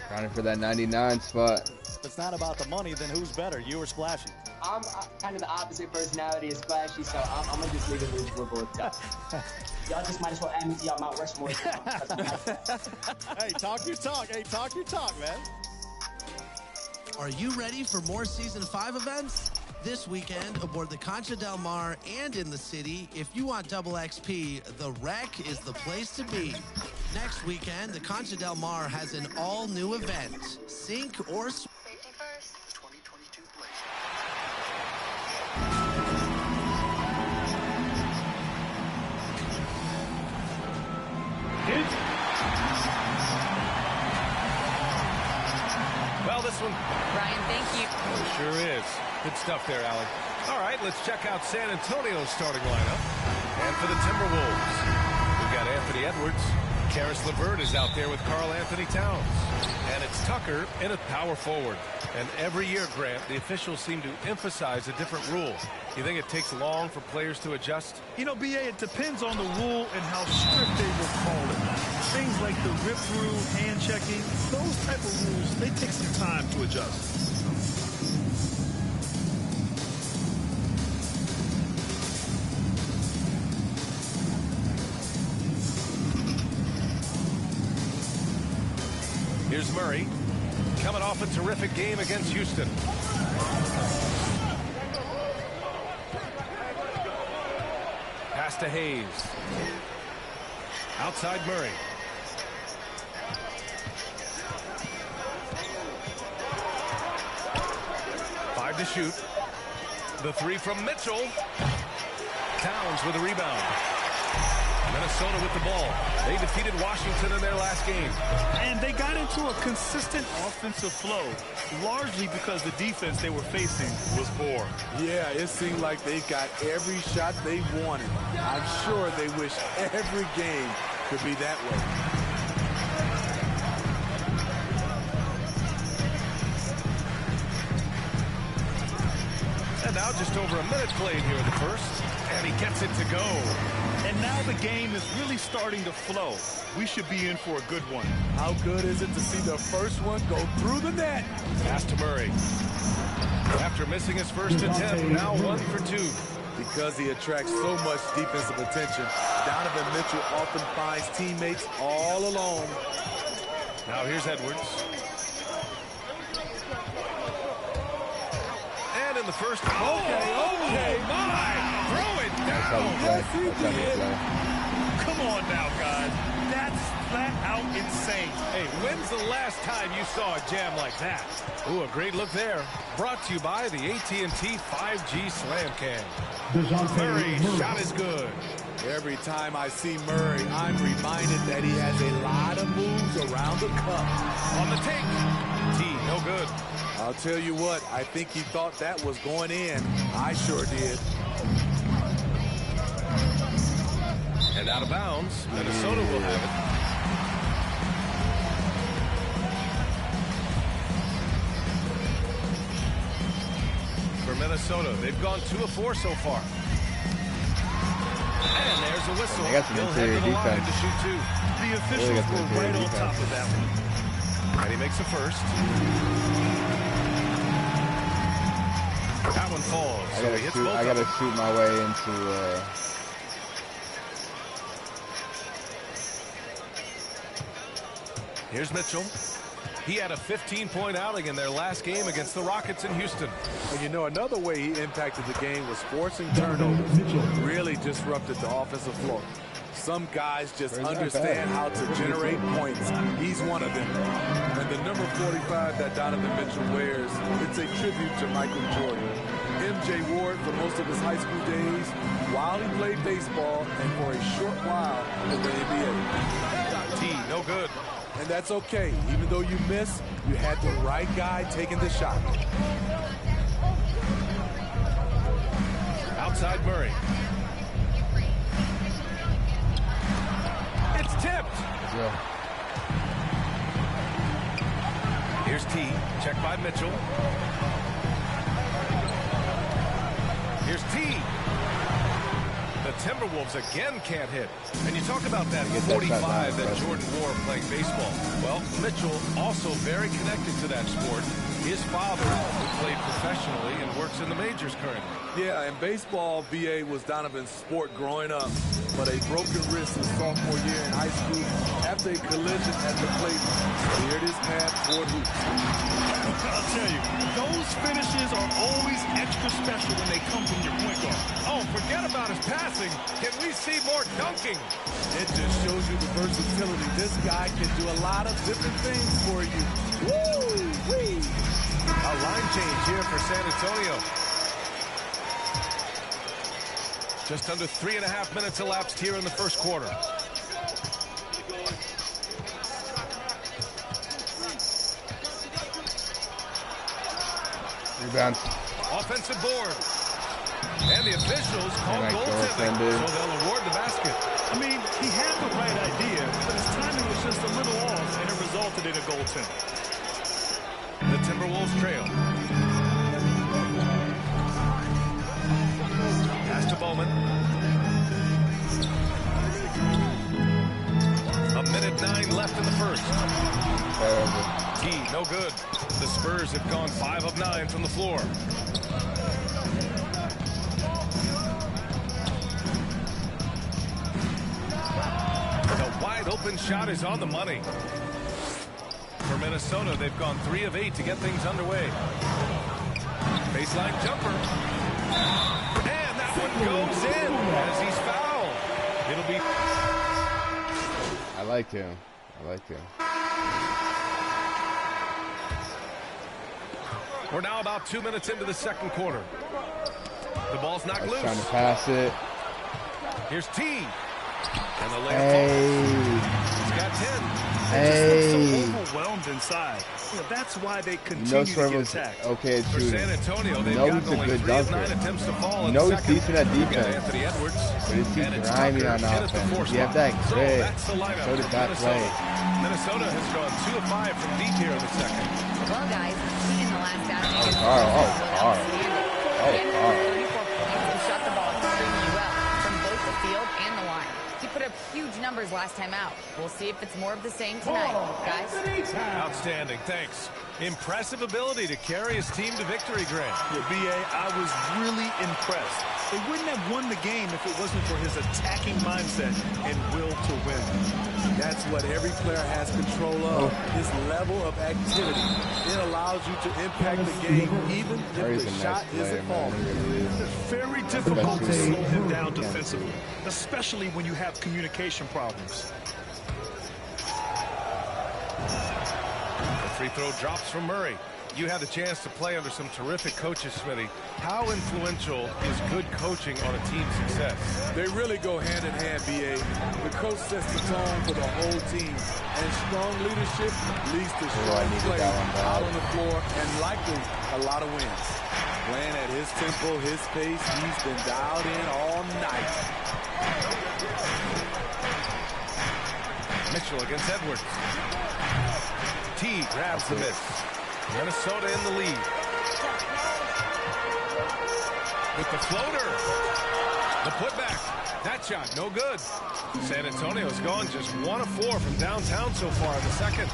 Trying for that 99 spot. If it's not about the money, then who's better, you or Splashy? I'm kind of the opposite personality as Splashy, so I'm going to just leave it with both y'all. Y'all just might as well add me to y'all Mount Rushmore. Hey, talk your talk. Hey, talk your talk, man. Are you ready for more Season 5 events? This weekend, aboard the Concha Del Mar and in the city, if you want double XP, the Wreck is the place to be. Next weekend, the Concha Del Mar has an all-new event. Sink or swim. Safety first. 2022 play. Well, this one... Ryan, thank you. Oh, sure is. Good stuff there, Allie. All right, let's check out San Antonio's starting lineup. And for the Timberwolves, we've got Anthony Edwards. Karis LeVert is out there with Karl Anthony Towns. And it's Tucker in at power forward. And every year, Grant, the officials seem to emphasize a different rule. You think it takes long for players to adjust? You know, B.A., it depends on the rule and how strict they will call it. Things like the rip-through, hand-checking, those type of rules, they take some time to adjust. Here's Murray, coming off a terrific game against Houston. Pass to Hayes. Outside Murray. Five to shoot. The three from Mitchell. Towns with a rebound. Minnesota with the ball. They defeated Washington in their last game. And they got into a consistent offensive flow, largely because the defense they were facing was poor. Yeah, it seemed like they got every shot they wanted. I'm sure they wish every game could be that way. And now just over a minute played here in the first. And he gets it to go. And now the game is really starting to flow. We should be in for a good one. How good is it to see the first one go through the net? Pass to Murray. After missing his first attempt, now 1 for 2. Because he attracts so much defensive attention, Donovan Mitchell often finds teammates all alone. Now here's Edwards. And in the first... Okay, my! Throw it down! Yes, he did. Come on now, guys. That's flat out insane. Hey, when's the last time you saw a jam like that? Ooh, a great look there. Brought to you by the AT&T 5G Slam Cam. Murray, shot is good. Every time I see Murray, I'm reminded that he has a lot of moves around the cup. On the take. T, no good. I'll tell you what, I think he thought that was going in. I sure did. And out of bounds, Minnesota will have it. For Minnesota, they've gone 2 of 4 so far. And there's a whistle. They got some He'll head interior to the line defense. to shoot 2. The officials were right on top of that one. And he makes a first. That one falls. So he hits both I gotta shoot my way into Here's Mitchell. He had a 15-point outing in their last game against the Rockets in Houston. And you know, another way he impacted the game was forcing turnovers. Really disrupted the offensive flow. Some guys just understand how to generate points. He's one of them. And the number 45 that Donovan Mitchell wears, it's a tribute to Michael Jordan. MJ wore it for most of his high school days, while he played baseball, and for a short while in the NBA. T, no good. And that's okay. Even though you miss, you had the right guy taking the shot. Outside Murray. It's tipped. Yeah. Here's T. Checked by Mitchell. Here's T. The Timberwolves again can't hit. And you talk about that Get that 45 shot down, that bro. Jordan wore playing baseball. Well, Mitchell also very connected to that sport. His father, who played professionally and works in the majors currently. Yeah, in baseball, B.A. was Donovan's sport growing up, but a broken wrist his sophomore year in high school after a collision at the plate. Here it is, path toward hoops. I'll tell you, those finishes are always extra special when they come from your point guard. Oh, forget about his passing. Can we see more dunking? It just shows you the versatility. This guy can do a lot of different things for you. Woo-wee! A line change here for San Antonio. Just under 3.5 minutes elapsed here in the first quarter. Rebound. Offensive board. And the officials call Like goaltending, goaltending. so they'll award the basket. I mean, he had the right idea, but his timing was just a little off, and it resulted in a goaltend. The Timberwolves trail. Pass to Bowman. 1:09 left in the first. T, no good. The Spurs have gone 5 of 9 from the floor. The wide open shot is on the money. For Minnesota, they've gone 3 of 8 to get things underway. Baseline jumper. And that one goes in as he's fouled. It'll be... I like him. I like him. We're now about 2 minutes into the second quarter. The ball's knocked loose. Trying to pass it. Here's T. And the layup Hey. falls. He's got 10. They just Hey. look so overwhelmed inside. You know, that's why they You continue know to get Swerve's attacked. okay at For shooting. San Antonio, they've No, got he's a only good 3 of dunker. 9 attempts to fall in No, the he's second. decent at We've got defense. Anthony Edwards. But he's And it's grimy Tucker on in at the offense. fourth You have spot. that So grit. that's the lineup So does for that Minnesota. play. Minnesota has gone 2 of 5 from deep here in the second. Well, guys, in the last outing against Carl. Oh, Minnesota, Carl. outstanding. Oh, He ended Carl. with 34 points and shot the ball extremely well from both the field and the line. He put up huge numbers last time out. We'll see if it's more of the same tonight, guys. Outstanding, thanks. Impressive ability to carry his team to victory, Grant. Yeah, B.A., I was really impressed. They wouldn't have won the game if it wasn't for his attacking mindset and will to win. That's what every player has control of, his level of activity. It allows you to impact the game even Curry's if a the nice shot player, isn't man. falling. He really is. It's very difficult to Especially- slow him down defensively, especially when you have communication problems. The free throw drops from Murray. You had the chance to play under some terrific coaches, Smitty. How influential is good coaching on a team's success? They really go hand in hand, B.A. The coach sets the tone for the whole team, and strong leadership leads to strong needed play that one back. out on the floor and likely a lot of wins. Playing at his tempo, his pace, he's been dialed in all night. Mitchell against Edwards. T grabs the miss. Minnesota in the lead. With the floater. The putback. That shot, no good. San Antonio's gone just 1 of 4 from downtown so far in the second.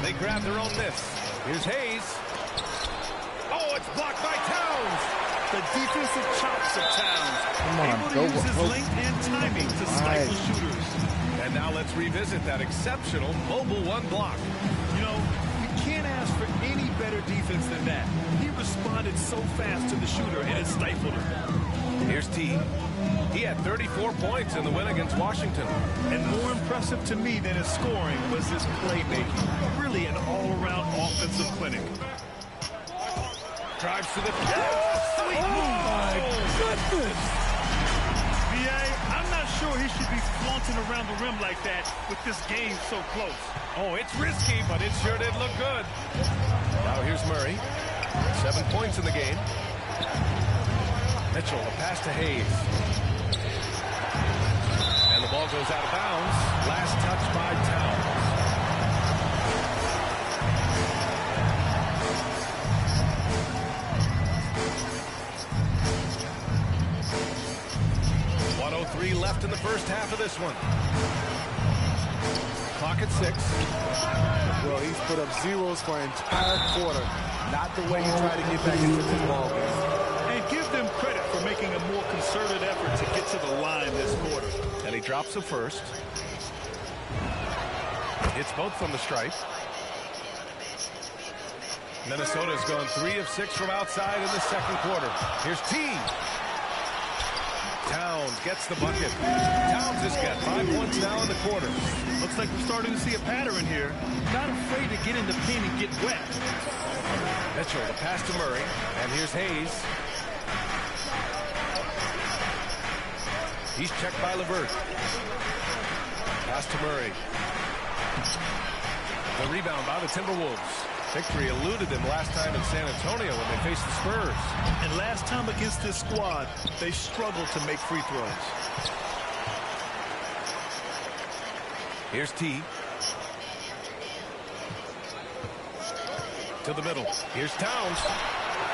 They grab their own miss. Here's Hayes. Oh, it's blocked by Towns. The defensive chops of Towns. Come on, Able to go, use his go. length and timing to stifle shooters. And now let's revisit that exceptional mobile 1 block. You know, you can't ask for any better defense than that. He responded so fast to the shooter, and it stifled him. Here's T. He had 34 points in the win against Washington. And more impressive to me than his scoring was his playmaking. Really an all-around offensive clinic. Drives to the... Oh, my goodness! B.A., I'm not sure he should be flaunting around the rim like that with this game so close. Oh, it's risky, but it sure did look good. Now here's Murray. 7 points in the game. Mitchell, a pass to Hayes. And the ball goes out of bounds. Last touch by Towns. first half of this one. Clock at 6. Well, he's put up zeros for an entire quarter. Not the way you try to get back into this ball game. And give them credit for making a more concerted effort to get to the line this quarter. And he drops the first. Hits both from the stripe. Minnesota's gone 3 of 6 from outside in the second quarter. Here's T. Towns gets the bucket. Towns has got 5 points now in the quarter. Looks like we're starting to see a pattern here. Not afraid to get in the paint and get wet. Mitchell, the pass to Murray. And here's Hayes. He's checked by LeVert. Pass to Murray. The rebound by the Timberwolves. Victory eluded them last time in San Antonio when they faced the Spurs. And last time against this squad, they struggled to make free throws. Here's T. To the middle. Here's Towns.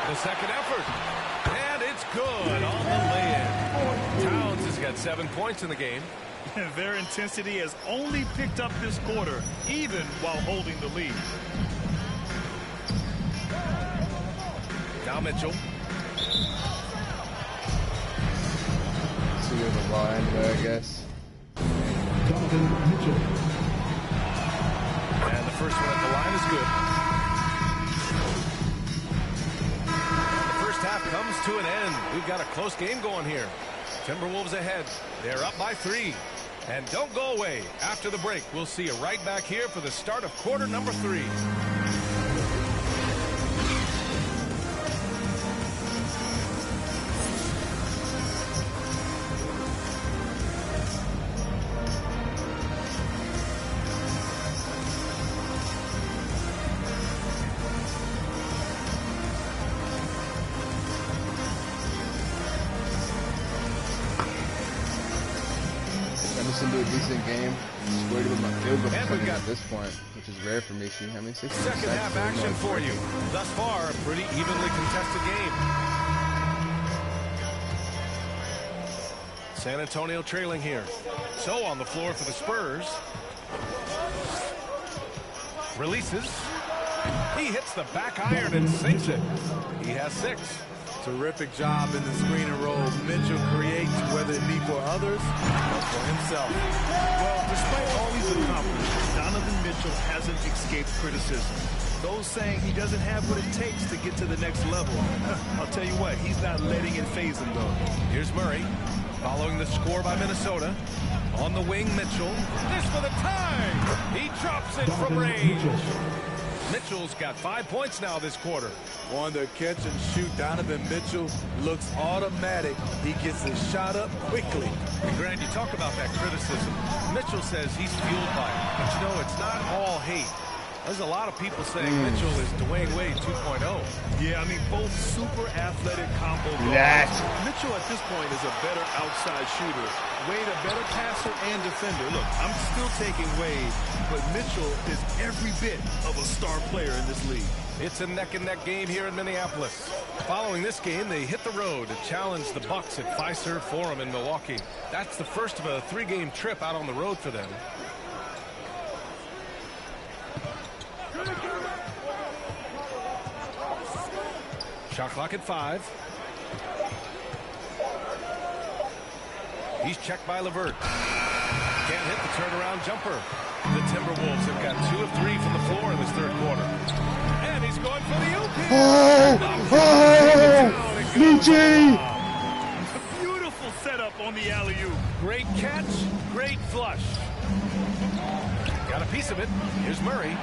The second effort. And it's good on the lay-in. Towns has got 7 points in the game. Their intensity has only picked up this quarter, even while holding the lead. Now Mitchell. See where the ball ended, I guess. And the first one at the line is good. The first half comes to an end. We've got a close game going here. Timberwolves ahead. They're up by 3. And don't go away. After the break, we'll see you right back here for the start of quarter number 3. Emerson do a decent game. Just worried about my field goal percentage at this point, which is rare for me. I mean, 60%. Second half action for you. Thus far, a pretty evenly contested game. San Antonio trailing here. So on the floor for the Spurs. Releases. He hits the back iron and sinks it. He has 6. Terrific job in the screen and roll. Mitchell creates, whether it be for others or for himself. Well, despite all he's accomplished, Donovan Mitchell hasn't escaped criticism. Those saying he doesn't have what it takes to get to the next level. I'll tell you what, he's not letting it faze him, though. Here's Murray, following the score by Minnesota. On the wing, Mitchell. This for the tie! He drops it from range. Mitchell's got 5 points now this quarter. On the catch and shoot, Donovan Mitchell looks automatic. He gets his shot up quickly. And Grant, you talk about that criticism. Mitchell says he's fueled by it. But you know, it's not all hate. There's a lot of people saying Mitchell is Dwayne Wade 2.0. Yeah, I mean, both super athletic combo guards. Mitchell at this point is a better outside shooter. Wade a better passer and defender. Look, I'm still taking Wade, but Mitchell is every bit of a star player in this league. It's a neck-and-neck game here in Minneapolis. Following this game, they hit the road to challenge the Bucks at Fiserv Forum in Milwaukee. That's the first of a 3-game trip out on the road for them. Shot clock at 5. He's checked by LeVert. Can't hit the turnaround jumper. The Timberwolves have got 2 of 3 from the floor in this third quarter. And he's going for the oop. Lucci! Beautiful setup on the alley-oop. Great catch, great flush. Got a piece of it. Here's Murray.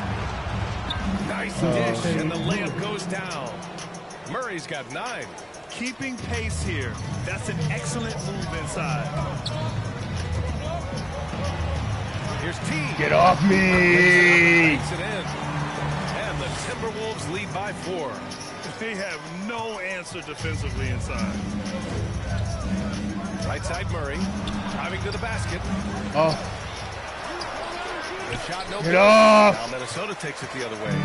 Nice dish, and the layup goes down. Murray's got 9. Keeping pace here. That's an excellent move inside. Here's T. Get off me! Takes it in. And the Timberwolves lead by 4. They have no answer defensively inside. Right side Murray. Driving to the basket. Oh. The shot no Get good. off! Now Minnesota takes it the other way.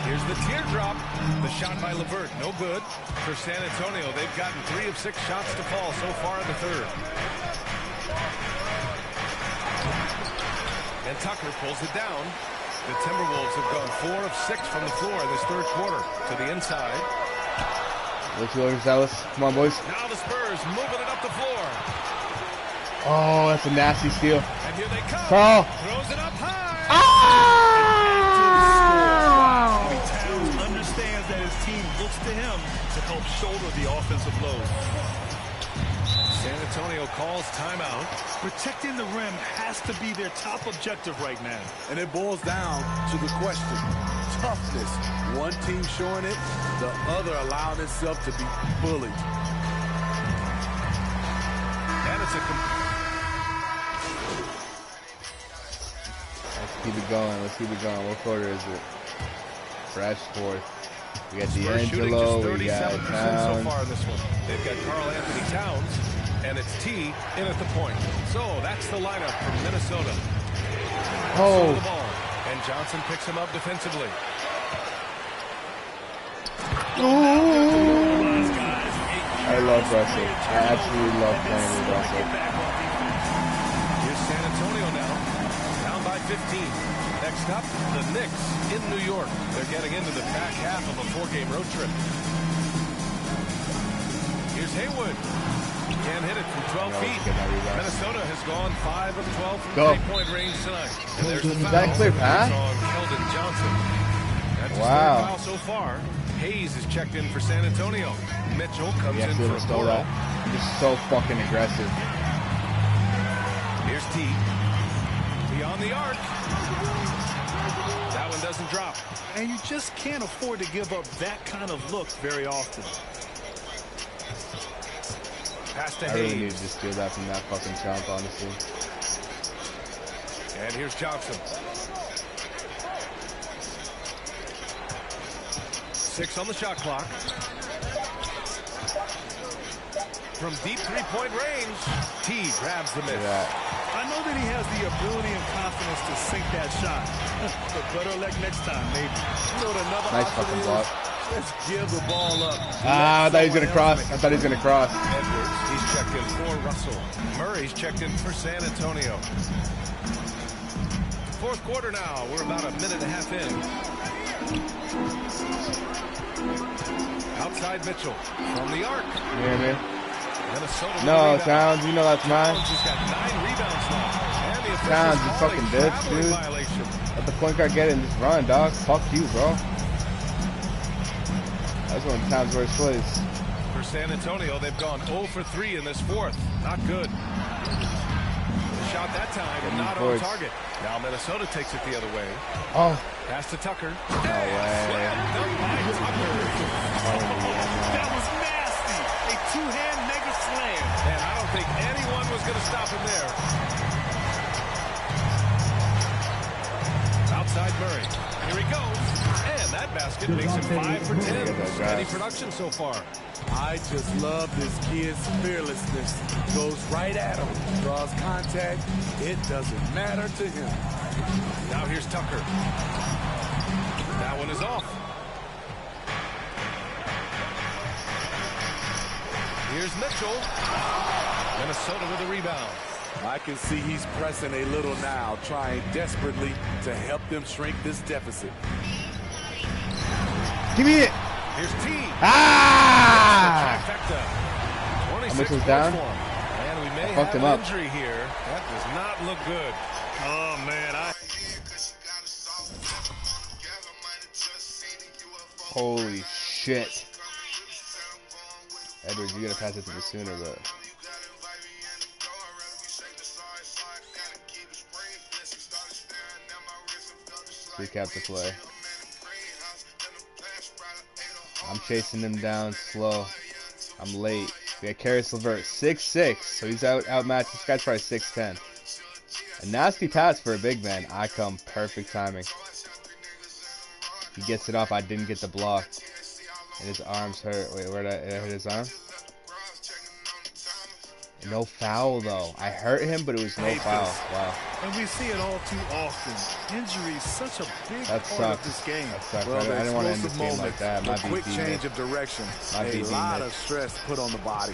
Here's the teardrop. The shot by LeVert, no good. For San Antonio, they've gotten 3 of 6 shots to fall so far in the third. And Tucker pulls it down. The Timberwolves have gone 4 of 6 from the floor in this third quarter. To the inside. Let's go, Dallas. Come on, boys. Now the Spurs moving it up the floor. Oh, that's a nasty steal. And here they come. Carl. Throws it up high. Towns understands that his team looks to him to help shoulder the offensive load. San Antonio calls timeout. Protecting the rim has to be their top objective right now. And it boils down to the question. Toughness. One team showing it, the other allowing itself to be bullied. And it's a Let's keep it going. Let's keep it going. What quarter is it? Fresh fourth. We got D'Angelo. We got Towns. So far in this one. They've got Karl Anthony Towns, and it's T in at the point. So that's the lineup from Minnesota. Oh. The ball, and Johnson picks him up defensively. I love Russell. I absolutely love playing with Russell. Here's San Antonio now, down by 15. Next up, the Knicks in New York. They're getting into the back half of a 4-game road trip. Here's Haywood. Can't hit it from 12 feet. Minnesota has gone 5 of 12 from the 3-point range tonight. And there's the foul. Is that a clear pass? On Keldon Johnson. That's his wow. third foul so far. Hayes is checked in for San Antonio. Mitchell comes in for a Portal. Just so fucking aggressive. Here's T. Beyond the arc. That one doesn't drop. And you just can't afford to give up that kind of look very often. Pass to I Hayes. really need to steal that from that fucking jump, honestly. And here's Johnson. 6 on the shot clock. From deep 3-point range, T grabs the miss. I know that he has the ability and confidence to sink that shot. But better luck next time, maybe. You know what another nice option fucking is? block. Just give the ball up. I thought he was going to cross. I thought he was going to cross. Edwards, he's checked in for Russell. Murray's checked in for San Antonio. Fourth quarter now. We're about a minute and a half in. Outside Mitchell from the arc. You hear me? Minnesota no, Towns, you know that's mine. He's got 9 rebounds now. And the Towns, you fucking bitch, dude. Violation. Let the point guard get it and just run, dog. Fuck you, bro. That's one of Towns' worst plays. For San Antonio, they've gone 0 for 3 in this fourth. Not good. The shot that time, not on target. Now Minnesota takes it the other way. Oh. Pass to Tucker. No way. That was nasty. A 2-hand mega slam. And I don't think anyone was going to stop him there. Outside Murray. Here he goes. And that basket makes him 5 for 10. Steady production so far. I just love this kid's fearlessness. Goes right at him. Draws contact. It doesn't matter to him. Now here's Tucker. That one is off. Here's Mitchell. Minnesota with a rebound. I can see he's pressing a little now, trying desperately to help them shrink this deficit. Give me it. Here's T. Ah! Mitchell's down. And we may fucked have him up. Injury here. That does not look good. Oh, man. Holy shit. Edwards, you gotta pass it to me sooner, but. Recap the play. I'm chasing him down slow. I'm late. We got Caris LeVert, 6'6", so he's outmatched. This guy's probably 6'10". A nasty pass for a big man. I come perfect timing. He gets it off. I didn't get the block. And his arms hurt. Wait, where did I hit his arm? No foul, though. I hurt him, but it was no foul. Wow. And we see it all too often. Injuries such a big That part sucks. of this game. That sucks. Well, I didn't want to end this game moment, like that. My a quick BD change missed. of direction. My A BD lot missed. of stress put on the body.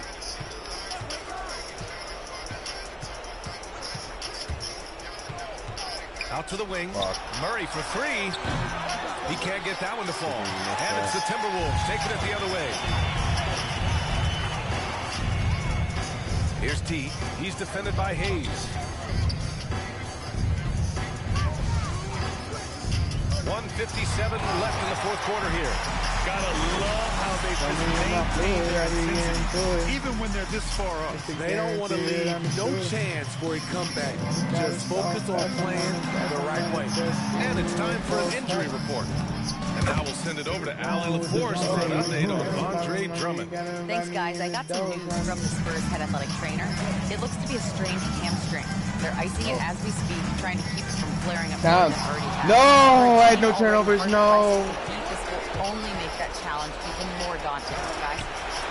Out to the wing. Fuck. Murray for three. He can't get that one to fall. And it's the Timberwolves taking it the other way. Here's T. He's defended by Hayes. 1:57 left in the fourth quarter here. Gotta love how they just maintain their intensity, even when they're this far up. They don't want to leave no chance for a comeback. Just focus on playing the right way. And it's time for an injury report. And now we'll send it over to Allie LaForce for an update on Andre Drummond. Thanks, guys. I got some news from the Spurs head athletic trainer. It looks to be a strained hamstring. They're icing it as we speak, trying to keep it from flaring up. Towns. No, I had no turnovers. No. This will only make that challenge even more daunting, guys.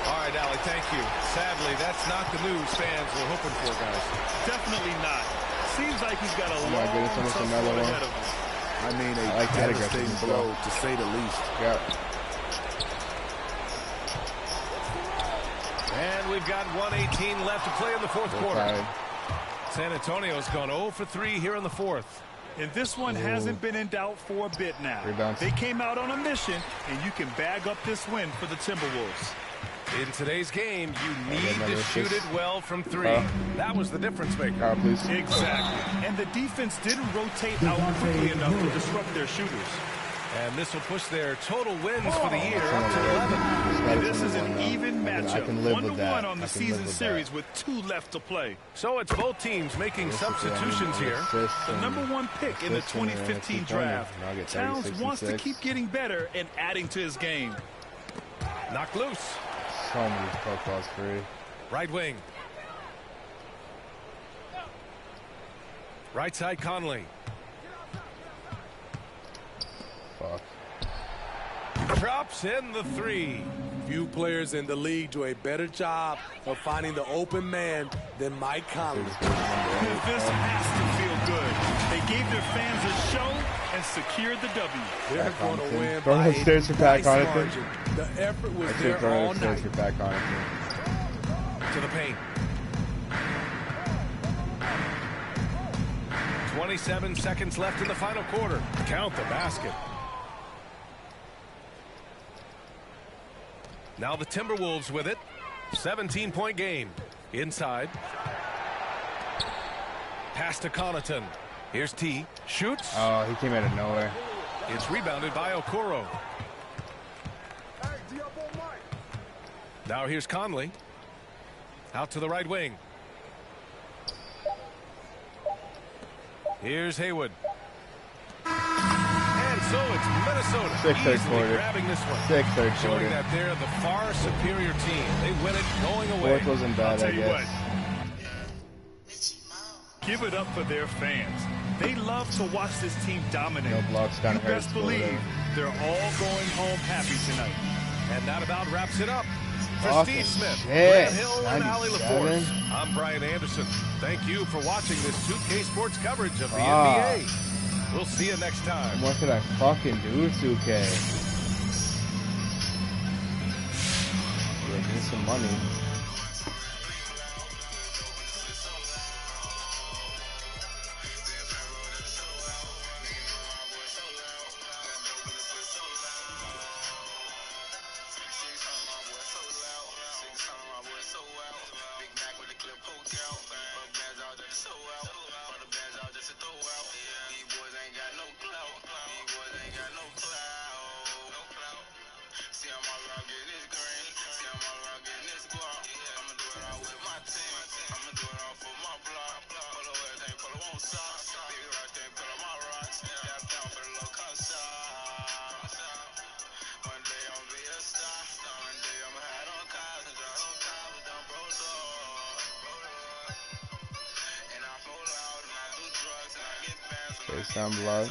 All right, Allie, thank you. Sadly, that's not the news fans were hoping for, guys. Definitely not. Seems like he's got a my long, goodness, almost tough another road one. ahead of him. I mean, a I like that devastating aggressiveness, blow, though. to say the least. Yeah. And we've got 1:18 left to play in the fourth quarter. Tired. San Antonio's gone 0 for 3 here in the fourth. And this one hasn't been in doubt for a bit now. Rebounds. They came out on a mission, and you can bag up this win for the Timberwolves. In today's game, you need another to shoot assist. it well from three. Carl. That was the difference maker. Carl, please. Exactly. And the defense didn't rotate out quickly enough to disrupt their shooters. And this will push their total wins for the year up to 11. And this is an even I matchup. can live with 1-1 that. on the I can live season with series that. with 2 left to play. So it's both teams making substitutions here. The number 1 pick in the 2015 draft. Towns wants to keep getting better and adding to his game. Knocked loose. So many profiles free. Right wing. Right side Conley. Fuck. Drops in the three. Few players in the league do a better job of finding the open man than Mike Conley. This has to feel good. They gave their fans a show and secured the W. They're going to win Throw by upstairs a for Pat nice Connaughton. margin. The effort was I should there throw all upstairs night. for Pat Connaughton. To the paint. 27 seconds left in the final quarter. Count the basket. Now the Timberwolves with it. 17-point game. Inside. Pass to Connaughton. Here's T. Shoots. Oh, he came out of nowhere. It's rebounded by Okoro. Now here's Conley. Out to the right wing. Here's Haywood. And so it's Minnesota Six third easily quarter. grabbing this one. Six third Showing quarter. that they're the far superior team. They win it going away. Fourth wasn't I'll bad, tell I you guess. what, give it up for their fans. They love to watch this team dominate. No blocks down You Harris. best believe they're all going home happy tonight. And that about wraps it up. For Awesome Steve Smith, shit. Grant Hill, and Allie 97. LaForce, I'm Brian Anderson. Thank you for watching this 2K Sports coverage of the Ah. NBA. We'll see you next time. What could I fucking do, 2K? Yeah, give me some money. Face on blood.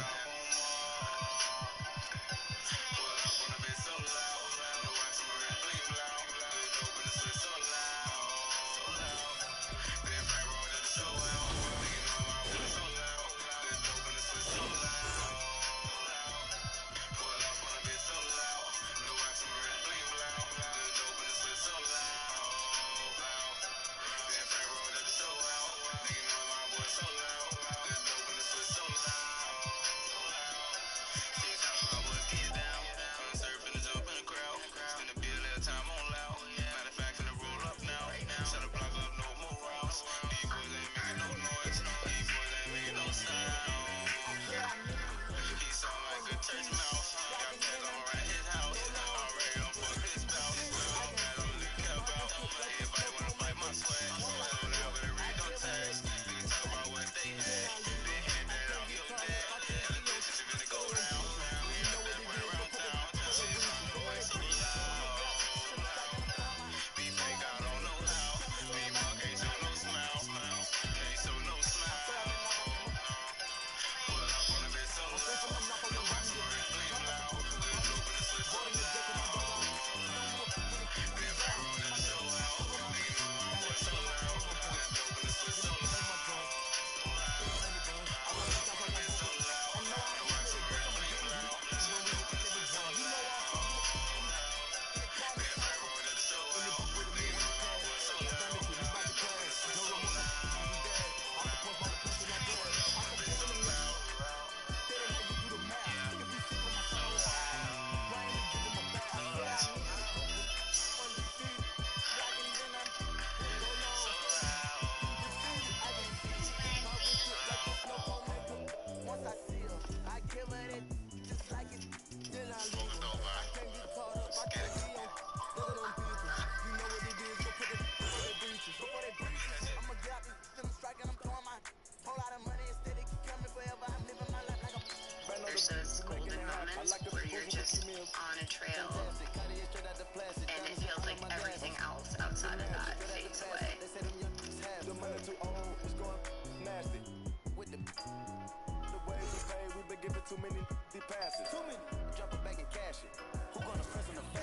golden moments where you're just on a trail and it feels like everything else outside of that fades away.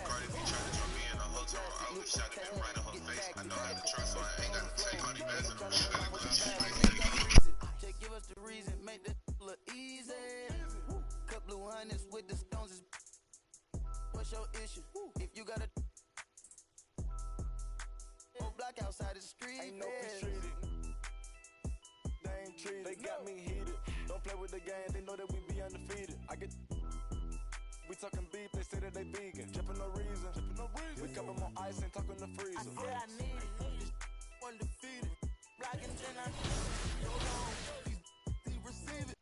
Cardi B tried to drop me in a hotel. I was shot him right in her face. I know how to trust, so I ain't got to take Cardi B's and I'm just give us the reason, make this look easy. Cut blue hundreds with the stones. What's your issue? If you got a block outside the street, ain't no treated. They ain't treated. They got me heated. Don't play with the game. They know that we be undefeated. We talking beef, they say that they vegan. Drippin' no reason. We cover them on ice and talking the freezer. I said I need it. Undefeated. Rockin' 10 on so long. He receive it.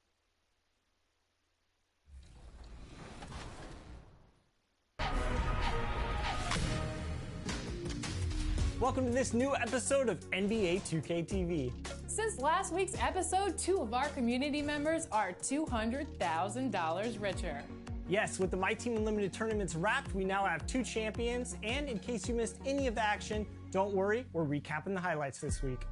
Welcome to this new episode of NBA 2K TV. Since last week's episode, 2 of our community members are $200,000 richer. Yes, with the My Team Unlimited tournaments wrapped, we now have 2 champions, and in case you missed any of the action, don't worry, we're recapping the highlights this week.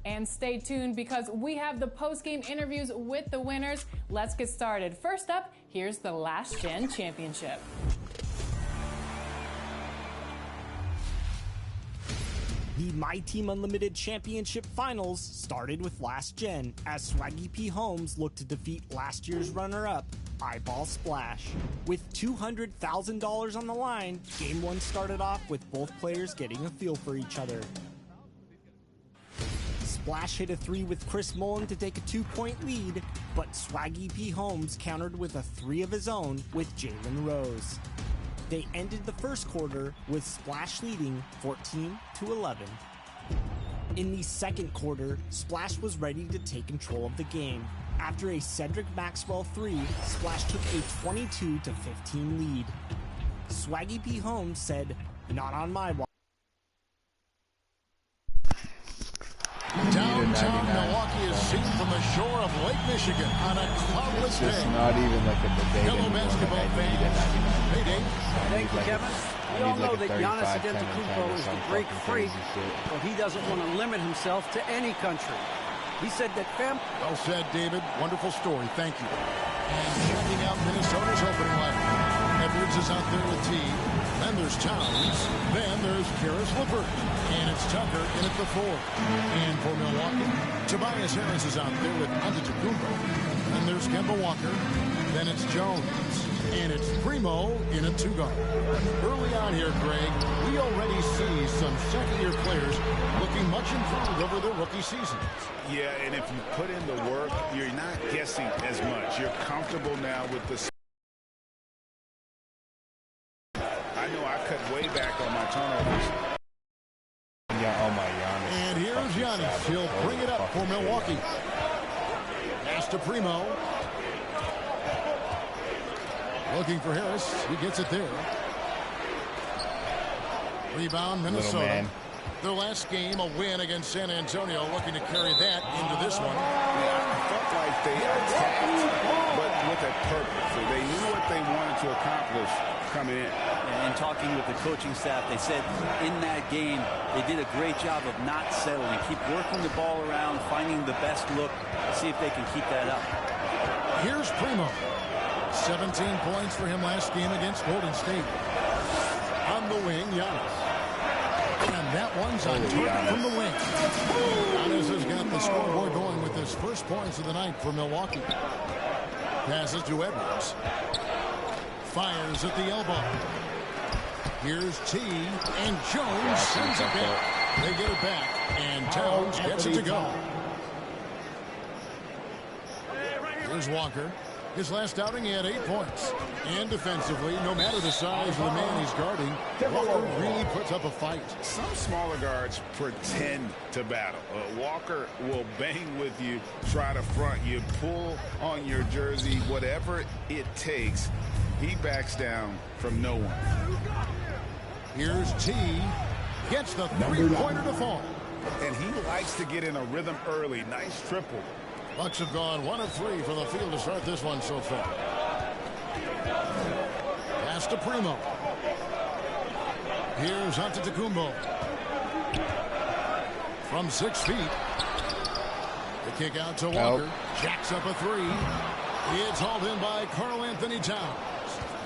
And stay tuned because we have the post-game interviews with the winners. Let's get started. First up, here's the Last Gen Championship. The My Team Unlimited Championship Finals started with Last Gen, as Swaggy P. Holmes looked to defeat last year's runner-up, Eyeball Splash. With $200,000 on the line, Game 1 started off with both players getting a feel for each other. Splash hit a 3 with Chris Mullen to take a 2-point lead, but Swaggy P. Holmes countered with a 3 of his own with Jalen Rose. They ended the first quarter with Splash leading 14-11. In the second quarter, Splash was ready to take control of the game. After a Cedric Maxwell 3, Splash took a 22-15 lead. Swaggy P. Holmes said, "Not on my watch." Downtown Milwaukee is seen from the shore of Lake Michigan on a cloudless day. It's not even like a debate Hello, anymore. basketball fans. Hey, Dave. Thank you, Kevin. We all know that Giannis Antetokounmpo is the Greek freak, but he doesn't want to limit himself to any country. He said that Well said, David. Wonderful story. Thank you. And checking out Minnesota's opening lineup. Edwards is out there with T. Then there's Towns. Then there's Caris LeVert. And it's Tucker in at the 4. And for Milwaukee, Tobias Harris is out there with Antetokounmpo. And there's Kemba Walker. Then it's Jones. And it's Primo in a 2-guard. Early on here, Greg, we already see some second-year players looking much improved over their rookie seasons. Yeah, and if you put in the work, you're not guessing as much. You're comfortable now with the... I know I cut way back on my turnovers. Yeah, oh my Giannis. And here's Giannis. He'll bring it up for Milwaukee. Pass to Primo. Looking for Harris. He gets it there. Rebound, Minnesota. Their last game, a win against San Antonio, looking to carry that into this one. Yeah, I felt like they attacked, but with a purpose. So they knew what they wanted to accomplish coming in. And talking with the coaching staff, they said in that game, they did a great job of not settling. Keep working the ball around, finding the best look, see if they can keep that up. Here's Primo. 17 points for him last game against Golden State. On the wing, Giannis. And that one's on target from the wing. Giannis has got the scoreboard going with his first points of the night for Milwaukee. Passes to Edwards. Fires at the elbow. Here's T. And Jones sends it back. They get it back. And Towns gets it to go. Here's Walker. His last outing, he had 8 points. And defensively, no matter the size of the man he's guarding, Walker really puts up a fight. Some smaller guards pretend to battle. Walker will bang with you, try to front you, pull on your jersey, whatever it takes. He backs down from no one. Here's T. Gets the three-pointer to fall. And he likes to get in a rhythm early. Nice triple. Bucks have gone 1 of 3 from the field to start this one so far. to Primo. Here's Antetokounmpo. From 6 feet. The kick out to Walker. Jacks up a three. It's hauled in by Karl Anthony Towns.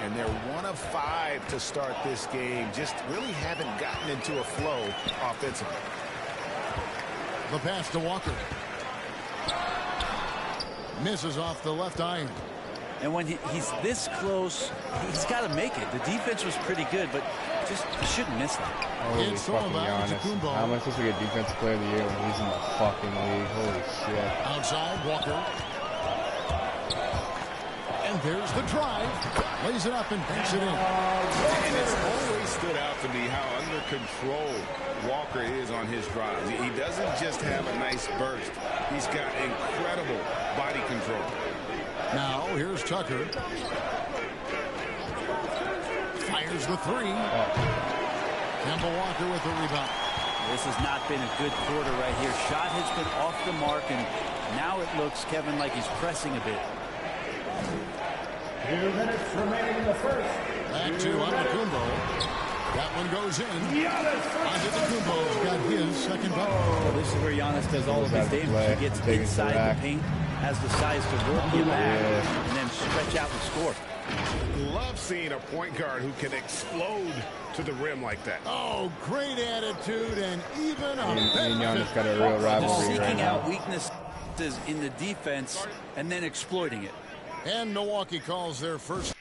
And they're 1 of 5 to start this game. Just really haven't gotten into a flow offensively. The pass to Walker. Misses off the left iron. And when he's this close, he's got to make it. The defense was pretty good, but just he shouldn't miss that. Holy fucking Giannis. How am I supposed to get Defensive Player of the Year when he's in the fucking league? Holy shit. Outside, Walker. And there's the drive. Lays it up and banks it in. And it's always stood out to me how under control Walker is on his drives. He doesn't just have a nice burst. He's got incredible body control. Now, here's Tucker. Fires the three. Kemba Walker with the rebound. This has not been a good quarter right here. Shot has been off the mark, and now it looks, Kevin, like he's pressing a bit. 2 minutes remaining in the first. Back to Antetokounmpo. That one goes in. Antetokounmpo's got his second bucket. Well, this is where Giannis does all of his damage. He gets inside the paint, has the size to work you back, and then stretch out and score. Love seeing a point guard who can explode to the rim like that. Oh, great attitude and even a and Giannis got a real rivalry seeking right out now. weaknesses in the defense and then exploiting it. And Milwaukee calls their first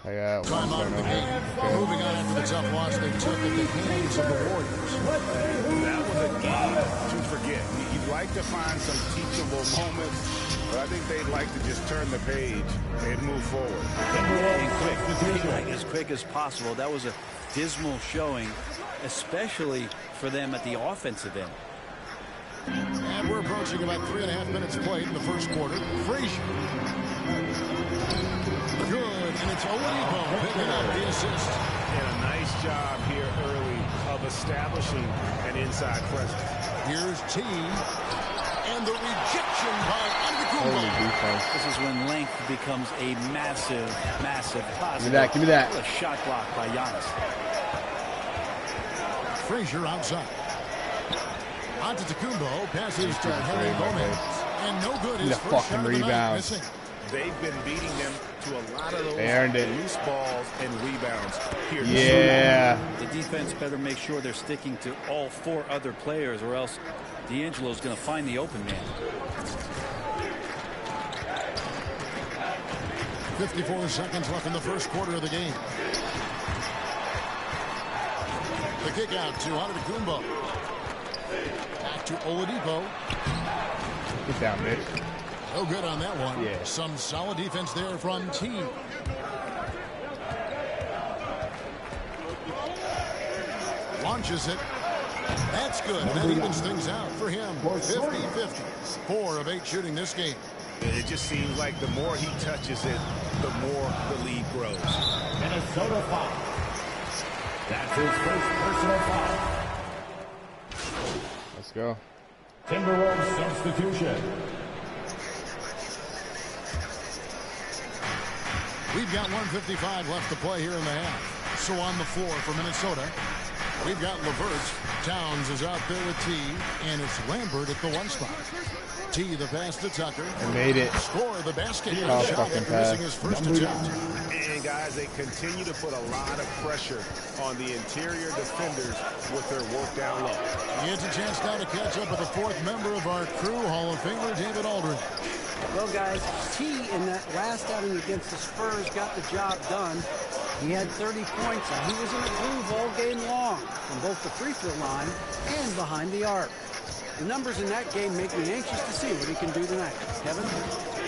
I got time out of the game. Moving on after the tough loss they took at the hands of the Warriors. That was a game to forget. You'd like to find some teachable moments, but I think they'd like to just turn the page and move forward. And as quick as possible. That was a dismal showing, especially for them at the offensive end. And we're approaching about 3.5 minutes played in the first quarter. Frazier. Good, and it's Oladipo picking up the assist. And a nice job here early of establishing an inside presence. Here's T. And the rejection by Antetokounmpo. This is when length becomes a massive, massive positive. Give me that, give me that. What a shot block by Giannis. Frazier outside. Antetokounmpo passes to Harry Gomez. And no good. His first shot of the night missing. They've been beating them to a lot of those loose balls and rebounds here. Yeah. The defense better make sure they're sticking to all 4 other players, or else D'Angelo's going to find the open man. 54 seconds left in the first quarter of the game. The kick out to Antetokounmpo. Back to Oladipo. Get down, bitch. No good on that one. Yeah. Some solid defense there from T. Launches it. That's good. That evens things out for him. 50-50. 4 of 8 shooting this game. It just seems like the more he touches it, the more the lead grows. Minnesota foul. That's his first personal foul. Let's go. Timberwolves substitution. We've got 1:55 left to play here in the half. So on the floor for Minnesota, we've got LeVert. Towns is out there with T, and it's Lambert at the 1 spot. T, the pass to Tucker. I made it. Score the basket. Oh, Shot fucking after pass. missing his first attempt. And guys, they continue to put a lot of pressure on the interior defenders with their work down low. He gets a chance now to catch up with the 4th member of our crew, Hall of Famer David Aldridge. Well, guys, T in that last outing against the Spurs got the job done. He had 30 points, and he was in a groove all game long from both the free throw line and behind the arc. The numbers in that game make me anxious to see what he can do tonight. Kevin?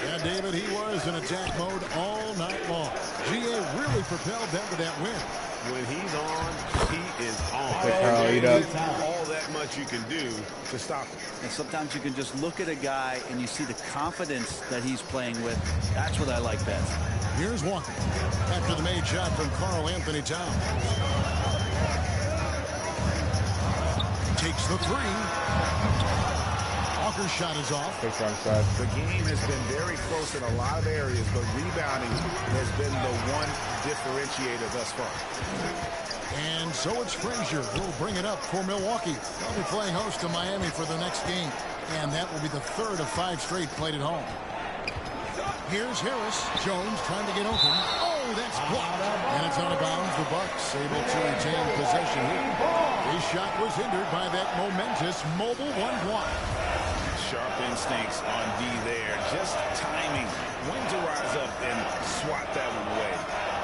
Yeah, David, he was in attack mode all night long. GA really propelled them to that win. When he's on, he is on. All that much you can do to stop him. And sometimes you can just look at a guy and you see the confidence that he's playing with. That's what I like best. Here's Walker after the made shot from Karl Anthony Towns. Takes the 3. Walker Walker's shot is off. The game has been very close in a lot of areas, but rebounding has been the one differentiator thus far. And so it's Frazier who will bring it up for Milwaukee. They'll be playing host to Miami for the next game, and that will be the third of 5 straight played at home. Here's Harris. Jones trying to get open. Oh, that's blocked. And it's out of bounds. The Bucks able to retain possession here. His shot was hindered by that momentous mobile 1 block. Sharp instincts on D there. Just timing when to rise up and swat that one away.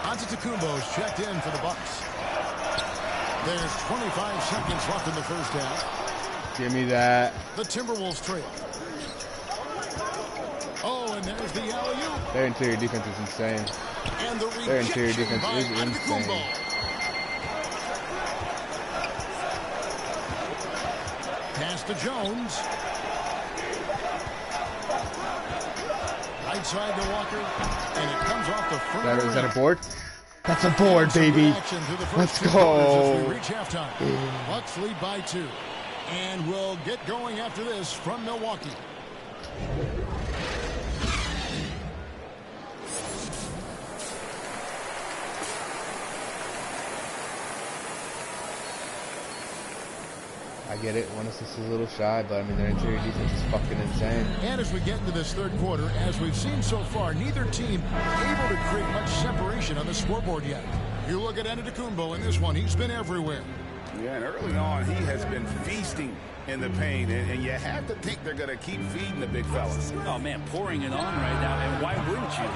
Antetokounmpo's checked in for the Bucks. There's 25 seconds left in the first half. Give me that. The Timberwolves trail. Oh, and there's the alley-oop. Their interior defense is insane. And the Their interior rejection defense by is insane. Antetokounmpo. Pass to Jones. Right side to Walker, and it comes off the front. Is that a board? That's a board, baby. Let's go. We reach halftime. Bucks lead by 2. And we'll get going after this from Milwaukee. I get it. 1 assist is a little shy, but I mean, their interior defense is fucking insane. And as we get into this third quarter, as we've seen so far, neither team able to create much separation on the scoreboard yet. You look at Antetokounmpo in this one, he's been everywhere. Yeah, and early on, he has been feasting in the paint, and you have to think they're going to keep feeding the big fellas. Oh, man, pouring it on right now, and why wouldn't you?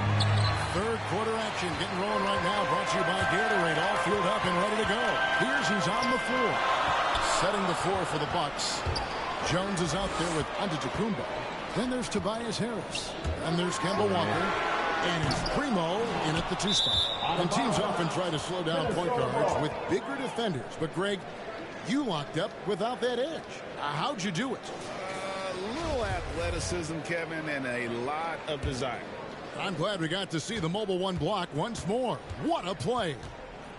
Third quarter action getting rolling right now, brought to you by Gatorade, all filled up and ready to go. Here's who's on the floor. Setting the floor for the Bucks. Jones is out there with Antetokounmpo. Then there's Tobias Harris. And there's Kemba Walker. And it's Primo in at the 2 spot. And teams often try to slow down point guards with bigger defenders. But, Greg, you locked up without that edge. How'd you do it? A little athleticism, Kevin, and a lot of desire. I'm glad we got to see the mobile 1 block once more. What a play.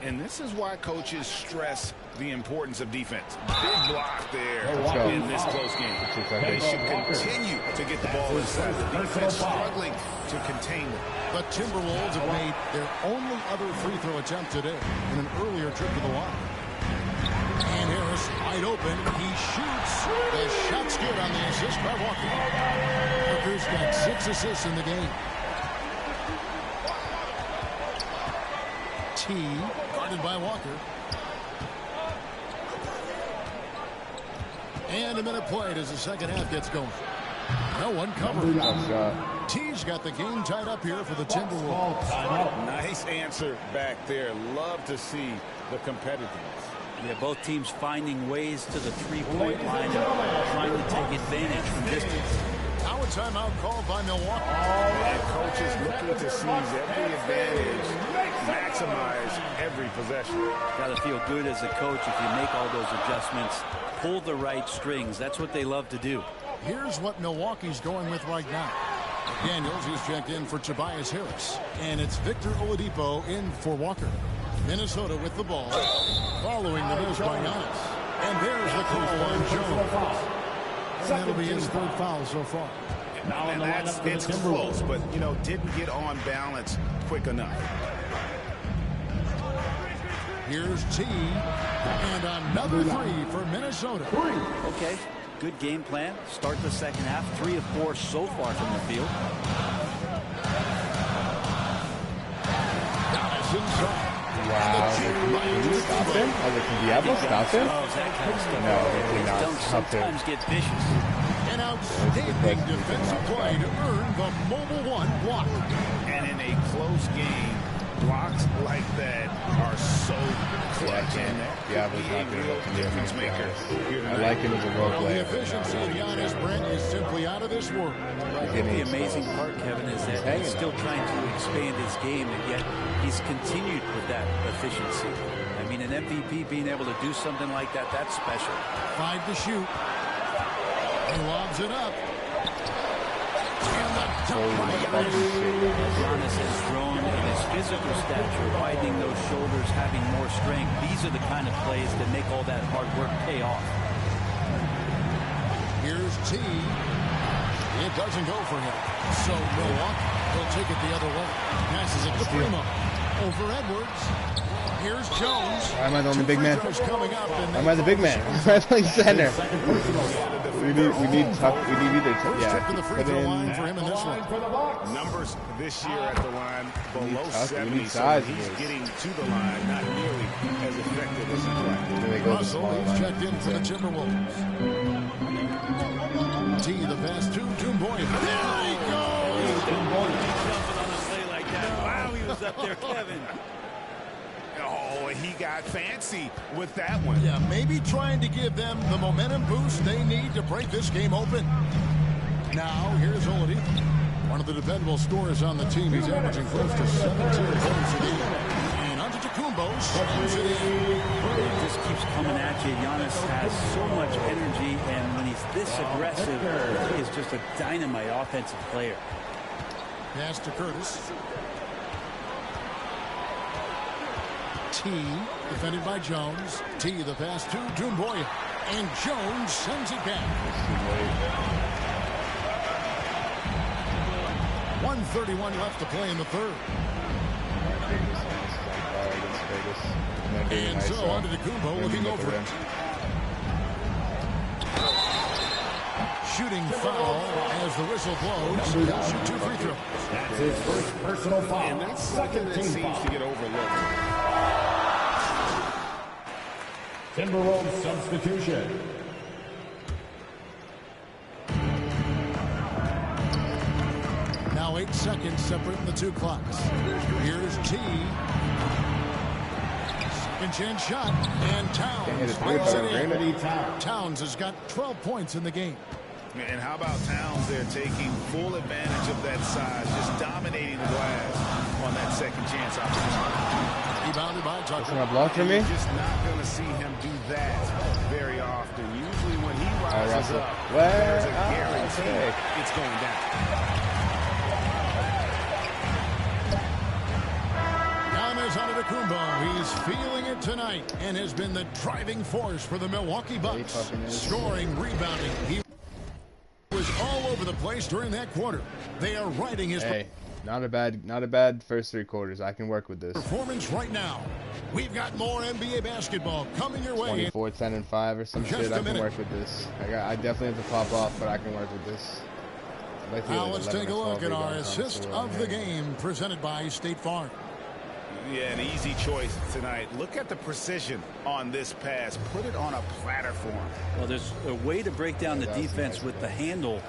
And this is why coaches stress the importance of defense. Big block there in this close game. They should continue to get the ball inside. The defense struggling to contain them. The Timberwolves have made their only other free throw attempt today in an earlier trip to the line. And Harris wide open. He shoots. The shot's good on the assist by Walker. Walker's got 6 assists in the game. T guarded by Walker. And a minute played as the second half gets going. No one covered. T's got the game tied up here for the Timberwolves. Nice answer back there. Love to see the competitiveness. Yeah, both teams finding ways to the 3-point line and trying to take advantage from distance. Now a timeout called by Milwaukee. And coaches looking to seize every advantage, maximize every possession. Got to feel good as a coach if you make all those adjustments, pull the right strings. That's what they love to do. Here's what Milwaukee's going with right now. Daniels, who's checked in for Tobias Harris. And it's Victor Oladipo in for Walker. Minnesota with the ball. Following the miss by Giannis. And there's the call on Jones. And that'll be his 3rd foul so far. And it's close, but, you know, didn't get on balance quick enough. Here's T. And another 3 for Minnesota. Okay, good game plan. Start the second half. 3 of 4 so far from the field. Giannis inside. Wow. Can you stop him? Can Diablo stop him? No, he cannot stop him. Sometimes get vicious. An outstanding defensive play to earn the mobile 1 block. And in a close game, blocks like that are so clutch. And Diablo's not going to be a difference maker. I like him as a role player. The efficiency of Giannis Brent is simply out of this world. The amazing part, Kevin, is that he's still trying to expand his game, and yet he's continued with that efficiency. I mean, an MVP being able to do something like that, that's special. 5 to shoot. He lobs it up. Giannis has grown in his physical stature, widening those shoulders, having more strength. These are the kind of plays that make all that hard work pay off. Here's T. It doesn't go for him. So Milwaukee will take it the other way. Passes it to Primo. Over Edwards. Here's Jones. Why am I the only big man? Why am I the big man? Why am I playing center? We need either. Yeah. Put in for him in this one. Numbers this year at the line below 70, so size, he's getting to the line, not nearly as effective as he'd like. There they go. Russell is checked in for the Timberwolves. T, the pass to Dumboy. There he goes. Jumping on a play like that. Wow, he was up there, Kevin. Oh, he got fancy with that one. Yeah, maybe trying to give them the momentum boost they need to break this game open. Now, here's Oladipo, one of the dependable scorers on the team. He's averaging close to 17 points a game. And Antetokounmpo slams it in. It just keeps coming at you. Giannis has so much energy, and when he's this aggressive, he is just a dynamite offensive player. Pass to Curtis. T, defended by Jones. T, the pass to Dumboy. And Jones sends it back. 1:31 left to play in the third. And so Antetokounmpo looking over it. Shooting foul as the whistle blows. He'll shoot 2 free throws. That's his first personal foul. And that's something that seems to get overlooked. Timberwolves substitution. Now 8 seconds separating the two clocks. Here's T. Second chance shot. And Towns brings it in. Towns has got 12 points in the game. And how about Towns there taking full advantage of that size, just dominating the glass on that second chance opportunity. Rebounded by Tucker. That's not blocked for me. You're just not going to see him do that very often. Usually when he rises up, there's a guarantee it's going down. Giannis Antetokounmpo, he's feeling it tonight and has been the driving force for the Milwaukee Bucks. Scoring, rebounding. He was all over the place during that quarter. They are riding his not a bad first 3 quarters. I can work with this. Performance right now. We've got more NBA basketball coming your way. 24, 10, and 5 or some shit. I can work with this. I definitely have to pop off, but I can work with this. Now let's take a look at our assist of the game presented by State Farm. Yeah, an easy choice tonight. Look at the precision on this pass. Put it on a platter for him. Well, there's a way to break down the defense with the handle,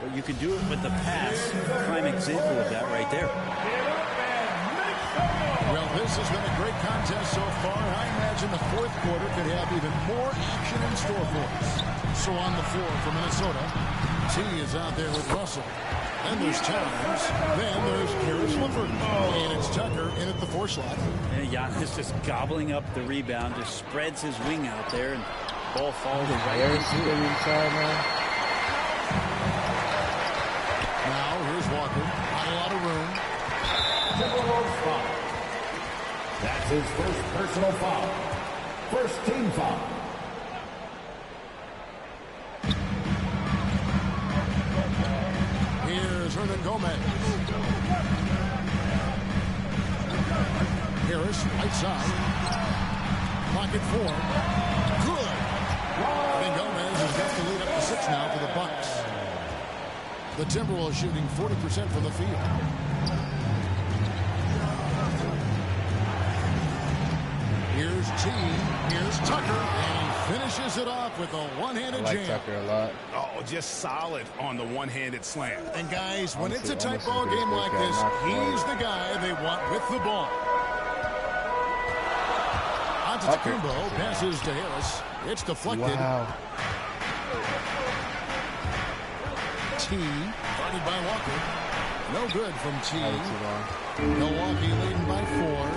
but you can do it with the pass. Prime example of that right there. Well, this has been a great contest so far. I imagine the fourth quarter could have even more action in store for us. So on the floor for Minnesota, T is out there with Russell. Then there's Towns. Then there's Caris LeVert. And it's Tucker in at the 4 slot. And Giannis just gobbling up the rebound, just spreads his wing out there, and ball falls right into it. Now here's Walker. Not a lot of room. Timberwolves foul. That's his first personal foul. First team foul. Here's Hernan Gomez. Harris, right side. Pocket 4. Good. Hernan Gomez has got the lead up to 6 now for the Bucks. The Timberwolves shooting 40% from the field. Here's T. Here's Tucker. And he finishes it off with a one-handed jam. Tucker a lot. Oh, just solid on the one-handed slam. And guys, when it's a tight ball game like this, he's the guy they want with the ball. Antetokounmpo passes to Harris. It's deflected. Wow. T, guarded by Walker. No good from T. Milwaukee leading by 4.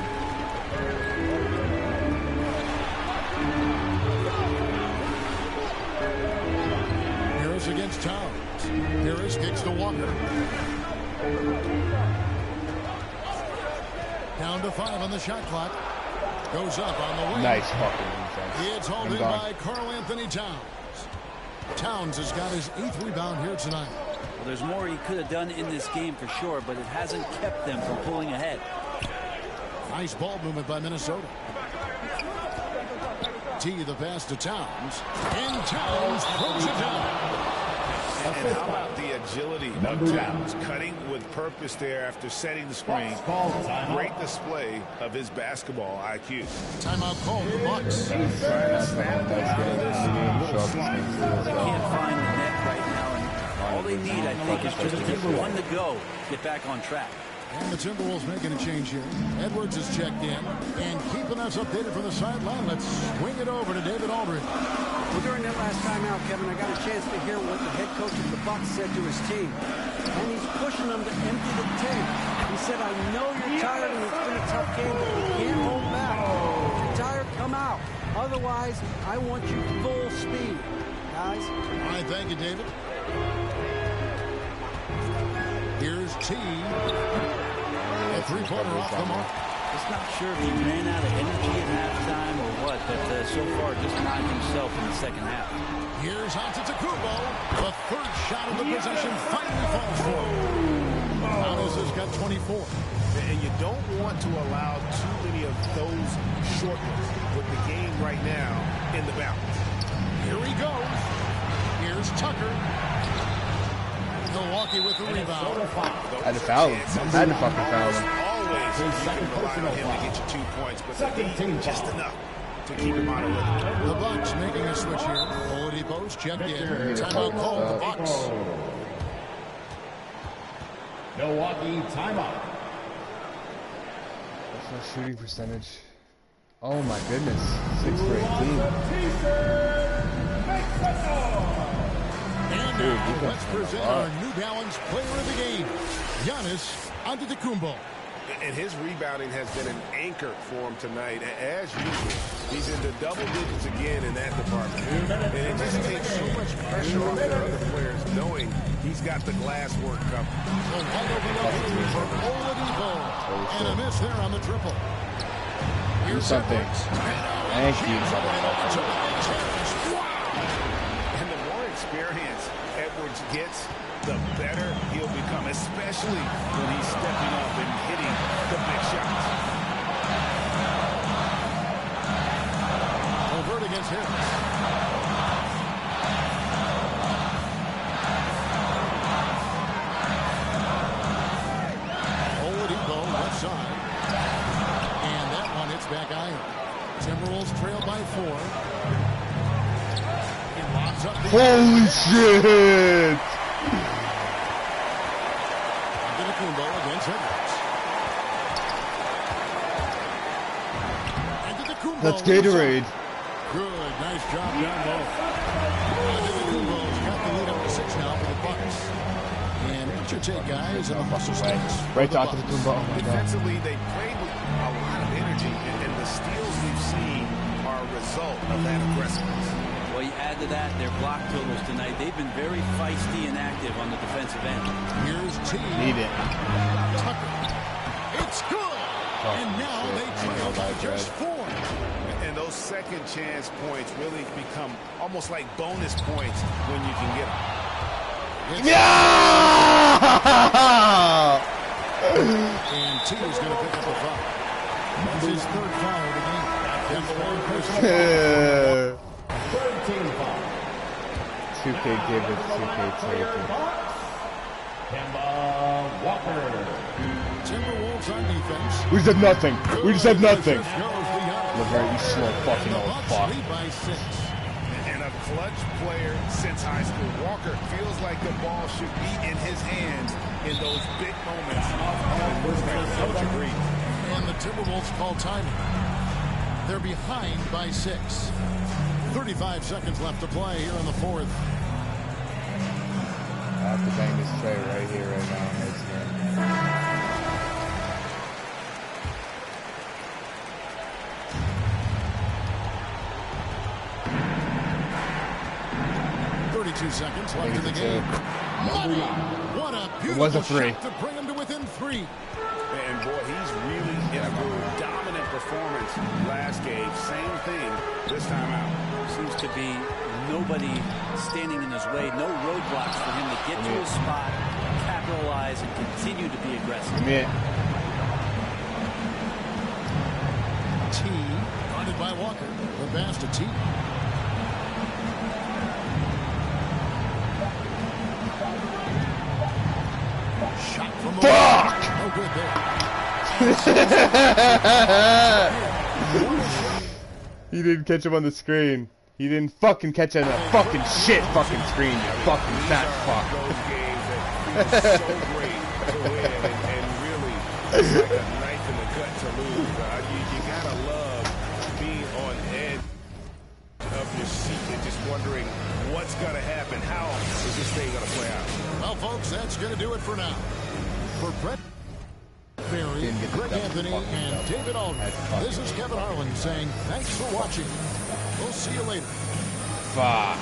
Harris against Towns. Harris kicks to Walker. Down to 5 on the shot clock. Goes up on the wing. Nice fucking defense. It's hauled in by Karl Anthony Towns. Towns has got his 8th rebound here tonight. Well, there's more he could have done in this game for sure, but it hasn't kept them from pulling ahead. Nice ball movement by Minnesota. T the pass to Towns. And Towns throws it down. And how about the agility of Towns, cutting with purpose there after setting the screen. Great display of his basketball IQ. Timeout called the Bucks. They can't find the net right now, and all they need, I think, is just to get one to go, get back on track. And the Timberwolves making a change here. Edwards is checked in. And keeping us updated from the sideline, let's swing it over to David Aldridge. Well, during that last timeout, Kevin, I got a chance to hear what the head coach of the Bucks said to his team. And he's pushing them to empty the tank. He said, I know you're tired and it's been a tough game, but you can't hold back. If you're tired, come out. Otherwise, I want you full speed. Guys? All right, thank you, David. Here's T. A three-pointer off the mark. Just not sure if he ran out of energy at halftime or what, but so far just not himself in the second half. Here's Antetokounmpo. The third shot of the possession finally falls for him. Giannis has got 24. And you don't want to allow too many of those short ones with the game right now in the balance. Here he goes. Here's Tucker. Milwaukee with the rebound. Had to foul him. Had to fucking foul him. Always you can rely on him to get you 2 points, but the team just enough to keep him out of rhythm. The Bucks making a switch here. Oladipo's checked in. Timeout called the Bucks. Milwaukee timeout. What's my shooting percentage? Oh my goodness. 6 for 18. And now, let's present our New Balance player of the game, Giannis Antetokounmpo. And his rebounding has been an anchor for him tonight. As usual, he's into double digits again in that department. And it just takes so much pressure off the other players knowing he's got the glass work covered. A wide open opportunity for Oladipo. And a miss there on the triple. Do something. Thank you. And the more experience Edwards gets, the better he'll become, especially when he's stepping up and hitting the big shots. Overt against Harris. Oladipo left side. And that one hits back iron. Timberwolves trail by 4. He lobs up the Holy shit! Antetokounmpo against Edwards. Antetokounmpo. That's Gatorade. Good, nice job down low. Antetokounmpo's got the lead up to 6 now for the Bucks. And what's your take, guys, in the hustle stance? Right to Antetokounmpo. Oh my God. Defensively, they played with a lot of energy, and the steals we've seen are a result of that aggressiveness. Well, you add to that their block totals tonight. They've been very feisty and active on the defensive end. Here's T. Need it. Tucker. It's good. And now they trail by just 4. And those second chance points really become almost like bonus points when you can get them. Yeah! And T is going to pick up a foul. That's his third foul of the game. That's the one person. 13 foul. 2K give it, 2K take it. Kemba Walker. Timberwolves on defense. We just have nothing. We just have nothing. Goes the LeVert, you slow fucking old fuck. lead by 6. And a clutch player since high school. Walker feels like the ball should be in his hands in those big moments. Coach agrees. And the Timberwolves call timing. They're behind by 6. 35 seconds left to play here in the 4th. I have to bang this tray right here, right now. It's, 32 seconds left in the game. What a It was a beautiful 3. shot to bring him to within 3. And boy, he's really in a groove. Dominant performance last game. Same thing this time out. Seems to be nobody standing in his way, no roadblocks for him to get to his spot, capitalize, and continue to be aggressive. T, guarded by Walker. The pass to T. Shot from the Fuck! No good there. He didn't catch him on the screen. He didn't fucking catch him on the fucking shit fucking screen, you fucking fat fuck. Those games that feel so great to win and really it's like a knife in the gut to lose. You gotta love being on edge of your seat and just wondering what's gonna happen. How is this thing gonna play out? Well, folks, that's gonna do it for now. For Brett Berry, Greg Anthony, and David Aldridge, this is Kevin Harlan saying thanks for watching. We'll see you later. Fuck.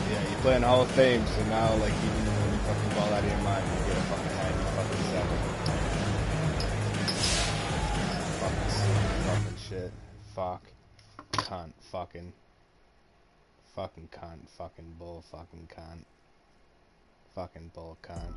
Yeah, you play in Hall of Fame, so now, like, even when you fucking ball out of your mind, you get a fucking 90 fucking 7. Fucking shit. Fuck. Cunt. Fucking. Fucking cunt. Fucking bull. Fucking cunt. Fucking bull cunt.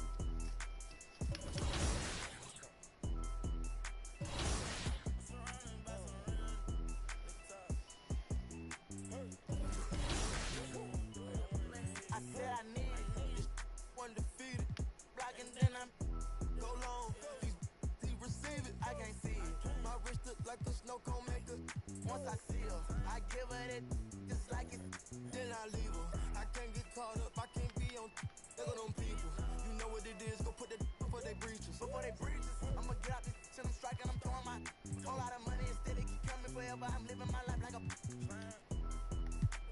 Once I see her, I give her that just like it, then I leave her. I can't get caught up, I can't be on look at them people. You know what it is, go put that before they breaches. Before they breaches, I'ma get out this shit, I'm striking, I'm throwing my whole lot of money instead, it keep coming forever. I'm living my life like a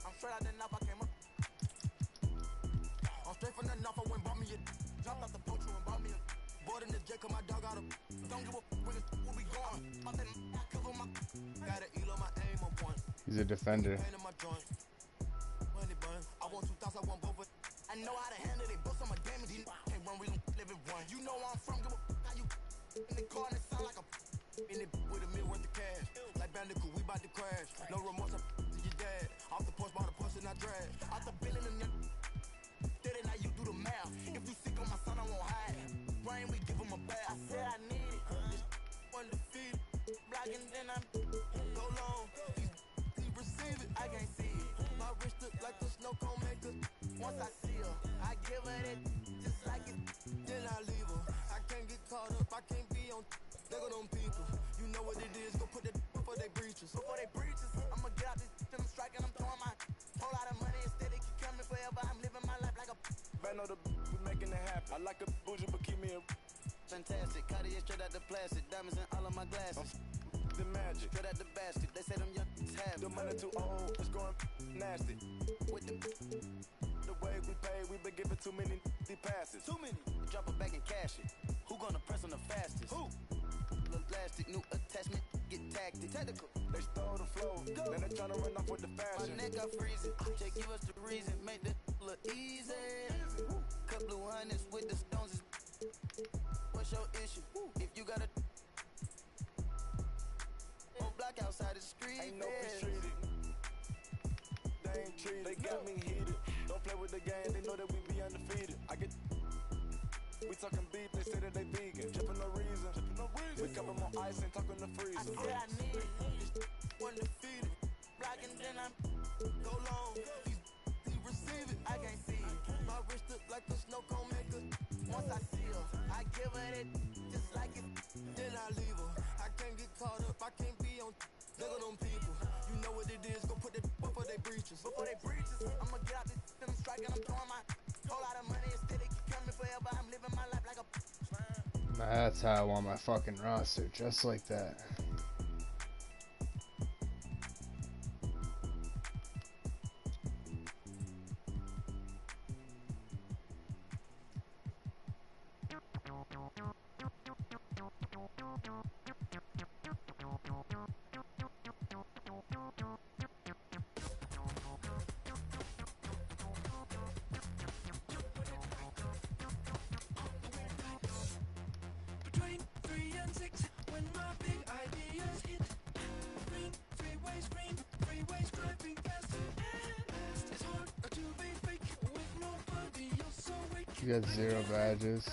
I'm straight out the knife, I came up. I'm straight from the knife, I went bought me a jumped off the poacher and bought me a board in the jet, cause my dog out of don't give a where we going. Off that I cover my got an eel on my aim on point. He's a defender. I want 2,000, I want both. I know how to handle it, both on my damage. Can't run, we live it one. You know where I'm from, give a how you in the car and it sound like a in it with a meal worth of cash. Like Bandicoot, we bout to crash. No remorse, I'm to your dad. Off the porch, bought a push and I drag. Out the billing and did it, now you do the math. If you sick on my son, I won't hide. Brain, we give him a bath. I said I need it. This undefeated. Blocking, then I'm go long. He receive it, I can't see it. My wrist look like a snow cone maker. Once I see her, I give her that just like it, then I leave her. I can't get caught up, I can't be on look at them people. You know what it is, go put that before they breaches. Before they breaches, I'ma get out this shit, I'm striking, I'm throwing my whole lot of money instead, it keep coming forever. I'm living my life like a band of the we making it happen. I like a bougie, but keep me a fantastic. Cartier straight out the plastic, diamonds in all of my glasses. The magic, straight out the basket. They say them young have the money too old, it's going nasty. With the way we pay, we been giving too many passes. Too many. Drop a bag and cash it. Who gonna press on the fastest? Who? Elastic, new attachment, get tactic. Technical. They stole the flow, then they tryna run off with the fashion. My neck got freezing. Just give us the reason, make this look easy. Couple of hundreds with the stones. What's your issue? If you got a block outside the street, ain't no treated. They ain't treated. They got me heated. Don't play with the game. They know that we be undefeated. I get. We talking beef. They say that they vegan. Tripping no reason. We cover more ice and talking the freezer. I said I need it. Undefeated. Blocking then I'm go long. He receive it. I can't see it. My wrist look like a snow cone maker. Once I see her, I give her that just like it. Then I leave her. I can't get caught up. I can't be on look at them people. You know what it is. Go put that before they breaches. Before they breaches, I'ma get out this shit, I'm striking, I'm throwing my whole lot of money instead, it keep coming forever. I'm living my life like a That's how I want my fucking roster, just like that. You got 0 badges.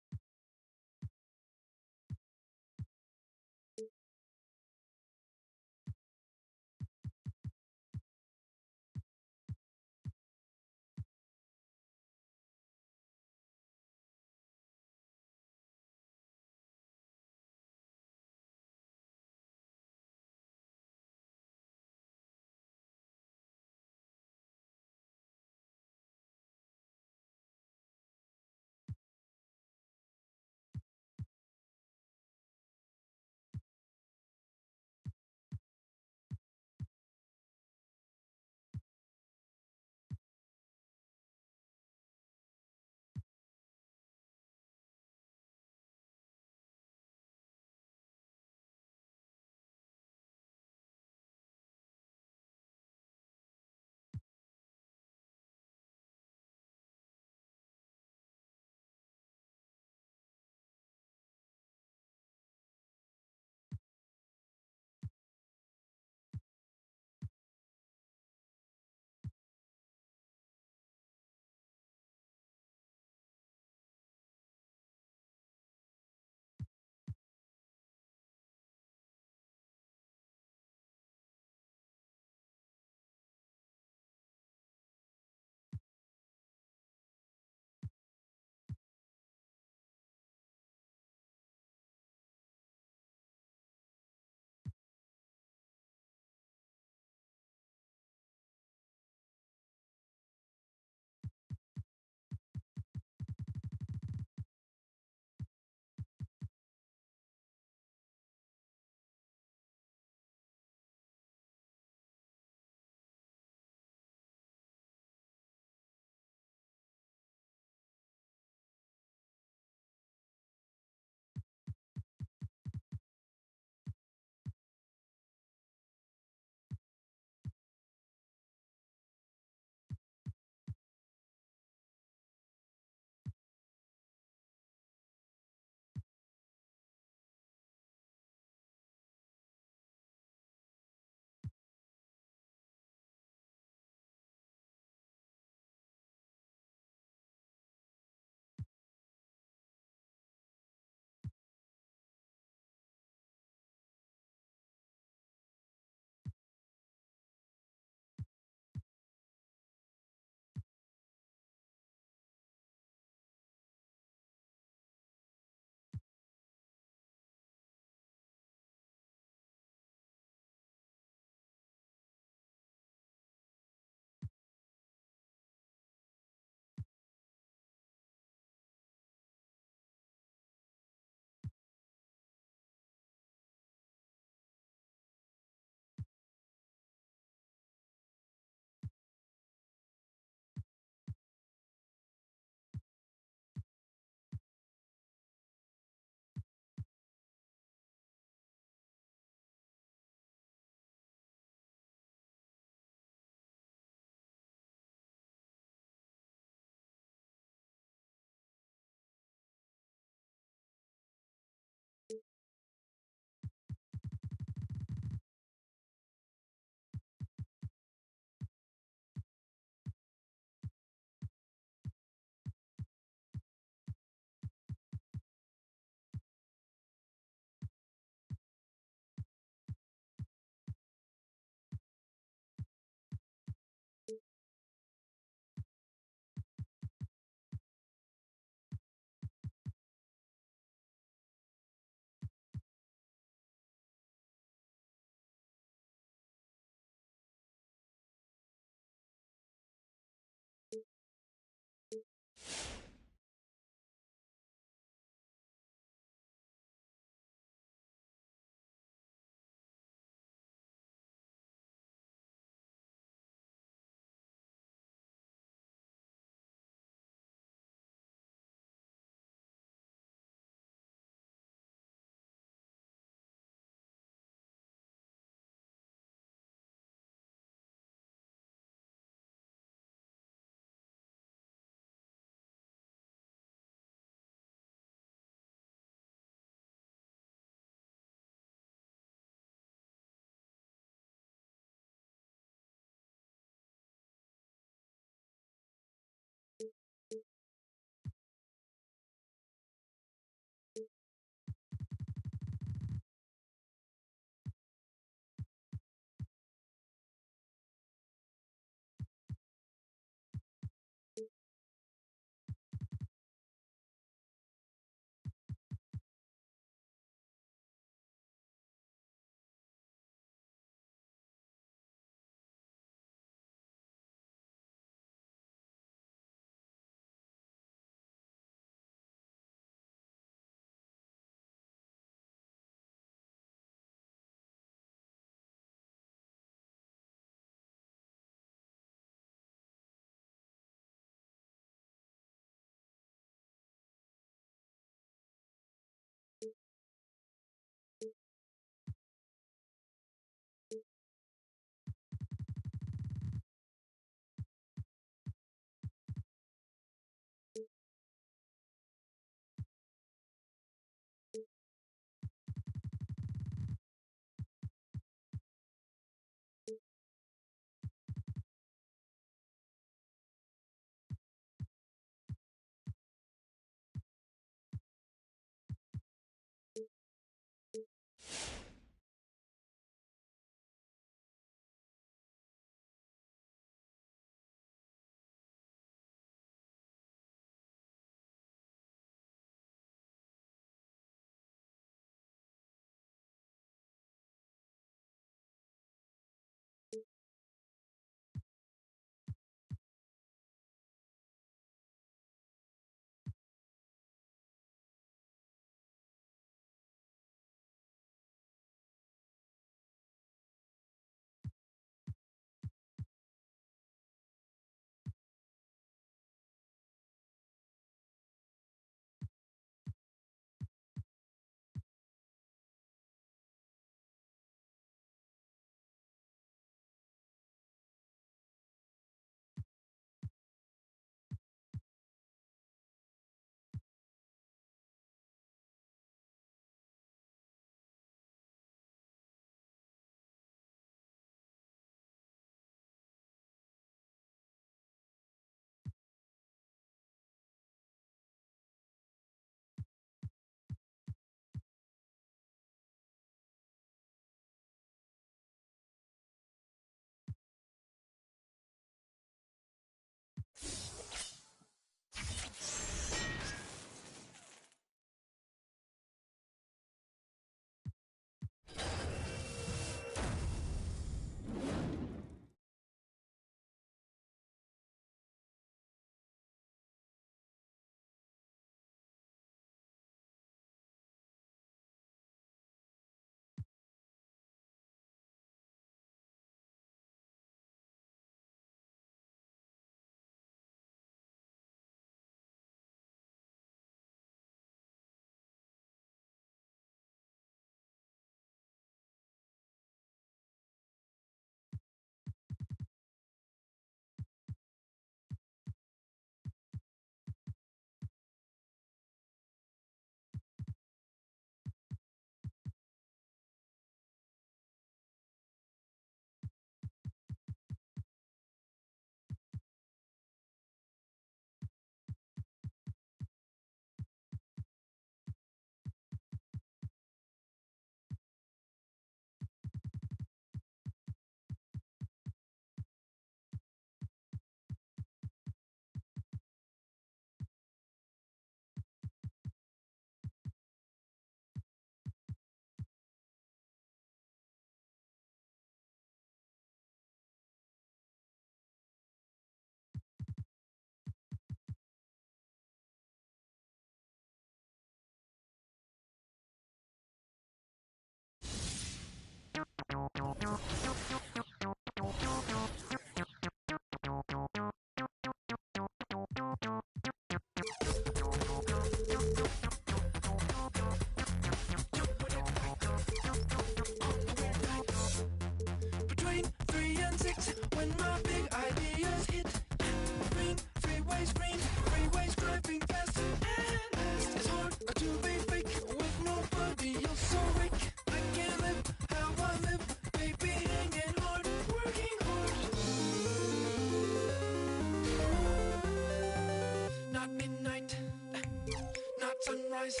rise.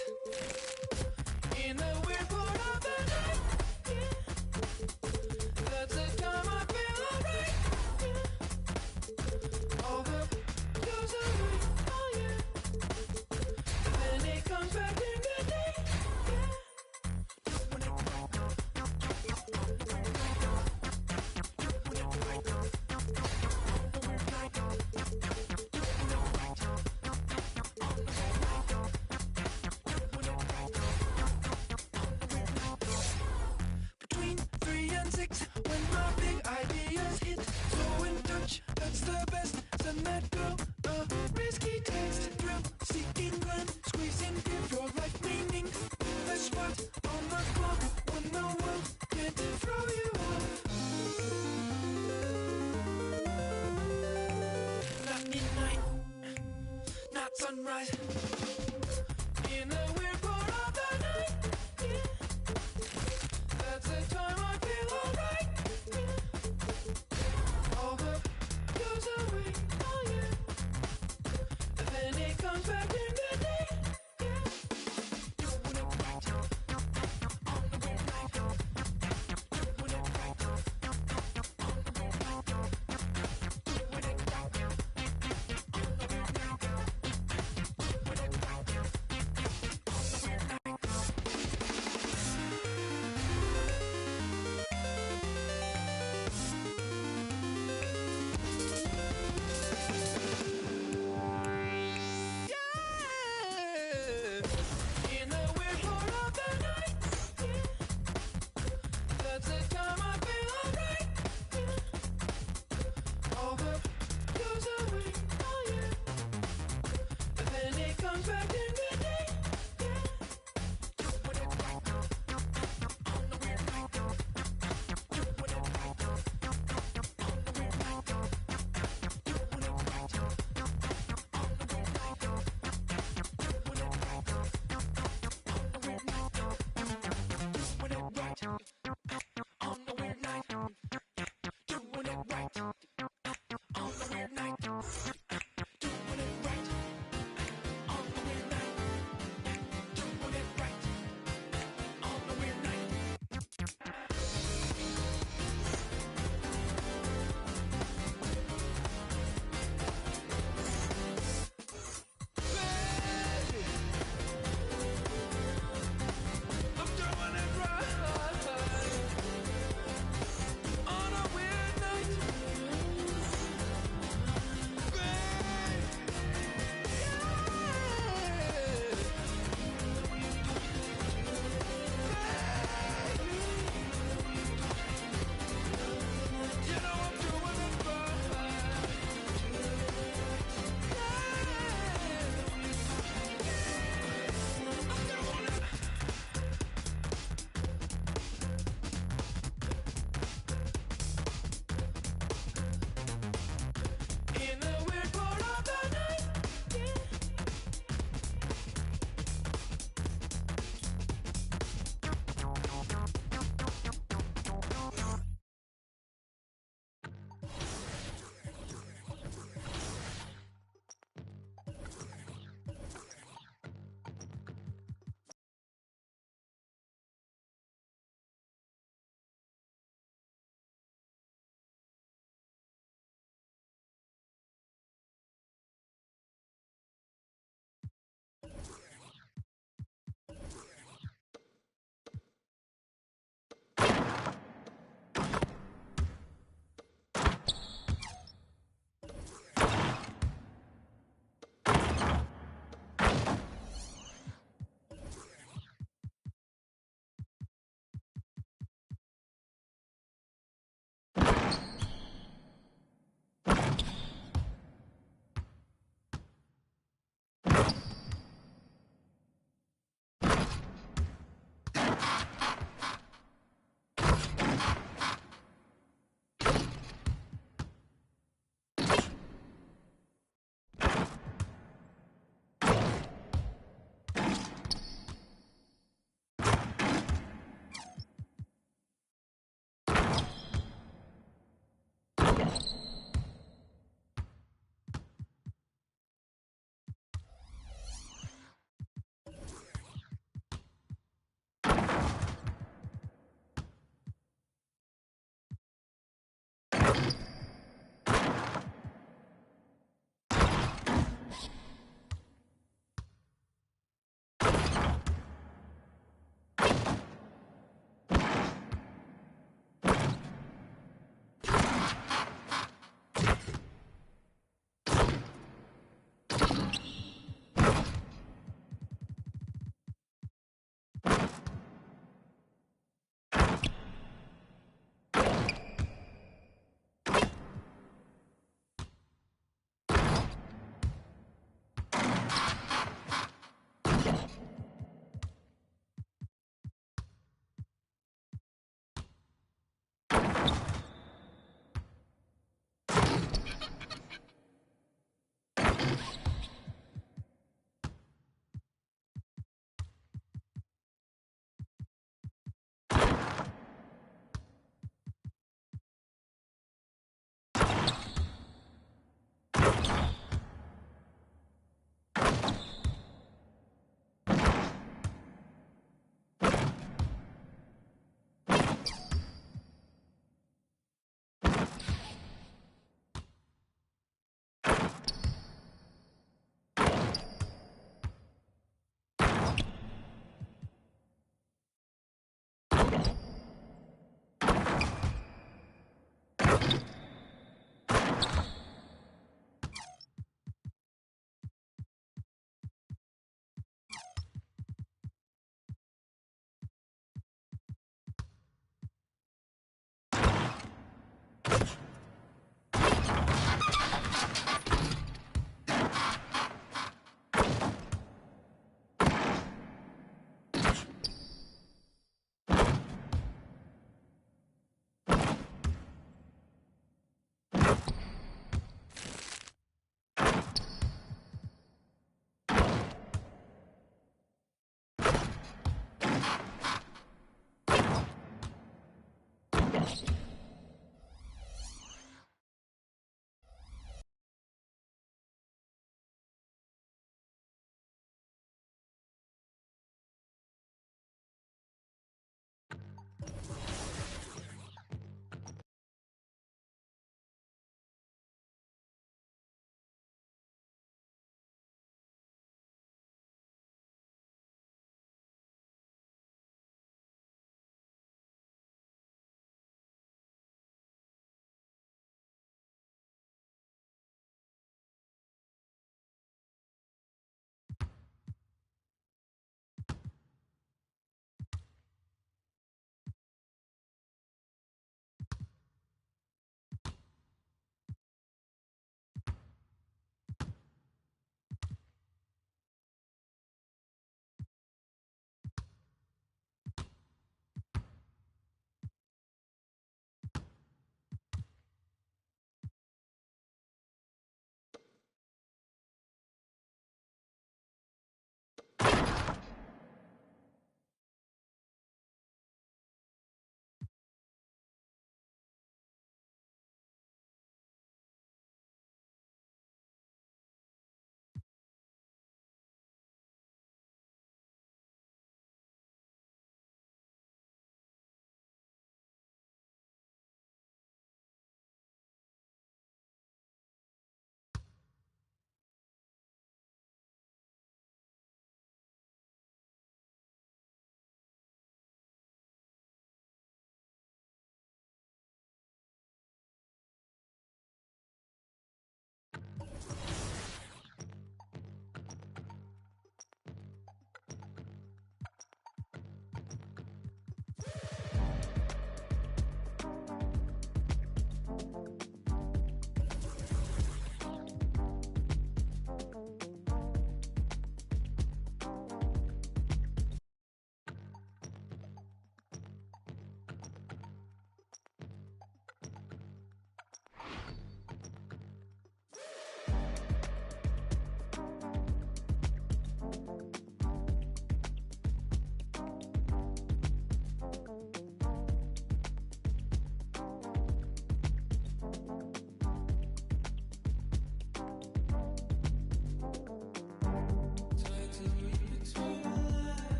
In the weird part of the night, yeah. That's the time I feel alright, yeah. All the goes away, oh yeah. Then it comes back in the day, yeah.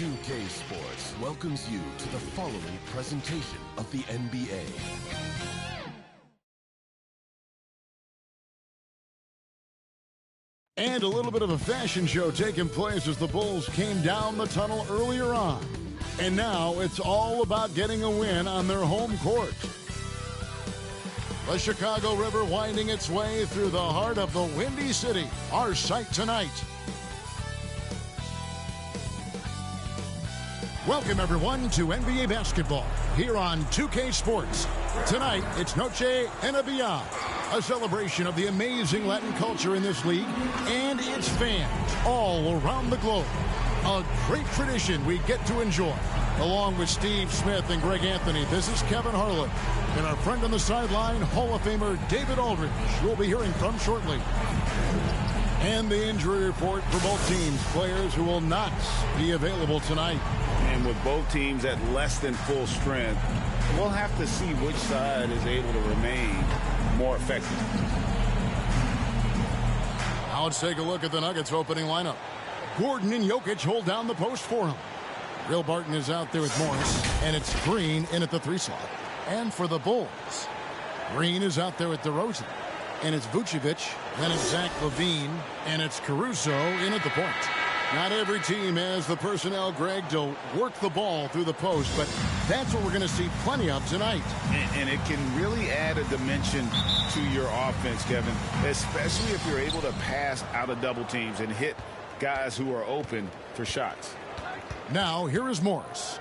2K Sports welcomes you to the following presentation of the NBA. And a little bit of a fashion show taking place as the Bulls came down the tunnel earlier on. And now it's all about getting a win on their home court. The Chicago River winding its way through the heart of the Windy City. Our sight tonight. Welcome, everyone, to NBA basketball here on 2K Sports. Tonight, it's Noche NBA, a celebration of the amazing Latin culture in this league and its fans all around the globe. A great tradition we get to enjoy. Along with Steve Smith and Greg Anthony, this is Kevin Harlan. And our friend on the sideline, Hall of Famer David Aldridge, we'll be hearing from shortly. And the injury report for both teams, players who will not be available tonight. And with both teams at less than full strength, we'll have to see which side is able to remain more effective. Now let's take a look at the Nuggets opening lineup. Gordon and Jokic hold down the post for him. Will Barton is out there with Morris, and it's Green in at the 3 slot. And for the Bulls, Green is out there with DeRozan, and it's Vucevic, then it's Zach LaVine, and it's Caruso in at the point. Not every team has the personnel, Greg, to work the ball through the post, but that's what we're going to see plenty of tonight. And it can really add a dimension to your offense, Kevin, especially if you're able to pass out of double teams and hit guys who are open for shots. Now, here is Morris.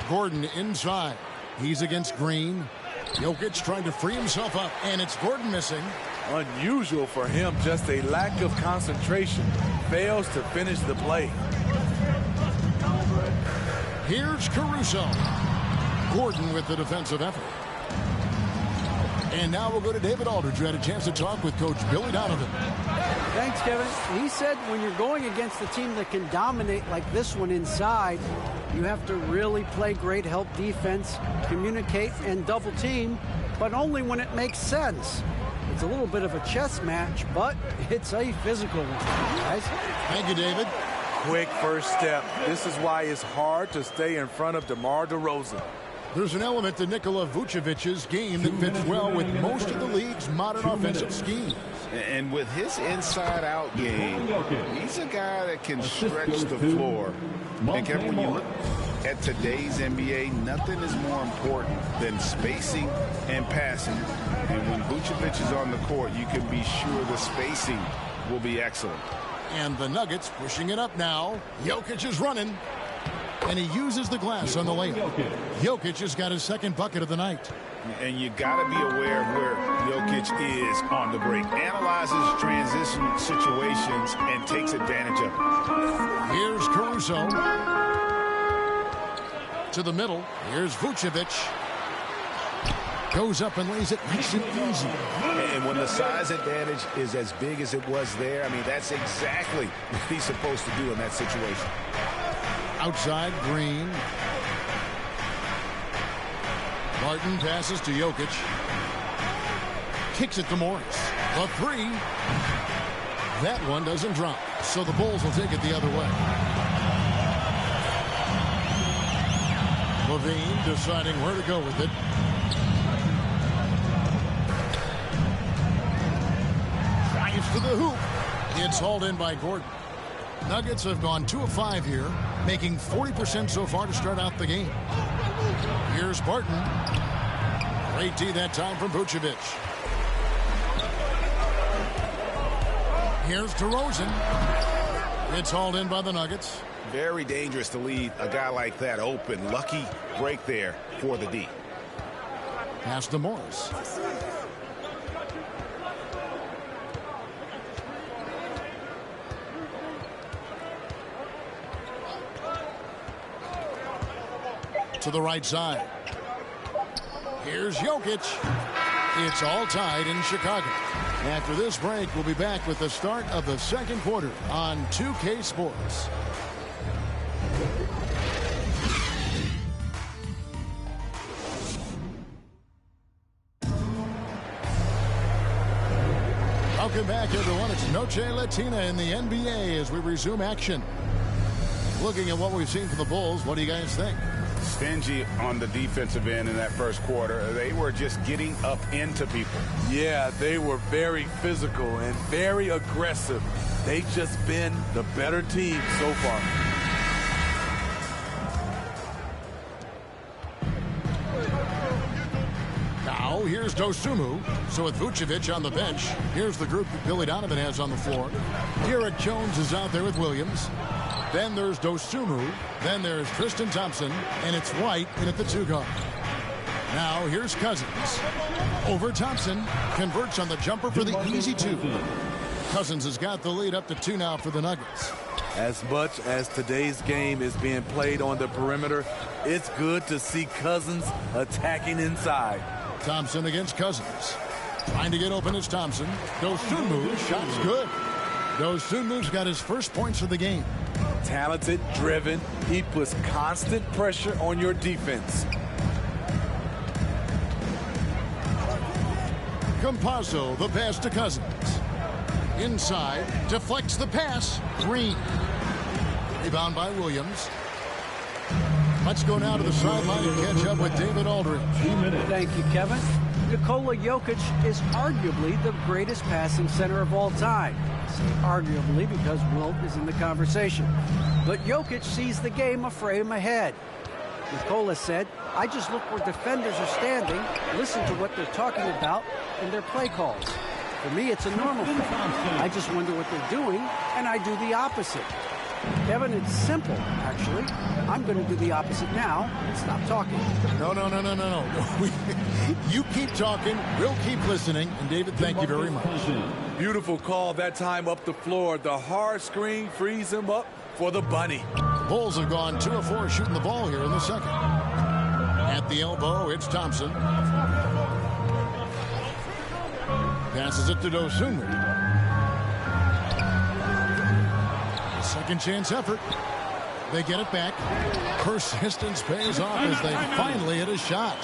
Gordon inside. He's against Green. Jokic trying to free himself up, and it's Gordon missing. Unusual for him, just a lack of concentration. Fails to finish the play. Here's Caruso. Gordon with the defensive effort. And now we'll go to David Aldridge, who had a chance to talk with Coach Billy Donovan. Thanks, Kevin. He said when you're going against a team that can dominate like this one inside, you have to really play great help defense, communicate, and double team, but only when it makes sense. It's a little bit of a chess match, but it's a physical one, guys. Thank you, David. Quick first step. This is why it's hard to stay in front of DeMar DeRozan. There's an element to Nikola Vucevic's game that fits well with most of the league's modern offensive schemes. And with his inside-out game, he's a guy that can stretch the floor. And Kevin, when you look at today's NBA, nothing is more important than spacing and passing. And when Vucevic is on the court, you can be sure the spacing will be excellent. And the Nuggets pushing it up now. Jokic is running. And he uses the glass on the layup. Jokic has got his second bucket of the night. And you got to be aware of where Jokic is on the break. Analyzes transition situations and takes advantage of it. Here's Caruso. To the middle. Here's Vucevic. Goes up and lays it nice and easy. And when the size advantage is as big as it was there, I mean, that's exactly what he's supposed to do in that situation. Outside, Green. Barton passes to Jokic. Kicks it to Morris. The 3. That one doesn't drop, so the Bulls will take it the other way. LaVine deciding where to go with it. Drives to the hoop. It's hauled in by Gordon. Nuggets have gone 2 of 5 here, making 40% so far to start out the game. Here's Barton. Great D that time from Vucevic. Here's DeRozan. It's hauled in by the Nuggets. Very dangerous to leave a guy like that open. Lucky break there for the D. Pass to Morris. To the right side. Here's Jokic. It's all tied in Chicago. After this break, we'll be back with the start of the second quarter on 2K Sports. Welcome back, everyone. It's Noche Latina in the NBA as we resume action. Looking at what we've seen from the Bulls, what do you guys think? stingy on the defensive end in that first quarter. They were just getting up into people. Yeah, they were very physical and very aggressive. They've just been the better team so far. Now, here's Dosunmu. So with Vucevic on the bench, here's the group that Billy Donovan has on the floor. Derek Jones is out there with Williams. Then there's Dosunmu. Then there's Tristan Thompson. And it's White in at the 2 guard. Now, here's Cousins. Over Thompson. Converts on the jumper for the easy 2. Cousins has got the lead up to 2 now for the Nuggets. As much as today's game is being played on the perimeter, it's good to see Cousins attacking inside. Thompson against Cousins. Trying to get open is Thompson. Dosunmu, shot's good. Dosunmu's got his first points of the game. Talented, driven, he puts constant pressure on your defense. Campazzo, the pass to Cousins. Inside, deflects the pass. Green. Rebound by Williams. Let's go now to the sideline and catch up with David Aldridge. Thank you, Kevin. Nikola Jokic is arguably the greatest passing center of all time. I say arguably because Wilt is in the conversation. But Jokic sees the game a frame ahead. Nikola said, I just look where defenders are standing, listen to what they're talking about, and their play calls. For me, it's a normal thing. I just wonder what they're doing, and I do the opposite. Kevin, it's simple, actually. I'm going to do the opposite now and stop talking. No. You keep talking, we'll keep listening. And David, thank you very much. Beautiful call that time up the floor. The hard screen frees him up for the bunny. The Bulls have gone 2 of 4 shooting the ball here in the second. At the elbow, it's Thompson. Passes it to Dosunmu. Second chance effort. They get it back. Persistence pays off as they finally hit a shot.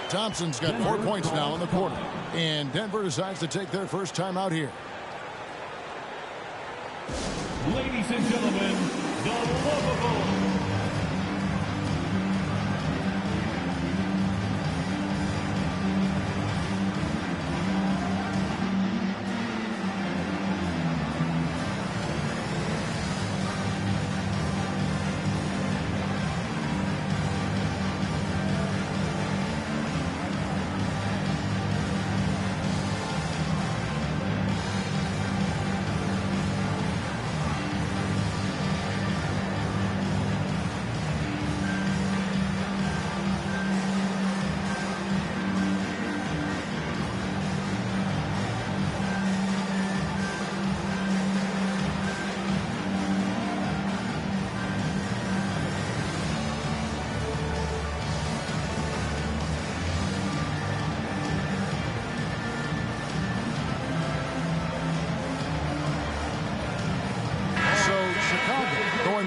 Thompson's got 4 points now in the quarter. And Denver decides to take their first time out here. Ladies and gentlemen, the Lovable.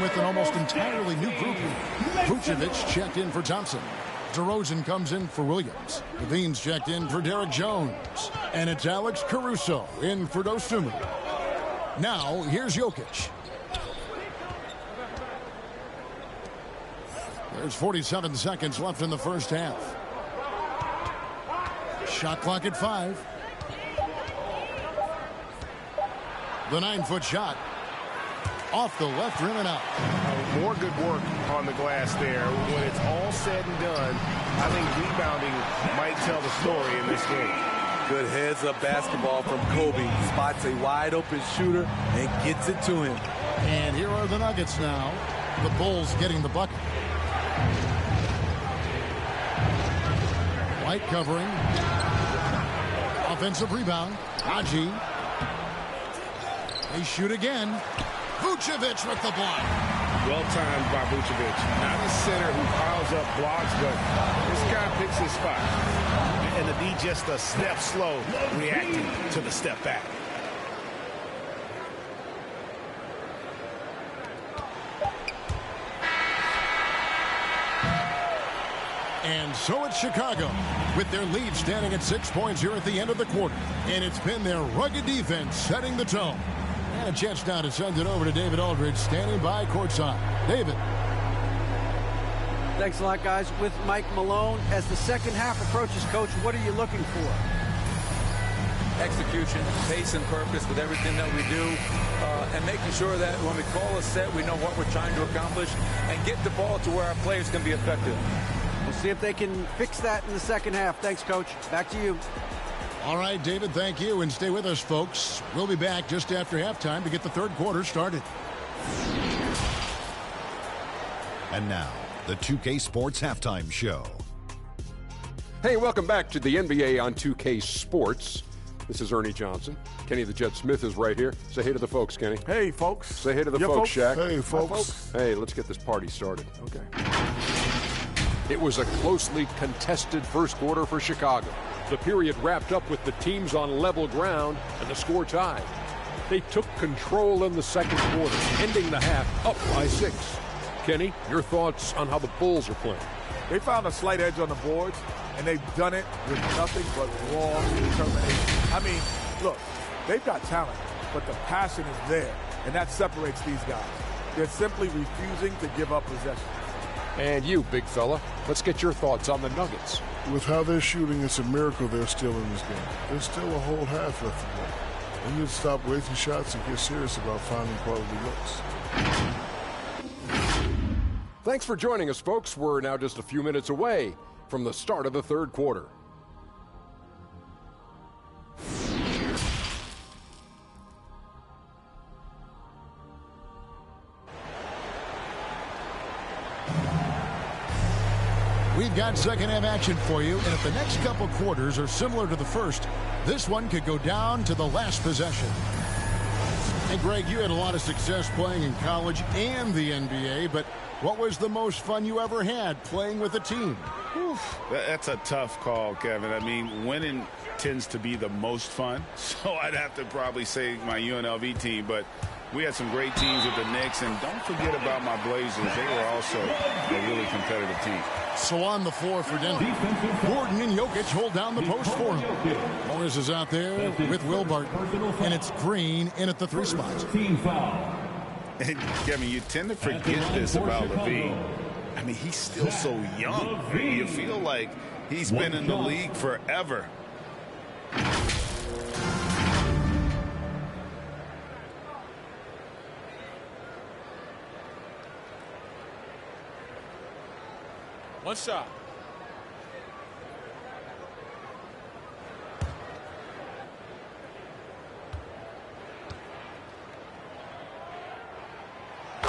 With an almost entirely new group. Vucevic checked in for Thompson. DeRozan comes in for Williams. Levine's checked in for Derek Jones. And it's Alex Caruso in for Dosunmu. Now, here's Jokic. There's 47 seconds left in the first half. Shot clock at 5. The 9-foot shot. Off the left rim and out. More good work on the glass there. When it's all said and done, I think rebounding might tell the story in this game. Good heads-up basketball from Kobe. Spots a wide-open shooter and gets it to him. And here are the Nuggets now. The Bulls getting the bucket. White covering. Offensive rebound. Haji. They shoot again. Vucevic with the block. Well timed by Vucevic. Not a center who piles up blocks, but this guy picks his spot. And the D just a step slow, reacting to the step back. And so it's Chicago, with their lead standing at 6 points here at the end of the quarter. And it's been their rugged defense setting the tone. And a chance now to send it over to David Aldridge, standing by courtside. David. Thanks a lot, guys. With Mike Malone, as the second half approaches, Coach, what are you looking for? Execution, pace and purpose with everything that we do, and making sure that when we call a set, we know what we're trying to accomplish and get the ball to where our players can be effective. We'll see if they can fix that in the second half. Thanks, Coach. Back to you. All right, David, thank you, and stay with us, folks. We'll be back just after halftime to get the third quarter started. And now, the 2K Sports Halftime Show. Hey, welcome back to the NBA on 2K Sports. This is Ernie Johnson. Kenny the Jet Smith is right here. Say hey to the folks, Kenny. Hey, folks. Say hey to the folks, Shaq. Hey, folks. Hey, let's get this party started. Okay. It was a closely contested first quarter for Chicago. The period wrapped up with the teams on level ground and the score tied. They took control in the second quarter, ending the half up by 6. Kenny, your thoughts on how the Bulls are playing? They found a slight edge on the boards, and they've done it with nothing but raw determination. I mean, look, they've got talent, but the passion is there, and that separates these guys. They're simply refusing to give up possession. And you, big fella, let's get your thoughts on the Nuggets. With how they're shooting, it's a miracle they're still in this game. There's still a whole half left to go. They need to stop wasting shots and get serious about finding quality looks. Thanks for joining us, folks. We're now just a few minutes away from the start of the third quarter. We've got second half action for you, and if the next couple quarters are similar to the first, this one could go down to the last possession. Hey, Greg, you had a lot of success playing in college and the NBA, but what was the most fun you ever had playing with a team? Oof, that's a tough call, Kevin. I mean, winning tends to be the most fun, so I'd have to probably say my UNLV team, but we had some great teams with the Knicks, and don't forget about my Blazers. They were also a really competitive team. So on the floor for Denver, Gordon and Jokic hold down the post for him. Morris is out there with Will Barton, and it's Green in at the 3 spot. And Kevin, you tend to forget this about LaVine. I mean, he's still so young. You feel like he's been in the league forever. One shot.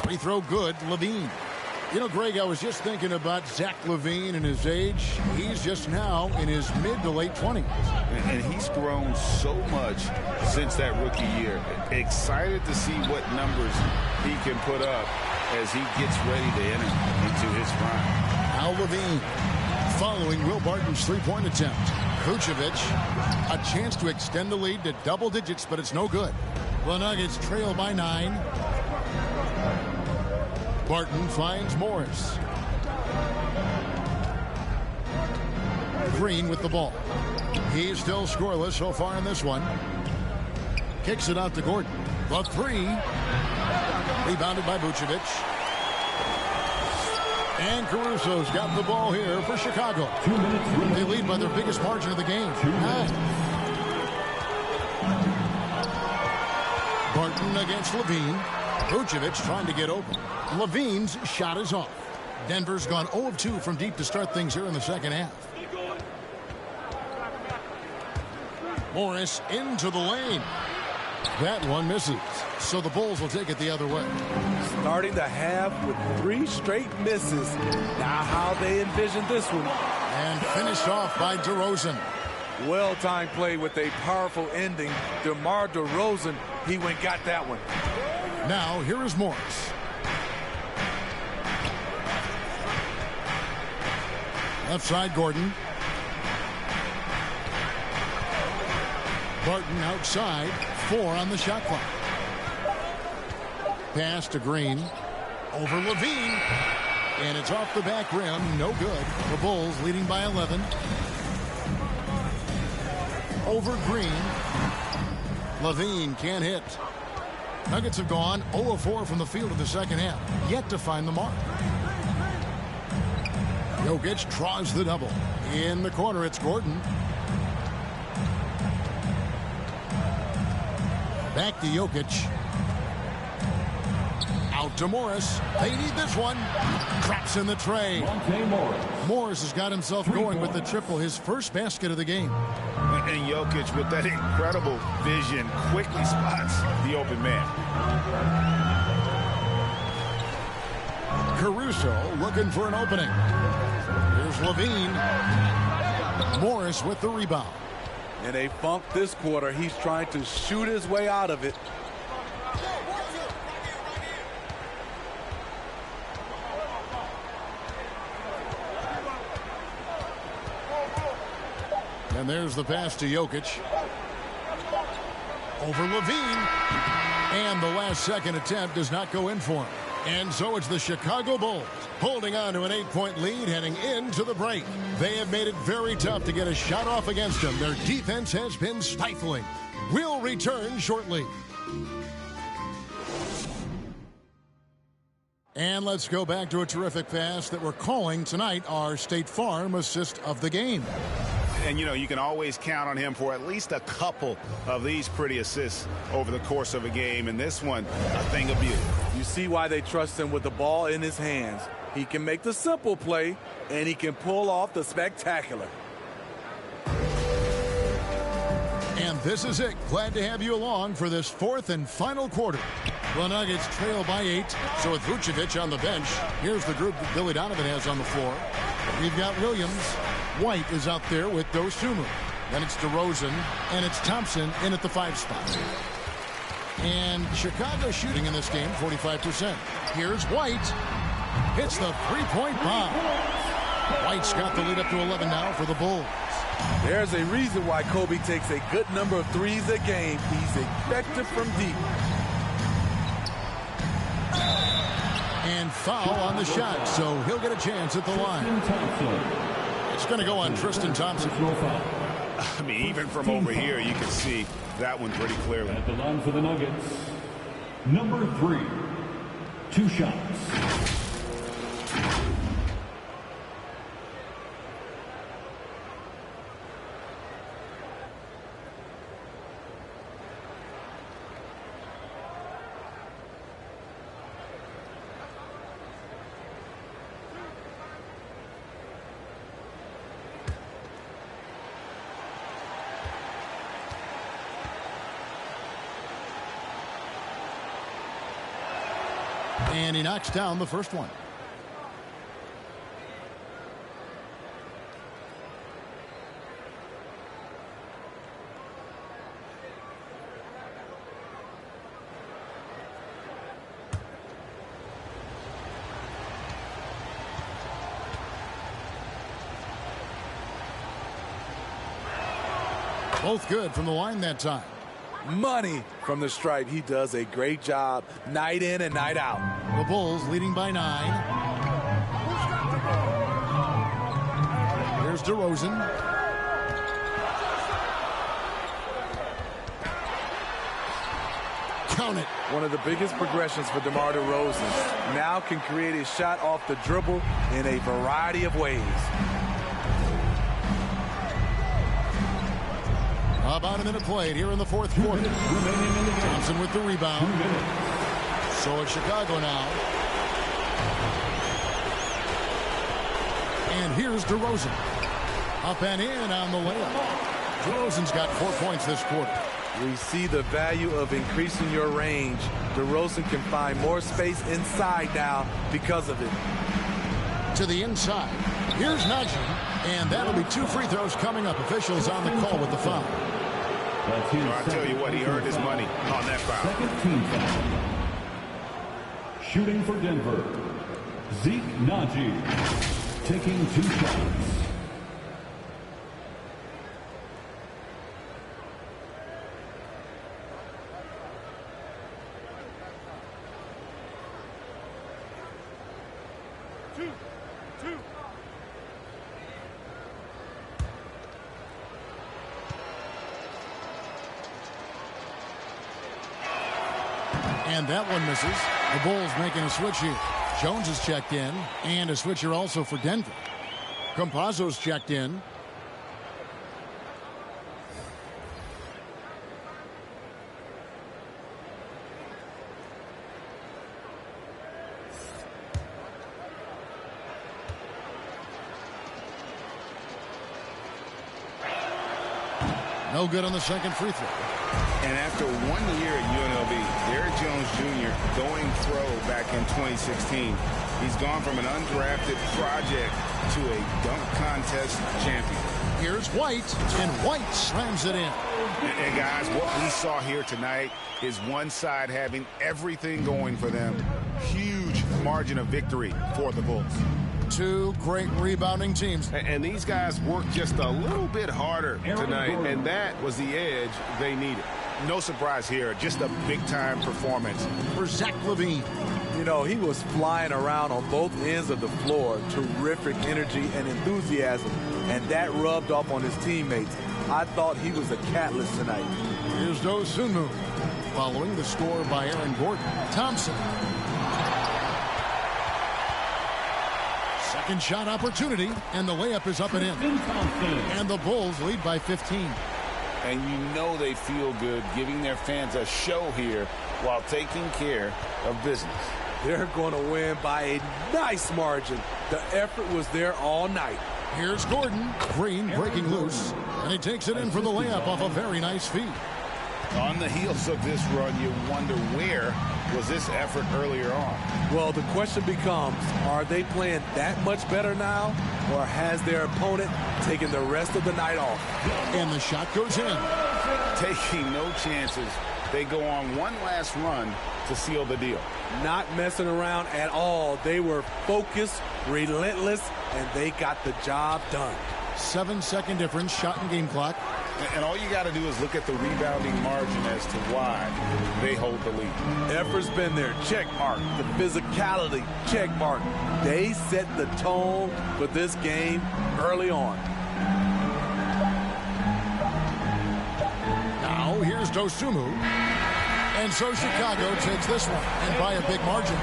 Free throw good, LaVine. You know, Greg, I was just thinking about Zach LaVine and his age. He's just now in his mid to late 20s. And he's grown so much since that rookie year. Excited to see what numbers he can put up as he gets ready to enter into his prime. Now LaVine following Will Barton's three-point attempt. Vucevic, a chance to extend the lead to double digits, but it's no good. The Nuggets trail by 9. Barton finds Morris. Green with the ball. He's still scoreless so far in this one. Kicks it out to Gordon. The 3. Rebounded by Vucevic. And Caruso's got the ball here for Chicago. They lead by their biggest margin of the game. 9. Barton against LaVine. Vucevic trying to get open. LaVine's shot is off. Denver's gone 0 of 2 from deep to start things here in the second half. Morris into the lane. That one misses. So the Bulls will take it the other way. Starting the half with 3 straight misses. Now how they envision this one. And finished off by DeRozan. Well-timed play with a powerful ending. DeMar DeRozan, he went and got that one. Now here is Morris. Left side, Gordon. Barton outside. 4 on the shot clock. Pass to Green. Over LaVine. And it's off the back rim. No good. The Bulls leading by 11. Over Green. LaVine can't hit. Nuggets have gone 0 of 4 from the field in the second half. Yet to find the mark. Jokic draws the double. In the corner, it's Gordon. Back to Jokic. Out to Morris. They need this one. Traps in the tray. Morris has got himself going with the triple, his first basket of the game. And Jokic, with that incredible vision, quickly spots the open man. Caruso looking for an opening. Here's Levine. Morris with the rebound. And they funked this quarter. He's trying to shoot his way out of it. And there's the pass to Jokic. Over Levine. And the last second attempt does not go in for him. And so it's the Chicago Bulls holding on to an 8-point lead heading into the break. They have made it very tough to get a shot off against them. Their defense has been stifling. We'll return shortly. And let's go back to a terrific pass that we're calling tonight our State Farm assist of the game. And, you know, you can always count on him for at least a couple of these pretty assists over the course of a game. And this one, a thing of beauty. You see why they trust him with the ball in his hands. He can make the simple play, and he can pull off the spectacular. And this is it. Glad to have you along for this fourth and final quarter. The Nuggets trail by 8. So with Vucevic on the bench, here's the group that Billy Donovan has on the floor. We've got Williams. White is out there with Dosunmu. Then it's DeRozan, and it's Thompson in at the 5 spot. And Chicago shooting in this game, 45%. Here's White. Hits the three-point bomb. White's got the lead up to 11 now for the Bulls. There's a reason why Kobe takes a good number of threes a game. He's effective from deep. And foul on the shot, so he'll get a chance at the line. It's going to go on Tristan Thompson. I mean, even from over here, you can see that one pretty clearly. At the line for the Nuggets, number 3, 2 shots. And he knocks down the first one. Both good from the line that time. Money from the stripe. He does a great job night in and night out. The Bulls leading by 9. Here's DeRozan. Count it. One of the biggest progressions for DeMar DeRozan. Now can create a shot off the dribble in a variety of ways. About a minute played here in the fourth quarter. Thompson with the rebound. So it's Chicago now. And here's DeRozan. Up and in on the layup. DeRozan's got 4 points this quarter. We see the value of increasing your range. DeRozan can find more space inside now because of it. To the inside. Here's Najee. And that'll be 2 free throws coming up. Officials on the call with the foul. I'll tell you what, he earned his money on that foul. Second team foul. Shooting for Denver, Zeke Naji, taking 2 shots. And that one misses. The Bulls making a switch here. Jones is checked in, and a switcher also for Denver. Campazzo's checked in. No good on the second free throw. And after 1 year at UNLV, Derrick Jones Jr. going pro back in 2016. He's gone from an undrafted project to a dunk contest champion. Here's White, and White slams it in. And guys, what we saw here tonight is one side having everything going for them. Huge margin of victory for the Bulls. Two great rebounding teams. And these guys worked just a little bit harder tonight, and that was the edge they needed. No surprise here, just a big-time performance. For Zach LaVine. You know, he was flying around on both ends of the floor. Terrific energy and enthusiasm, and that rubbed off on his teammates. I thought he was a catalyst tonight. Here's Dosunmu, following the score by Aaron Gordon. Thompson. Second shot opportunity, and the layup is up and in. And the Bulls lead by 15. And you know they feel good giving their fans a show here while taking care of business. They're going to win by a nice margin. The effort was there all night. Here's Gordon. Green breaking loose, and he takes it in for the layup off a very nice feed. On the heels of this run, you wonder where was this effort earlier on? Well, the question becomes, are they playing that much better now, or has their opponent taken the rest of the night off? And the shot goes in. Taking no chances. They go on one last run to seal the deal. Not messing around at all. They were focused, relentless, and they got the job done. 7-second difference, shot and game clock. And all you got to do is look at the rebounding margin as to why they hold the lead. Effort's been there, check mark. The physicality, check mark. They set the tone for this game early on. Now here's Dosunmu. And so Chicago takes this one, and by a big margin.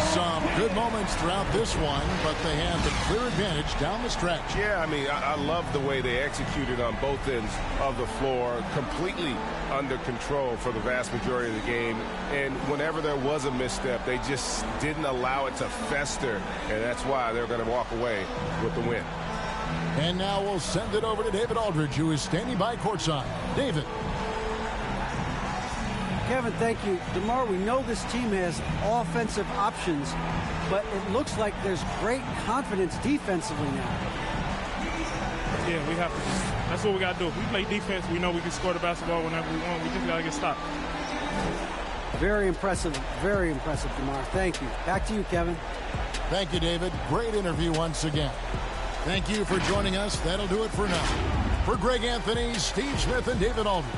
Some good moments throughout this one, but they have the clear advantage down the stretch. Yeah, I mean, I love the way they executed on both ends of the floor, completely under control for the vast majority of the game. And whenever there was a misstep, they just didn't allow it to fester, and that's why they're going to walk away with the win. And now we'll send it over to David Aldridge, who is standing by courtside. David. Kevin, thank you. DeMar, we know this team has offensive options, but it looks like there's great confidence defensively now. Yeah, we have to. That's what we got to do. If we play defense, we know we can score the basketball whenever we want. We just got to get stopped. Very impressive, DeMar. Thank you. Back to you, Kevin. Thank you, David. Great interview once again. Thank you for joining us. That'll do it for now. For Greg Anthony, Steve Smith, and David Aldridge,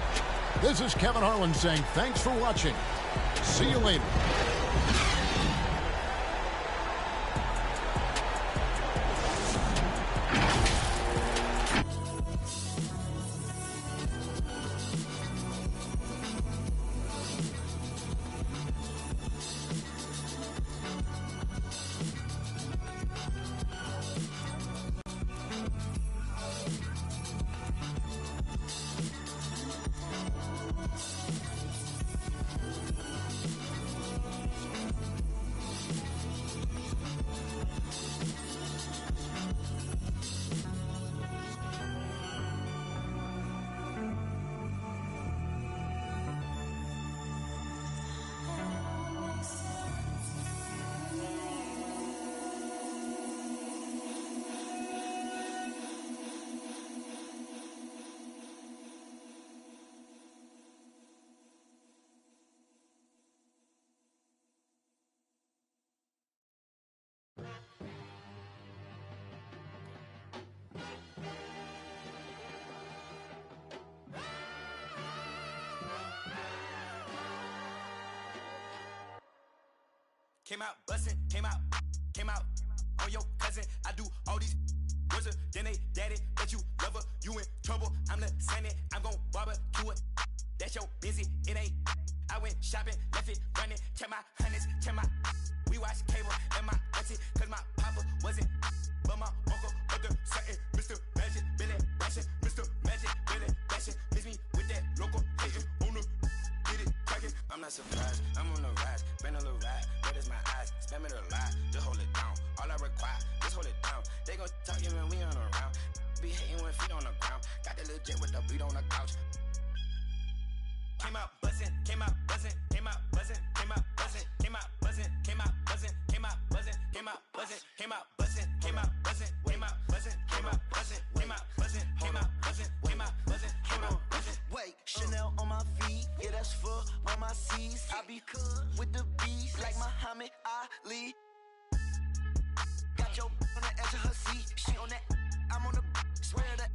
this is Kevin Harlan saying thanks for watching. See you later. Came out bustin', came out on your cousin. I do all these wizards, then they daddy, but you lover, you in trouble. I'm the Senate, I'm gon' barbecue it. That's your busy, it ain't. I went shopping, left it running, check my hundreds, check my. We watch cable and my auntie, cause my papa wasn't, but my uncle, but the not surprised. I'm on the rise, been a little ride. Red is my eyes, spam it a lot. Just hold it down. All I require, just hold it down. They gon' talk you when we on the round. Be hating with feet on the ground. Got the little jet with the beat on the couch. Came out buzzing, came out buzzing, came out buzzing, came out buzzing, came out buzzing, came out buzzing, came out buzzing, came out buzzing, came out buzzing, came out buzzing, came out buzzing, came out buzzing, came out buzzing, came out buzzing, came out buzzing, came out buzzing. Wait, Chanel on my feet, yeah, that's for all my C's. I be cool with the beast like Muhammad Ali. Got your on the edge of her seat, she on that, I'm on the swear the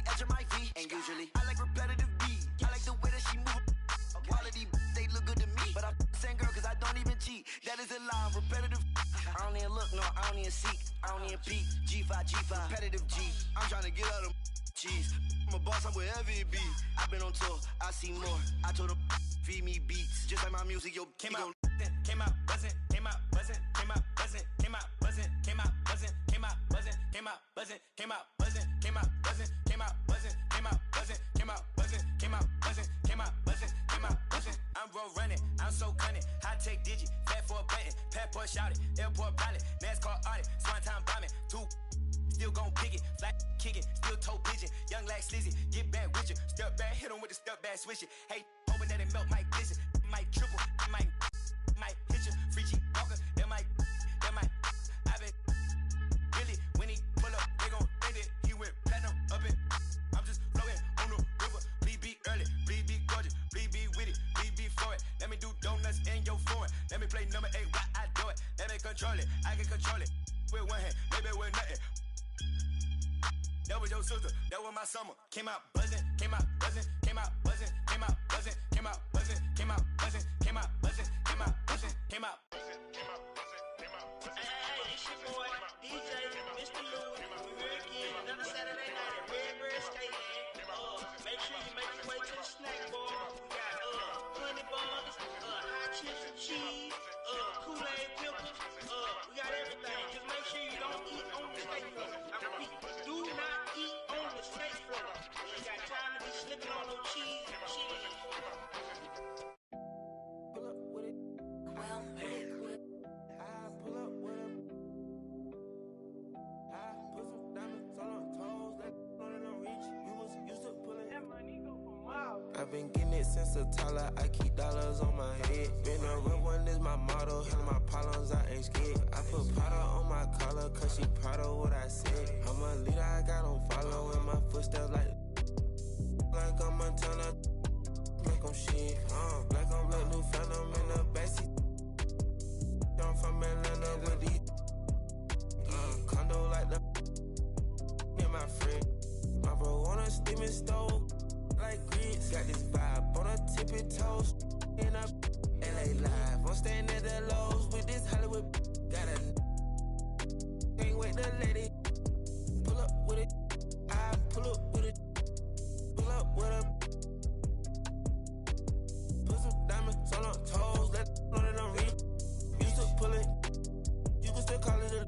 edge of my V. And usually I like repetitive beat, I like the way that she move. Quality, they look good to me, but I'm same girl cause I don't even cheat. That is a lie, I'm repetitive. I don't even look, no, I don't even seek, I don't even peek. G5, repetitive G. I'm trying to get out of cheese. I'm a boss, I'm wherever it be. I've been on tour, I see more. I told them feed me beats, just like my music, yo. Came out buzzing, came out buzzing, came out buzzing, came out buzzing, came out buzzing, came out buzzing, came out buzzing, came out buzzing, came out buzzing, came out buzzing, came out buzzing, came out buzzing, came out buzzing, came out buzzing, came out buzzing, came out buzzing. I'm road running, I'm so cunning, high tech digit, fat for a button, passport shouted, airport pilot, NASCAR audit, swan time bombing, two. Still gon' pick it, flat kicking, still toe pigeon, young like slizzy, get back with you, step back, hit him with the step back switch it. Hey, hoping that it melt, might glisten, might triple, might hit you, free G Walker, that might, I been really, when he pull up, they gon' think that he went platinum up in, I'm just floating on the river, bleed be early, bleed be gorgeous, bleed be with it, bleed be for it, let me do donuts in your foreign, let me play number 8 while I do it, let me control it, I can control it, with one hand, maybe with nothing. That was your sister, that was my summer. Came out buzzing, came out buzzing, came out buzzing, came out buzzing, came out buzzing, came out buzzing, came out buzzing, came out buzzing, came out buzzing, came out buzzing, came out buzzing. Hey, it's your boy, DJ, Mr. Lou. We're here again, another Saturday night at Redbird Skateland. Make sure you make your way to the snack bar. We got honey buns, hot chips and cheese, Kool-Aid pickles. We got everything. Just make sure you don't eat on the skate floor. I repeat, do not eat on the skate floor. You got time to be slipping on no cheese and cheese. Pull up with it. Well, I pull up with him. I put some diamonds on her toes. That on it don't reach. You was used to pulling that money go for miles. I've been getting it since a toddler. I keep dollars on my head. Been a real one is my motto. Handle my problems, I ain't scared. I put powder on my collar, cause she proud of what I said. I'm a leader, I got on following my footsteps like I'm Montana. Black on shit, black on black, new phantom in the backseat. I'm from Atlanta with these condo like the and my friend. My bro on a steaming stove like grits. Got this vibe on a tippy toes. In a LA live, I'm staying at the Lowe's with this Hollywood. Got a can't wait to let it pull up with it. I pull up with it. Pull up with it. Put some diamonds on her toes. Let know that I'm real. Used to pull it. You can still call it a.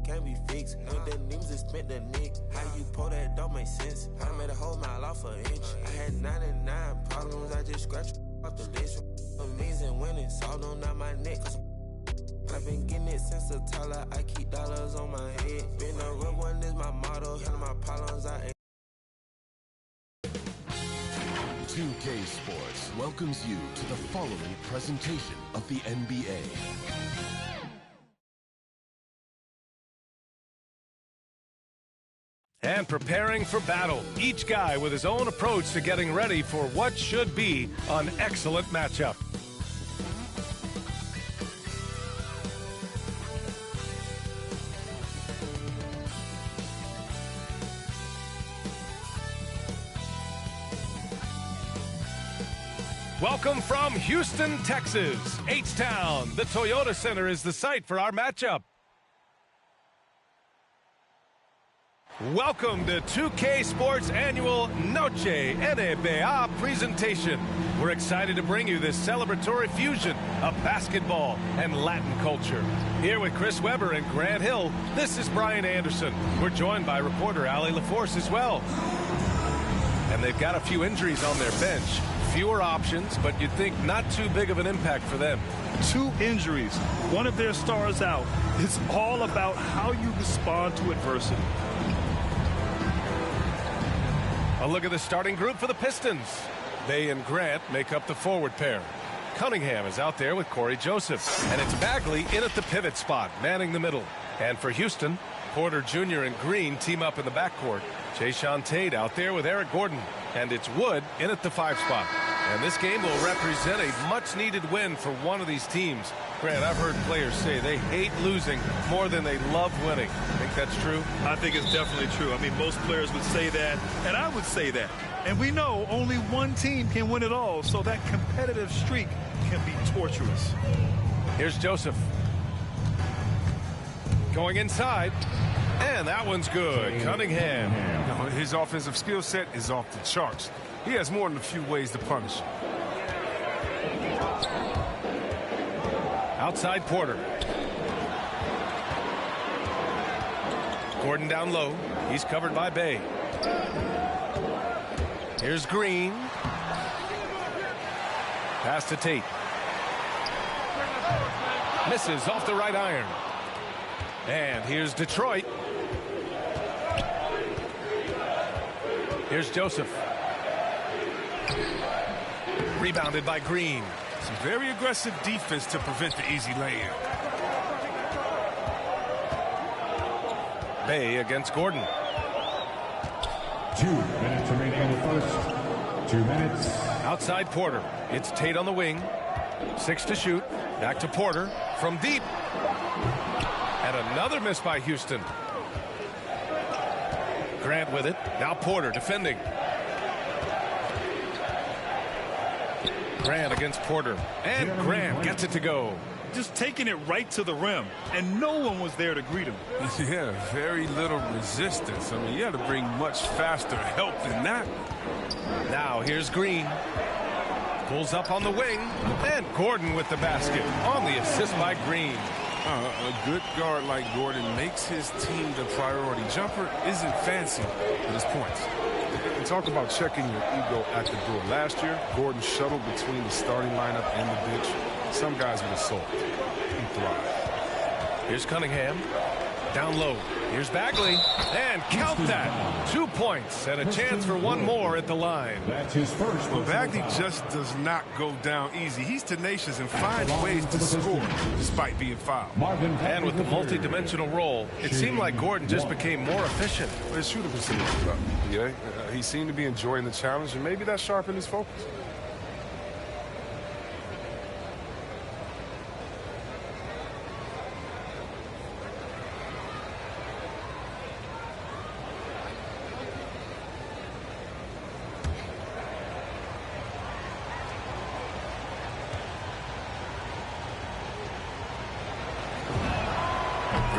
Can't be fixed. With the names that spent the nick. How you pull that don't make sense. I made a whole mile off an inch. I had 99 problems. I just scratched off the list. Amazing winning. Solved on out my neck. Cause I've been getting it since a toddler. I keep dollars on my head. Been a real one is my motto. Handle my problems, I ain't. 2K Sports welcomes you to the following presentation of the NBA. And preparing for battle, each guy with his own approach to getting ready for what should be an excellent matchup. Welcome from Houston, Texas, H-Town. The Toyota Center is the site for our matchup. Welcome to 2K Sports Annual Noche NBA presentation. We're excited to bring you this celebratory fusion of basketball and Latin culture. Here with Chris Webber and Grant Hill, this is Brian Anderson. We're joined by reporter Allie LaForce as well. And they've got a few injuries on their bench. fewer options, but you'd think not too big of an impact for them. 2 injuries, one of their stars out. It's all about how you respond to adversity. A look at the starting group for the Pistons. Bay and Grant make up the forward pair. Cunningham is out there with Corey Joseph. And it's Bagley in at the pivot spot, manning the middle. And for Houston, Porter Jr. and Green team up in the backcourt. Jayshawn Tate out there with Eric Gordon. And it's Wood in at the 5 spot. And this game will represent a much-needed win for one of these teams. Grant, I've heard players say they hate losing more than they love winning. Think that's true? I think it's definitely true. I mean, most players would say that, and I would say that. And we know only one team can win it all, so that competitive streak can be torturous. Here's Joseph. Going inside. And that one's good. Cunningham. His offensive skill set is off the charts. He has more than a few ways to punish. Outside Porter. Gordon down low. He's covered by Bay. Here's Green. Pass to Tate. Misses off the right iron. And here's Detroit. Here's Joseph. Rebounded by Green. Some very aggressive defense to prevent the easy lay-in. Bay against Gordon. 2 minutes remaining in the first. 2 minutes. Outside Porter. It's Tate on the wing. 6 to shoot. Back to Porter from deep. And another miss by Houston. Grant with it. Now Porter defending. Grant against Porter. And Grant gets it to go. Just taking it right to the rim, and no one was there to greet him. Yeah, very little resistance. I mean, you had to bring much faster help than that. Now here's Green. Pulls up on the wing. And Gordon with the basket on the assist by Green. A good guard like Gordon makes his team the priority. Jumper isn't fancy, but his points. And talk about checking your ego at the door. Last year, Gordon shuttled between the starting lineup and the bench. Some guys with a soul. He thrived. Here's Cunningham. Down low. Here's Bagley. And count that. 2 points and a chance for one more at the line. That's his first. Well, Bagley just does not go down easy. He's tenacious and finds ways to score despite being fouled. And with the multi-dimensional role, it seemed like Gordon just became more efficient. Well, his shooting percentage was up. Yeah, he seemed to be enjoying the challenge, and maybe that sharpened his focus.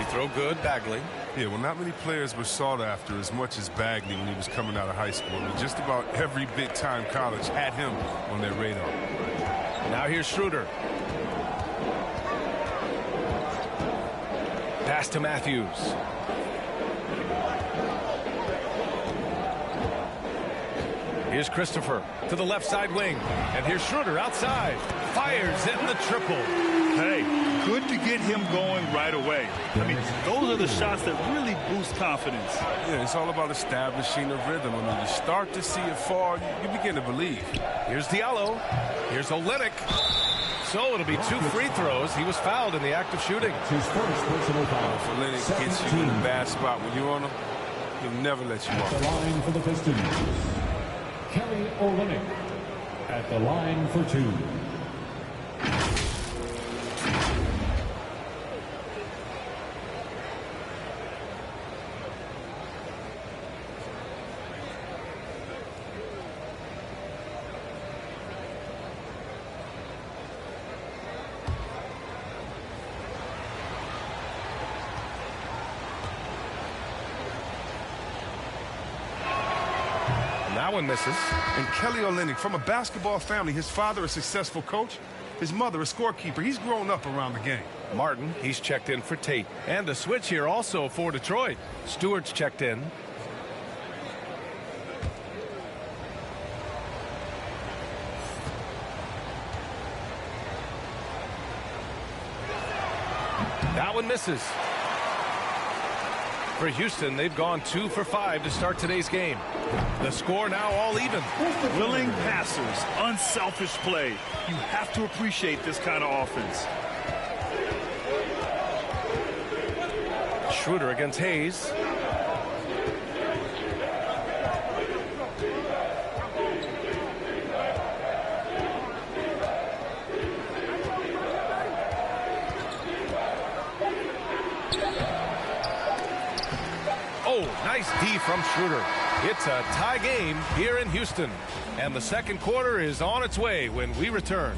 Throw good, Bagley. Yeah, well, not many players were sought after as much as Bagley when he was coming out of high school. I mean, just about every big-time college had him on their radar. Now here's Schroeder. Pass to Matthews. Here's Christopher to the left side wing. And here's Schroeder outside. Fires in the triple. Hey, good to get him going right away. I mean, those are the shots that really boost confidence. Yeah, it's all about establishing a rhythm. I mean, you start to see it fall, you begin to believe. Here's Diallo. Here's Olynyk. So it'll be 2 free throws. He was fouled in the act of shooting. His first personal foul. If Olynyk gets you in a bad spot when you're on him, he'll never let you off. The line for the Pistons. Kelly Olynyk at the line for 2. That one misses. And Kelly Olynyk, from a basketball family, his father a successful coach, his mother a scorekeeper. He's grown up around the game. Martin, he's checked in for Tate. And a switch here also for Detroit. Stewart's checked in. That one misses. For Houston, they've gone 2 for 5 to start today's game. The score now all even. Willing passers, unselfish play. You have to appreciate this kind of offense. Schroeder against Hayes. Oh, nice D from Schroeder. It's a tie game here in Houston. And the second quarter is on its way when we return.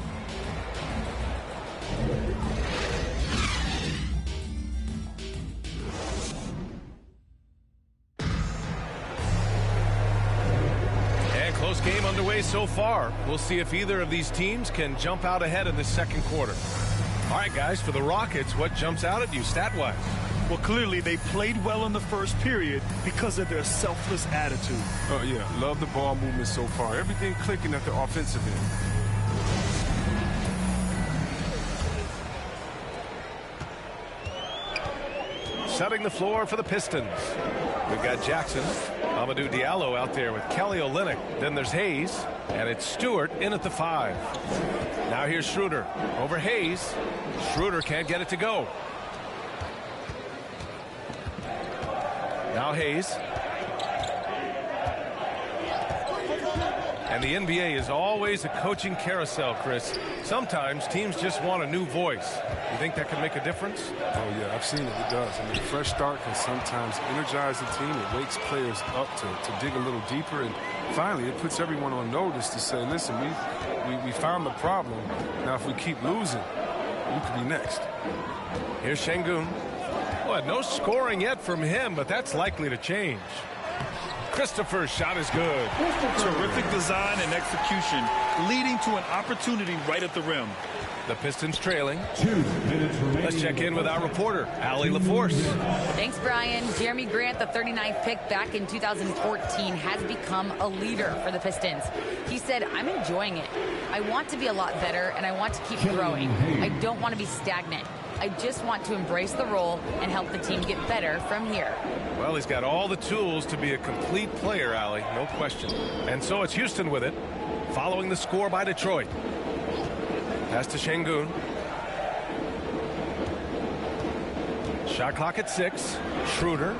And close game underway so far. We'll see if either of these teams can jump out ahead in this second quarter. All right, guys, for the Rockets, what jumps out at you stat-wise? Well, clearly they played well in the first period because of their selfless attitude. Oh, yeah. Love the ball movement so far. Everything clicking at the offensive end. Setting the floor for the Pistons. We've got Jackson, Amadou Diallo out there with Kelly Olynyk. Then there's Hayes, and it's Stewart in at the 5. Now here's Schroeder over Hayes. Schroeder can't get it to go. Now Hayes. And the NBA is always a coaching carousel, Chris. Sometimes teams just want a new voice. You think that can make a difference? Oh, yeah, I've seen it. It does. I mean, a fresh start can sometimes energize the team. It wakes players up to dig a little deeper. And finally, it puts everyone on notice to say, listen, we found the problem. Now, if we keep losing, we could be next. Here's Şengün. Well, no scoring yet from him, but that's likely to change. Christopher's shot is good. Terrific design and execution, leading to an opportunity right at the rim. The Pistons trailing. 2 minutes remaining. Let's check in with our reporter, Allie LaForce. Thanks, Brian. Jeremy Grant, the 39th pick back in 2014, has become a leader for the Pistons. He said, I'm enjoying it. I want to be a lot better, and I want to keep growing. I don't want to be stagnant. I just want to embrace the role and help the team get better from here. Well, he's got all the tools to be a complete player, Allie, no question. And so it's Houston with it, following the score by Detroit. Pass to Şengün. Shot clock at 6. Schroeder.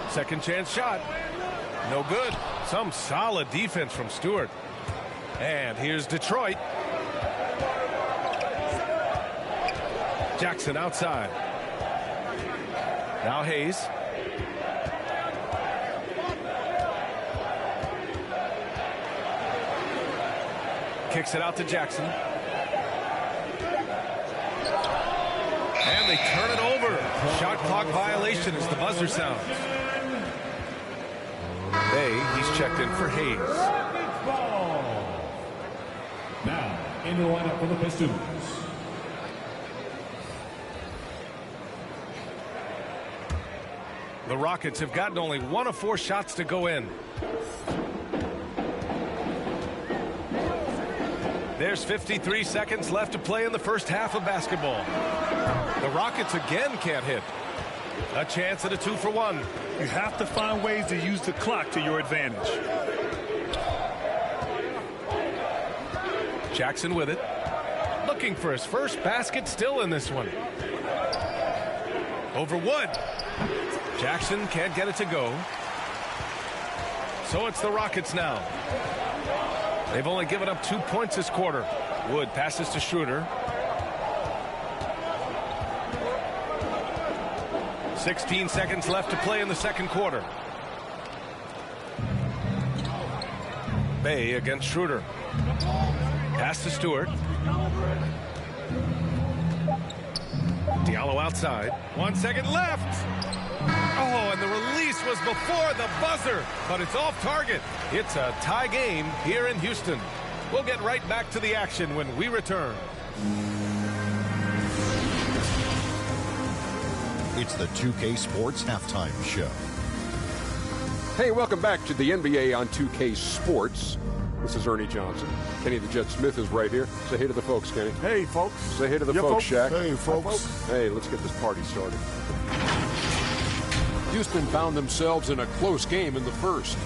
Second chance shot. No good. Some solid defense from Stewart. And here's Detroit. Jackson outside. Now Hayes. Kicks it out to Jackson. And they turn it over. Shot clock violation as the buzzer sounds. He's checked in for Hayes. Now, in the lineup for the Pistons. The Rockets have gotten only 1 of 4 shots to go in. There's 53 seconds left to play in the first half of basketball. The Rockets again can't hit. A chance at a 2 for 1. You have to find ways to use the clock to your advantage. Jackson with it. Looking for his first basket, still in this one. Over Wood. Jackson can't get it to go. So it's the Rockets now. They've only given up 2 points this quarter. Wood passes to Schroeder. 16 seconds left to play in the second quarter. Bey against Schroeder. Pass to Stewart. Diallo outside. 1 second left. Oh, and the release was before the buzzer, but it's off target. It's a tie game here in Houston. We'll get right back to the action when we return. It's the 2K Sports Halftime Show. Hey, welcome back to the NBA on 2K Sports. This is Ernie Johnson. Kenny the Jet Smith is right here. Say hey to the folks, Kenny. Hey, folks. Say hey to the folks, Shaq. Hey, folks. Hey, let's get this party started. Houston found themselves in a close game in the first.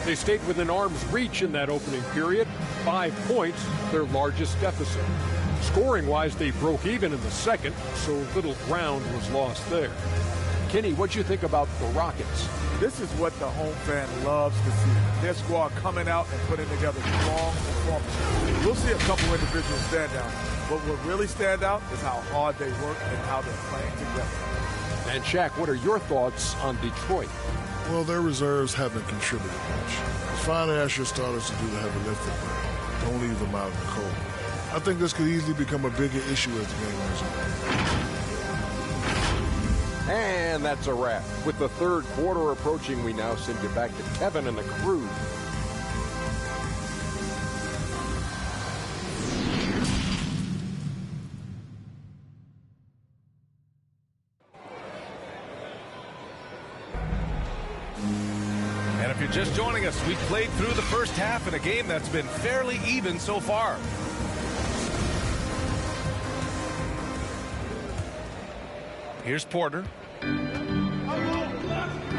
They stayed within arm's reach in that opening period. 5 points, their largest deficit. Scoring-wise, they broke even in the second, so little ground was lost there. Kenny, what'd you think about the Rockets? This is what the home fan loves to see. Their squad coming out and putting together strong performances. We'll see a couple individual stand-downs, but what really stand out is how hard they work and how they're playing together. And Shaq, what are your thoughts on Detroit? Well, their reserves haven't contributed much. Finally, ask your starters to do the heavy lifting. Don't leave them out in the cold. I think this could easily become a bigger issue as the game goes on. And that's a wrap. With the third quarter approaching, we now send you back to Kevin and the crew. And if you're just joining us, we played through the first half in a game that's been fairly even so far. Here's Porter.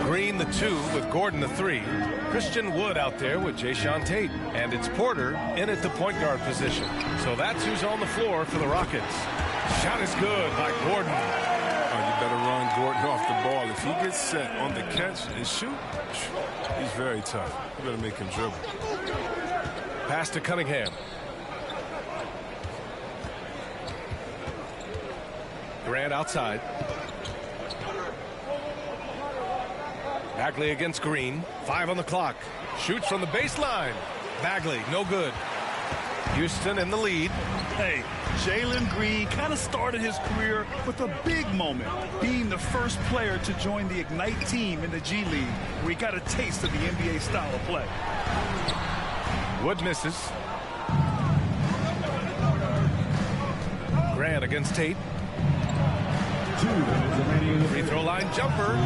Green the 2 with Gordon the 3. Christian Wood out there with Jae'Sean Tate. And it's Porter in at the point guard position. So that's who's on the floor for the Rockets. Shot is good by Gordon. Oh, you better run Gordon off the ball. If he gets set on the catch and shoot, he's very tough. You better make him dribble. Pass to Cunningham. Grant outside. Bagley against Green. 5 on the clock. Shoots from the baseline. Bagley, no good. Houston in the lead. Hey, Jalen Green kind of started his career with a big moment, being the first player to join the Ignite team in the G League, where he got a taste of the NBA style of play. Wood misses. Grant against Tate. Free throw line jumper.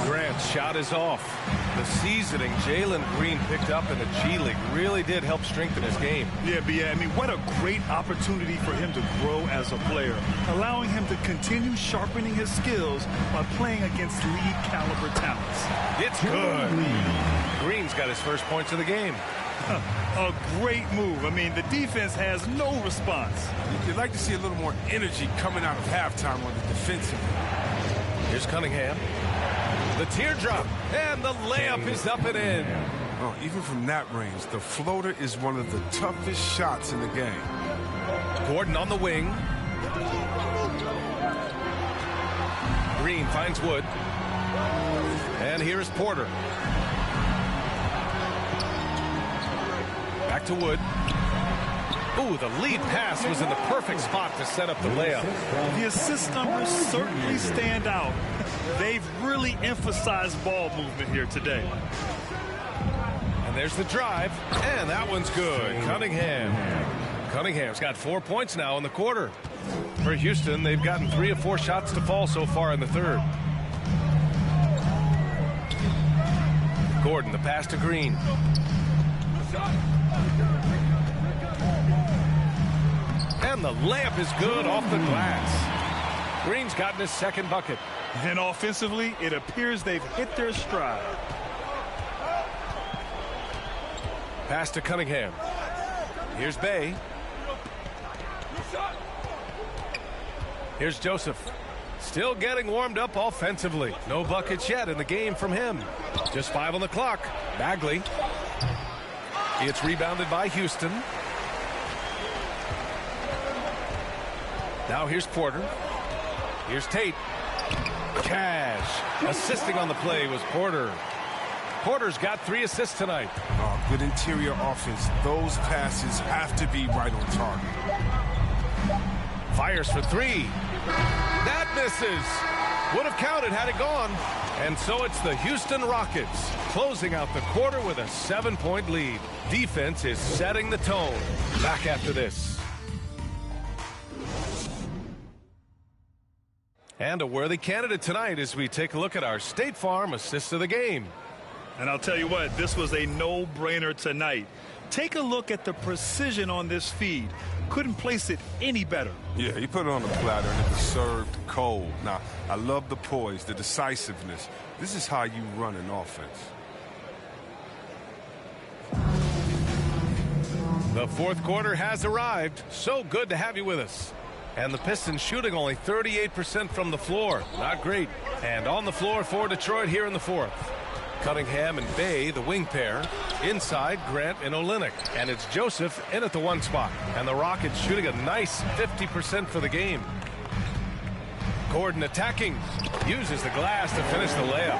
Grant's shot is off. The seasoning Jalen Green picked up in the G League really did help strengthen his game. Yeah, I mean, what a great opportunity for him to grow as a player, allowing him to continue sharpening his skills by playing against league caliber talents. It's good. Green's got his first points of the game. A great move. I mean, the defense has no response. You'd like to see a little more energy coming out of halftime on the defensive. Here's Cunningham. The teardrop, and the layup is up and in. Oh, even from that range, the floater is one of the toughest shots in the game. Gordon on the wing. Green finds Wood. And here's Porter. Back to Wood. Ooh, the lead pass was in the perfect spot to set up the layup. The assist numbers certainly stand out. They've really emphasized ball movement here today. And there's the drive, and that one's good. Cunningham's got 4 points now in the quarter. For Houston, they've gotten 3 of 4 shots to fall so far in the third. Gordon, the pass to Green. And the layup is good off the glass. Green's gotten his second bucket. And offensively, it appears they've hit their stride. Pass to Cunningham. Here's Bay. Here's Joseph. Still getting warmed up offensively. No buckets yet in the game from him. Just 5 on the clock. Bagley. It's rebounded by Houston. Now here's Porter. Here's Tate. Cash. Assisting on the play was Porter. Porter's got 3 assists tonight. Oh, good interior offense. Those passes have to be right on target. Fires for 3. That misses. Would have counted had it gone. And so it's the Houston Rockets closing out the quarter with a 7-point lead. Defense is setting the tone. Back after this. And a worthy candidate tonight as we take a look at our State Farm assist of the game. And I'll tell you what, this was a no-brainer tonight. Take a look at the precision on this feed. Couldn't place it any better. Yeah, he put it on the platter and it was served cold. Now, I love the poise, the decisiveness. This is how you run an offense. The fourth quarter has arrived. So good to have you with us. And the Pistons shooting only 38% from the floor. Not great. And on the floor for Detroit here in the fourth. Cunningham and Bay, the wing pair. Inside, Grant and Olynyk. And it's Joseph in at the 1 spot. And the Rockets shooting a nice 50% for the game. Gordon attacking. Uses the glass to finish the layup.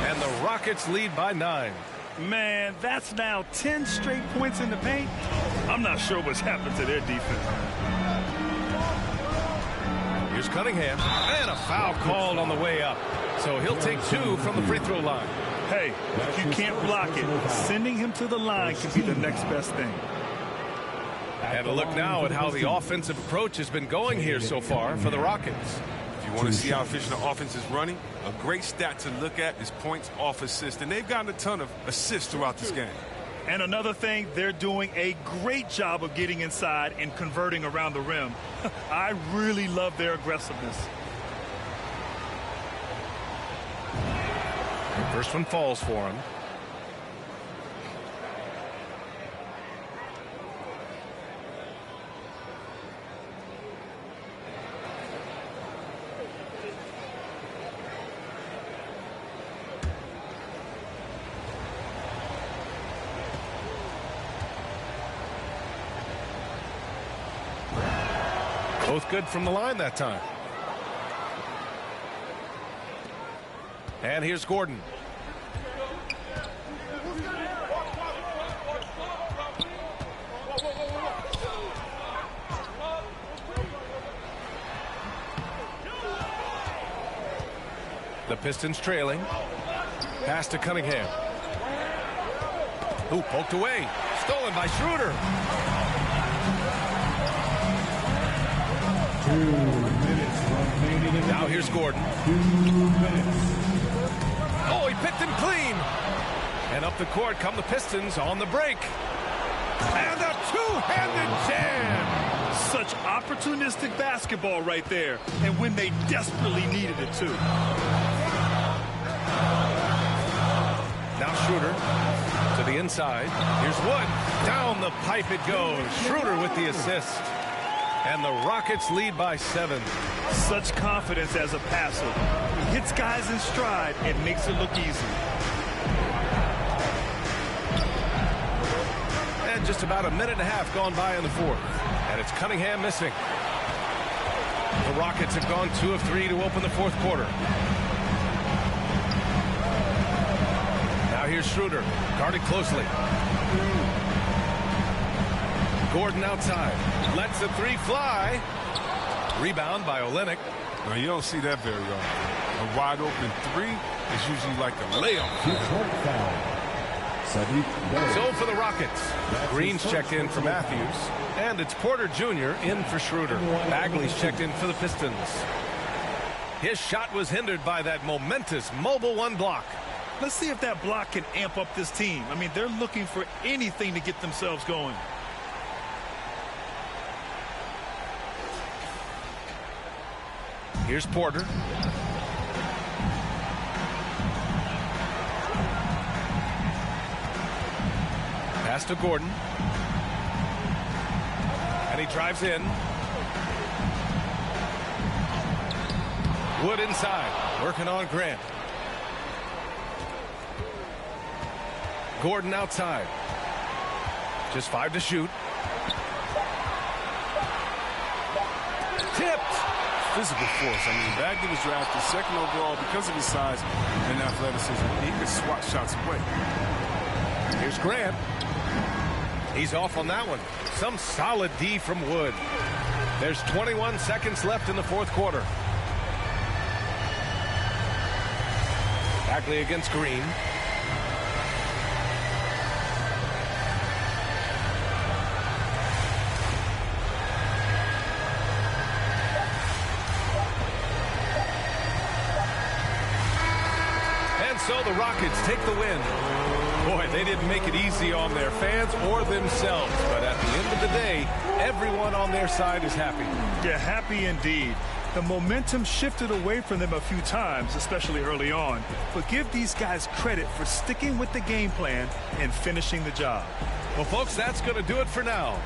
And the Rockets lead by 9. Man, that's now 10 straight points in the paint. I'm not sure what's happened to their defense. Here's Cunningham. And a foul called on the way up. So he'll take 2 from the free throw line. Hey, if you can't block it, sending him to the line can be the next best thing. And a look now at how the offensive approach has been going here so far for the Rockets. If you want to see how efficient the offense is running, a great stat to look at is points off assist. And they've gotten a ton of assists throughout this game. And another thing, they're doing a great job of getting inside and converting around the rim. I really love their aggressiveness. First one falls for him. Both good from the line that time. And here's Gordon. The Pistons trailing. Pass to Cunningham. Who poked away. Stolen by Schroeder. 2 minutes remaining. Now here's Gordon. 2 minutes. Oh, he picked him clean. And up the court come the Pistons on the break. And a two-handed jam. Such opportunistic basketball right there. And when they desperately needed it, too. Now Schroeder to the inside. Here's Wood. Down the pipe it goes. Schroeder with the assist. And the Rockets lead by 7. Such confidence as a passer. He hits guys in stride and makes it look easy. And just about a minute and a half gone by in the fourth. And it's Cunningham missing. The Rockets have gone 2 of 3 to open the fourth quarter. Now here's Schroeder, guarded closely. Gordon outside, lets the 3 fly. Rebound by Olynyk. Now, you don't see that very often. A wide open 3 is usually like a layup. So for the Rockets, Green's checked in for Matthews, and it's Porter Jr. in for Schroeder. Bagley's checked in for the Pistons. His shot was hindered by that momentous mobile 1 block. Let's see if that block can amp up this team. I mean, they're looking for anything to get themselves going. Here's Porter. Pass to Gordon. And he drives in. Wood inside, working on Grant. Gordon outside. Just 5 to shoot. Tipped. Physical force. I mean, Bagley was drafted 2nd overall because of his size and athleticism. He could swat shots away. Here's Grant. He's off on that one. Some solid D from Wood. There's 21 seconds left in the fourth quarter. Bagley against Green. And so the Rockets take the win. Boy, they didn't make it easy on their fans or themselves. But at the end of the day, everyone on their side is happy. Yeah, happy indeed. The momentum shifted away from them a few times, especially early on. But give these guys credit for sticking with the game plan and finishing the job. Well, folks, that's going to do it for now.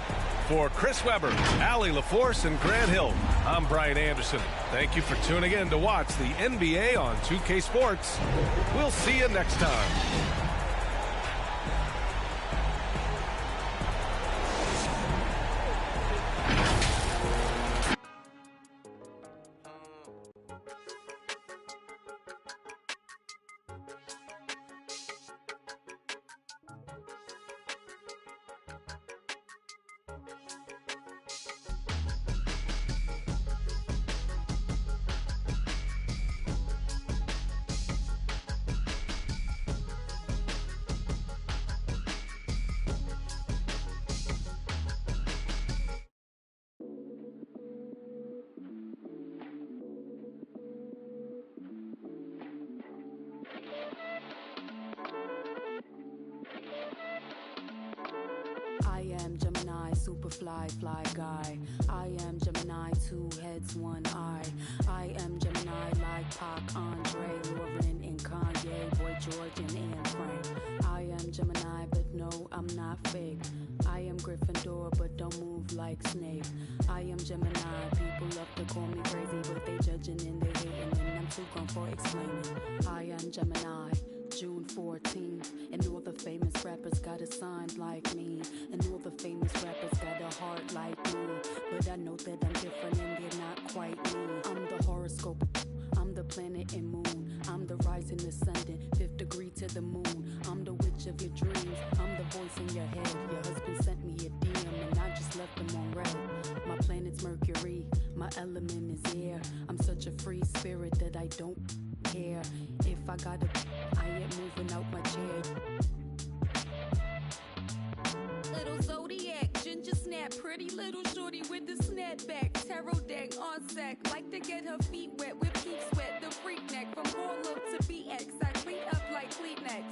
For Chris Webber, Allie LaForce, and Grant Hill, I'm Brian Anderson. Thank you for tuning in to watch the NBA on 2K Sports. We'll see you next time. I am Gemini, superfly, fly guy. I am Gemini, 2 heads, 1 eye. I am Gemini like Pac, Andre, Lauren, and Kanye, Boy George, and Anne Frank. I am Gemini, but no, I'm not fake. I am Gryffindor, but don't move like Snape. I am Gemini, people love to call me crazy, but they judging and they hating, and I'm too gone for explaining. I am Gemini, June 14th, and all the famous rappers got a sign like me, and all the famous rappers got a heart like me, but I know that I'm different and they're not quite me. I'm the horoscope, I'm the planet and moon, I'm the rising, the sun, 5th degree to the moon, I'm the witch of your dreams, I'm the voice in your head. Your husband sent me a DM and I just left him on red. My planet's Mercury, my element is air. I'm such a free spirit that I don't care if I gotta, I ain't moving out my chair. Little zodiac, ginger snap, pretty little shorty with the snapback, tarot deck on sack, like to get her feet wet with peak sweat, the freak neck from Harlem to BX, I clean up like Kleenex.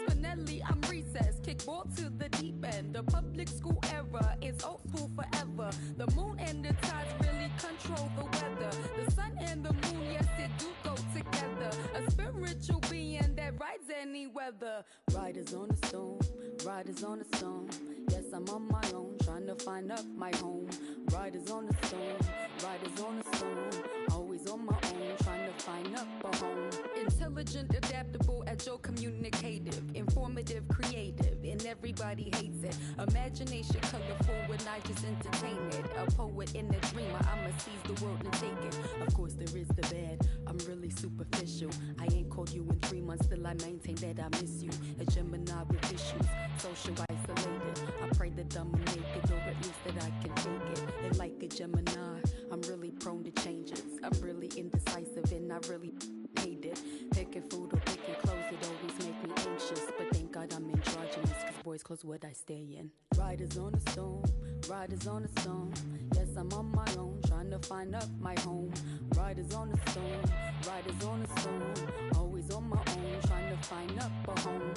Spinelli, I'm recess, kickball to the deep end, the public school era is old school forever. The moon and the tides really control the weather. The sun and the moon, yes it do go together. A spiritual being that rides any weather. Riders on a stone, riders on a stone. Yes, I'm on my own, trying to find up my home. Riders on a stone, riders on a stone. Always on my own, trying to find up a home. Intelligent, adaptable, agile, communicative, informative, creative, and everybody hates it. Imagination colorful when I just entertain it. A poet and a dreamer, I'ma seize the world and take it. Of course there is the bad, I'm really superficial. I ain't called you in 3 months, still I maintain that I miss you. A Gemini with issues, social isolated. I pray that I'ma make it, or at least that I can take it. And like a Gemini, I'm really prone to changes. I'm really indecisive and I really hate it. Picking food or picking clothes, it always make me anxious. But thank God I'm androgynous, cause boys clothes what I stay in. Riders on a stone, riders on a stone. Yes, I'm on my own, trying to find up my home. Riders on a stone, riders on a stone. Always on my own, trying to find up a home.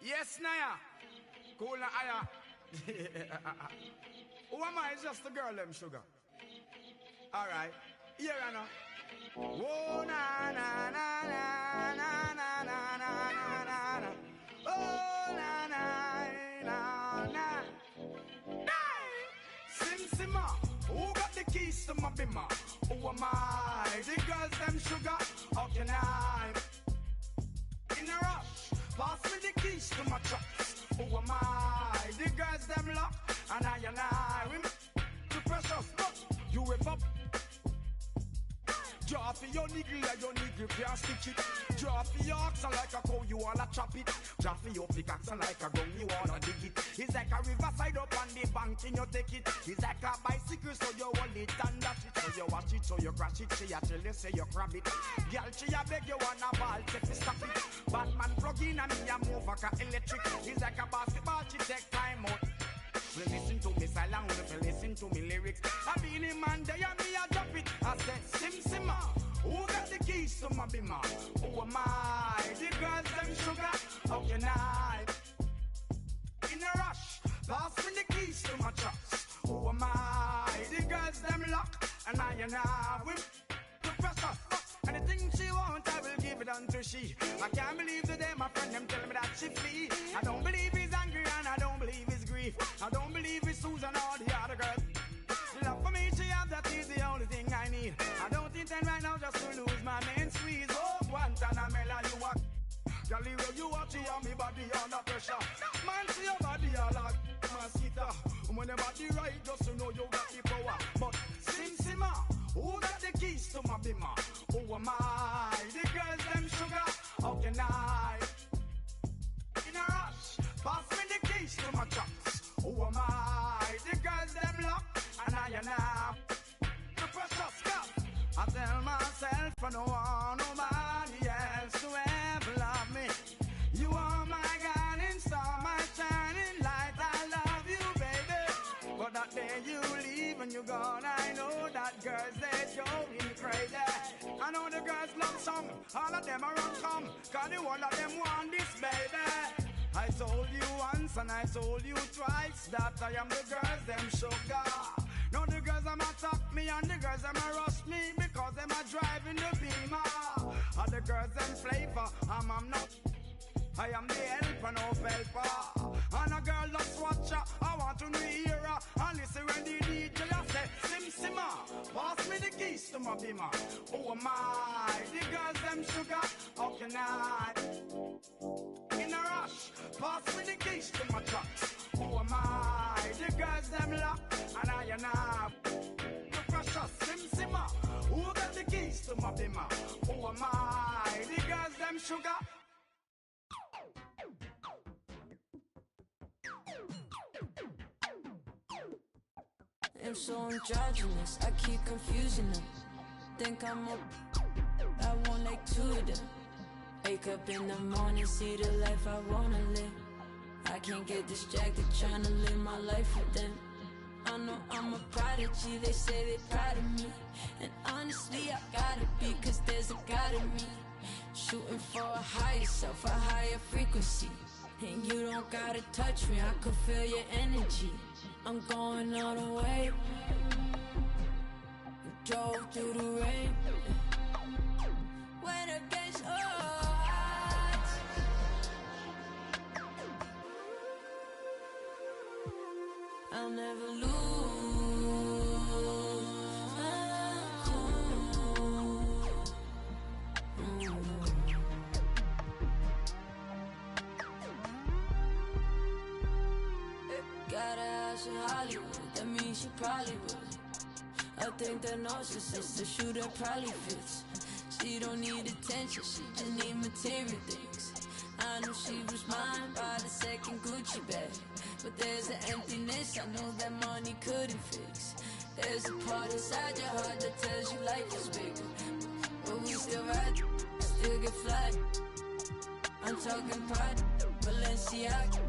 Yes, Naya. Cool na aya. Who am I? It's just the girl, them sugar. Alright. Here I know. Whoa, na na na na na na na na na na. Oh, na na na na. Sim Simma. Who got the keys to my bimmer? Who am I? The girls, them sugar. How can I? In a rush. Pass me the keys to my trucks. Who am I? The girls them lock. And I we too precious, but you whip up. Drop your niggle can't stitch it. Drop your oxen like a cow, you wanna chop it. Drop your pickaxe like a gun, you wanna dig it. It's like a riverside up on the bank and you take it. It's like a bicycle, so you hold it and dash it. So you watch it, so you crash it. She a tell you, say you grab it. Girl, she a beg you wanna ball, take me stop it. Batman plug in and me a move like a electric. It's like a basketball, she take time out. Well, listen to me silent, well, listen to me lyrics. I be the man there and me a drop it. I said, Sim Simma, who got the keys to my bimmer? Who am I? The girls them sugar, how can I? In a rush, pass me the keys to my trucks. Who am I? The girls them lock, and I with the pressure. Anything she wants, I will give it unto she. I can't believe today my friend them tell me that she flee. I don't believe he's angry and I don't believe he's grief. I don't believe it's Susan or the other girls. Love for me, she have, that is the only thing I need. I don't intend right now just to lose my main squeeze. Oh, Guantanamela, you are Galileo, you watch you and me body under pressure. Man, see your body all like mosquito. When your body right, just to know you got the power. But Sim Simma, who got the keys to my bimmer? Who am I? The girls them sugar, how can I? In a rush, pass me the keys to my trucks. Who am I? The girls them lock, and I the precious cup. I tell myself for no one, nobody else to ever love me. You are my guiding star, my shining light. I love you, baby. But that day you leave and you're gone, I know that girls they going crazy. I know the girls love song, all of them are run come, cause the one of them want this, baby. I told you once and I told you twice that I am the girls them sugar. Now the girls them attack me and the girls them rush me because them are driving the Beamer. And the girls them flavor, I'm not. I am the helper, no helper. And a girl loves watcher, I want to hear her. And listen when the DJ I say, Sim Simma, pass me the keys to my bimmer. Who am I? The girls them sugar, how can I? In a rush, pass me the keys to my trucks. Who am I? The girls them lock, and I the precious Sim Simma. Who got the keys to my bimmer? Who am I? The girls them sugar. I'm so androgynous, I keep confusing them. Think I'm I want like two of them. Wake up in the morning, see the life I wanna live. I can't get distracted trying to live my life with them. I know I'm a prodigy, they say they proud of me. And honestly, I gotta be, cause there's a God in me. Shooting for a higher self, a higher frequency. And you don't gotta touch me, I can feel your energy. I'm going all the way. Drove through the rain. When it gets hot, I'll never lose. Got a house in Hollywood, that means she probably would. I think that narcissist, the shooter probably fits. She don't need attention, she just need material things. I knew she was mine by the second Gucci bag. But there's an emptiness I know that money couldn't fix. There's a part inside your heart that tells you life is bigger. But we still ride, still get flat. I'm talking pride, Balenciaga.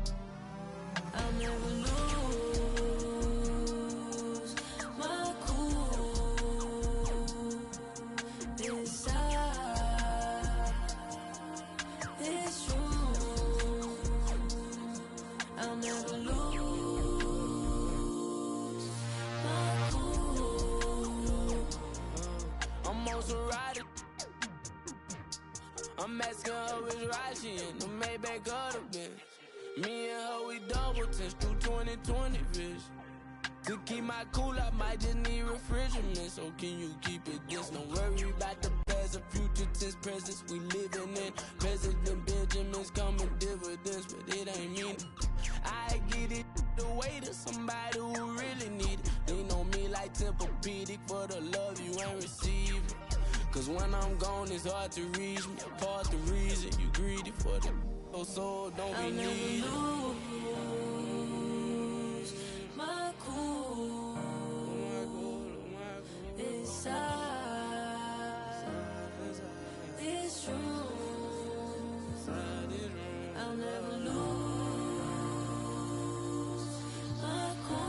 I'll never lose my cool inside this room. I'll never lose my cool. I'm also riding. I'm asking her which ride she in. The Maybach of the bitch. Me and her, we double test through 20/20 vision. To keep my cool, I might just need refrigerant. So can you keep it this? Don't worry about the past or future tense presence we living in. President Benjamin's coming dividends, but it ain't me. I get it the way to somebody who really need it. Lean on me like Tempur-Pedic for the love you ain't receiving. Cause when I'm gone, it's hard to reach me. Apart the reason you greedy for the so don't be needy. I'll lose my cool inside this room. I'll never lose my cool.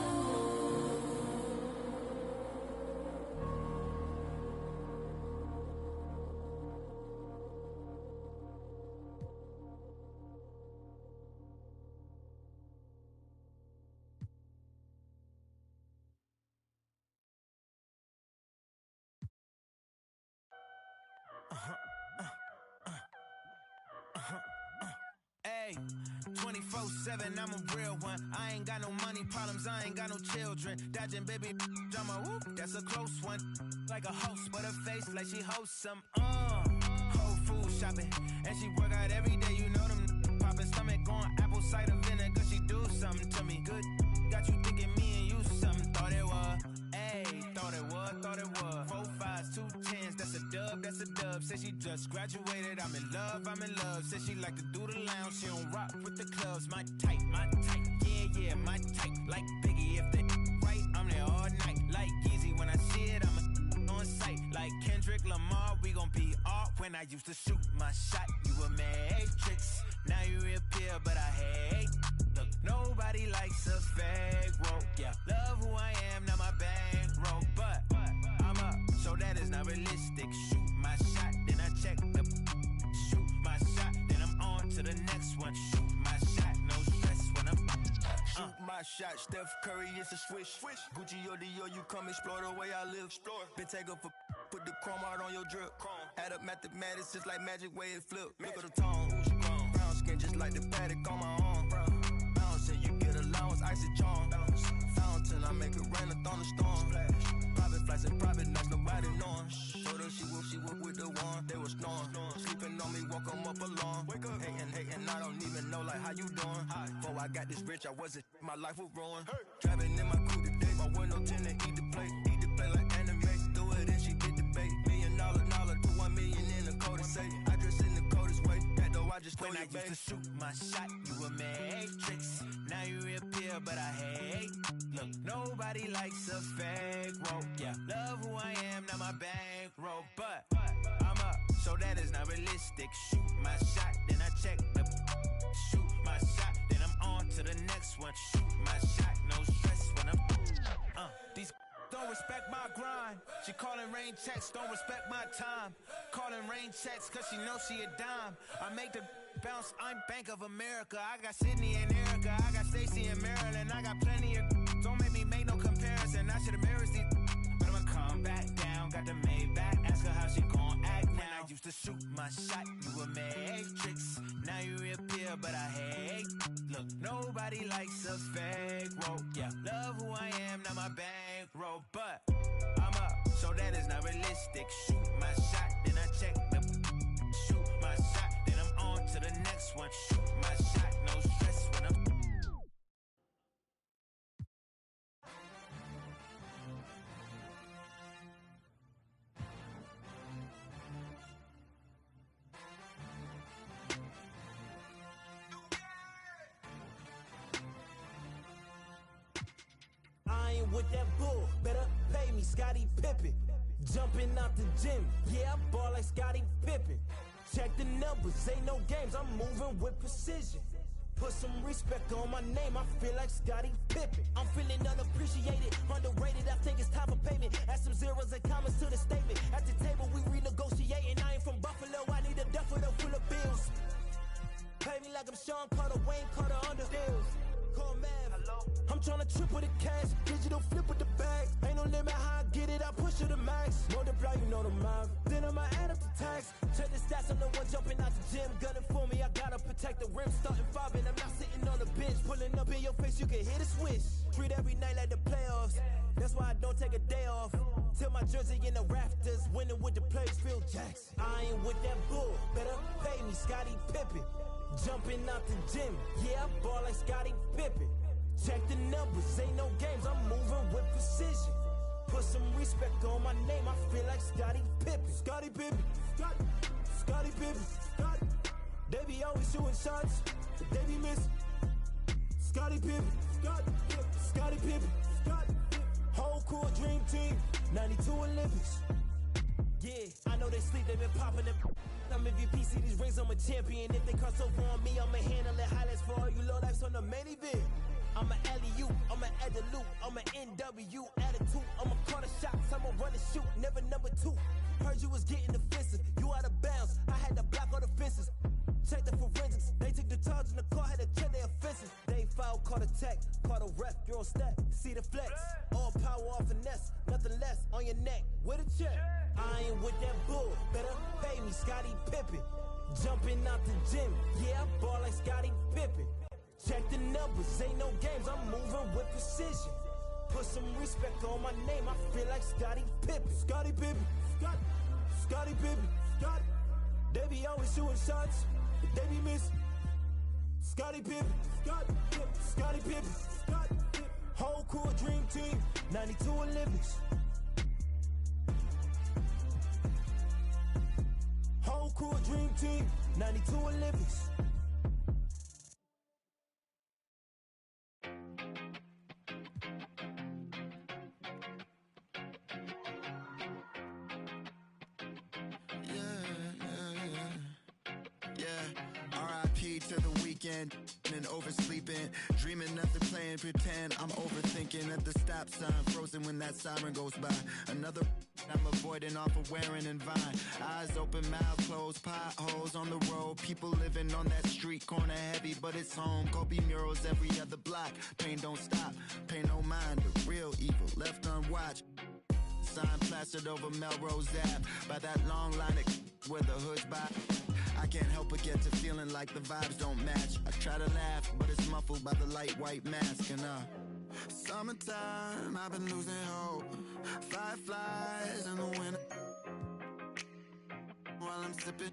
Hey, 24/7, I'm a real one. I ain't got no money problems, I ain't got no children. Dodging baby drama, whoop, that's a close one. Like a host, but her face like she hosts some. Whole food shopping, and she work out every day. You know them popping stomach on apple cider vinegar. She do something to me good. Got you thinking me and you something. Thought it was, ayy, thought it was. 4 5s, 2 10s, that's a dub. Said she just graduated, I'm in love. Said she like to do the lounge, she don't rock with the clubs. My type, yeah, my type. Like Biggie, if they right, I'm there all night. Like Yeezy, when I see it, I'm on sight. Like Kendrick Lamar, we gon' be off. When I used to shoot my shot, you a matrix. Now you reappear, but I hate. Look, nobody likes a fake rope. Yeah, love who I am, not my bankroll. But I'm up, so that is not realistic. Shoot my shot, then I check the. Shoot my shot, then I'm on to the next one. Shoot my shot, no stress when I'm. Shoot my shot, Steph Curry, it's a swish. Gucci or Dior, you come explore the way I live. Been taken for put the chrome out on your drip. Add up mathematics, just like magic way it flip. Look at the tone, brown skin just like the paddock on my arm. Bouncing, you get allowance, icy charm. Fountain, I make it rain, a thunderstorm. Private flights and private nights, nobody knowing. Told her she whoop with the one, they was snoring. Sleeping on me, walk them up along. Hating, I don't even know like how you doing. Before I got this rich, I wasn't, my life was ruined. Driving in my coupe today, my window tinted, eat the plate like anime. Do it and she get the bait. $1 million, put 1 million in the code to say. I dress in the coldest way, that though I just when I used to shoot my shot, you a matrix. Now you reappear, but I hate. Look, nobody likes a fake rope. Yeah, love who I am, not my bankroll. But I'm up, so that is not realistic. Shoot my shot, then I check the. Shoot my shot, then I'm on to the next one. Shoot my shot, no stress when I'm. These don't respect my grind. She calling rain checks, don't respect my time. Calling rain checks, cause she knows she a dime. I make the bounce, I'm Bank of America. I got Sydney and Erica, I got Stacy and Maryland. I got plenty of. Don't make me make no comparison. I should've married these. But I'ma come back down. Got the Maybach. Ask her how she gon' act now. When I used to shoot my shot, you a matrix. Now you reappear, but I hate. Look, nobody likes a fake rope. Yeah, love who I am, not my bankroll. But I'm up, so that is not realistic. Shoot my shot, then I check the. Shoot my shot, then I'm on to the next one. Shoot my shot, no stress when I'm. I ain't with that bull, better pay me, Scottie Pippen. Jumping out the gym, yeah, I ball like Scottie Pippen. Check the numbers, ain't no games, I'm moving with precision. Put some respect on my name, I feel like Scottie Pippen. I'm feeling unappreciated, underrated, I think it's time for payment. Add some zeros and commas to the statement. At the table, we renegotiating. I ain't from Buffalo, I need a duffel full of bills. Pay me like I'm Sean Carter, Wayne Carter under deals. Call Mav. I'm tryna triple the cash, digital flip with the bag. Ain't no limit how I get it, I push it to max. Multiply, you know the math. Then I'ma add up the tax. Check the stats, I'm the one jumping out the gym. Gunning for me, I gotta protect the rim. Starting 5 and I'm not sitting on the bench. Pulling up in your face, you can hear the switch. Treat every night like the playoffs. That's why I don't take a day off. Till my jersey in the rafters. Winning with the plays, Phil Jackson. I ain't with that bull, better pay me, Scottie Pippen. Jumping out the gym, yeah, I ball like Scottie Pippen. Check the numbers, ain't no games, I'm moving with precision. Put some respect on my name, I feel like Scottie Pippen. Scottie Pippen, Scottie Pippen, They be always shooting shots, but they be missing. Scottie Pippen, Scottie Pippen, whole cool dream team, 92 Olympics. Yeah, I know they sleep, they been popping them. I'm MVP, see these rings, I'm a champion. If they cross over on me, I'ma handle it. Highlights for all you low lives on the main event. I'm an alley-oop, I'm an add the loop, I'm an NW attitude. I'ma call the shots, I'ma run and shoot, never number two. Heard you was getting defensive, you out of bounds, I had to block all the fences. Check the forensics, they took the charge in the car, had to check their offenses. They foul, caught a tech, caught a ref, you're on stack, see the flex. All power off finesse, nothing less on your neck, with a check. I ain't with that bull, better pay me, Scottie Pippen. Jumping out the gym, yeah, I ball like Scottie Pippen. Check the numbers, ain't no games, I'm moving with precision. Put some respect on my name, I feel like Scottie Pippen. Scottie Pippen, Scottie Pippen, They be always shooting shots, but they be missing. Scottie Pippen, Scottie Pippen, whole cool dream team, 92 Olympics. Whole cool dream team, 92 Olympics. To the weekend and oversleeping, dreaming nothing, playing pretend. I'm overthinking at the stop sign, frozen when that siren goes by. Another I'm avoiding off of wearing and Vine. Eyes open, mouth closed, potholes on the road. People living on that street corner heavy, but it's home. Kobe murals every other block. Pain don't stop, pay no mind. The real evil left unwatched. Sign plastered over Melrose Ave by that long line of where the hood's by. I can't help but get to feeling like the vibes don't match. I try to laugh, but it's muffled by the light white mask. And summertime, I've been losing hope. Fireflies in the winter. While I'm sipping,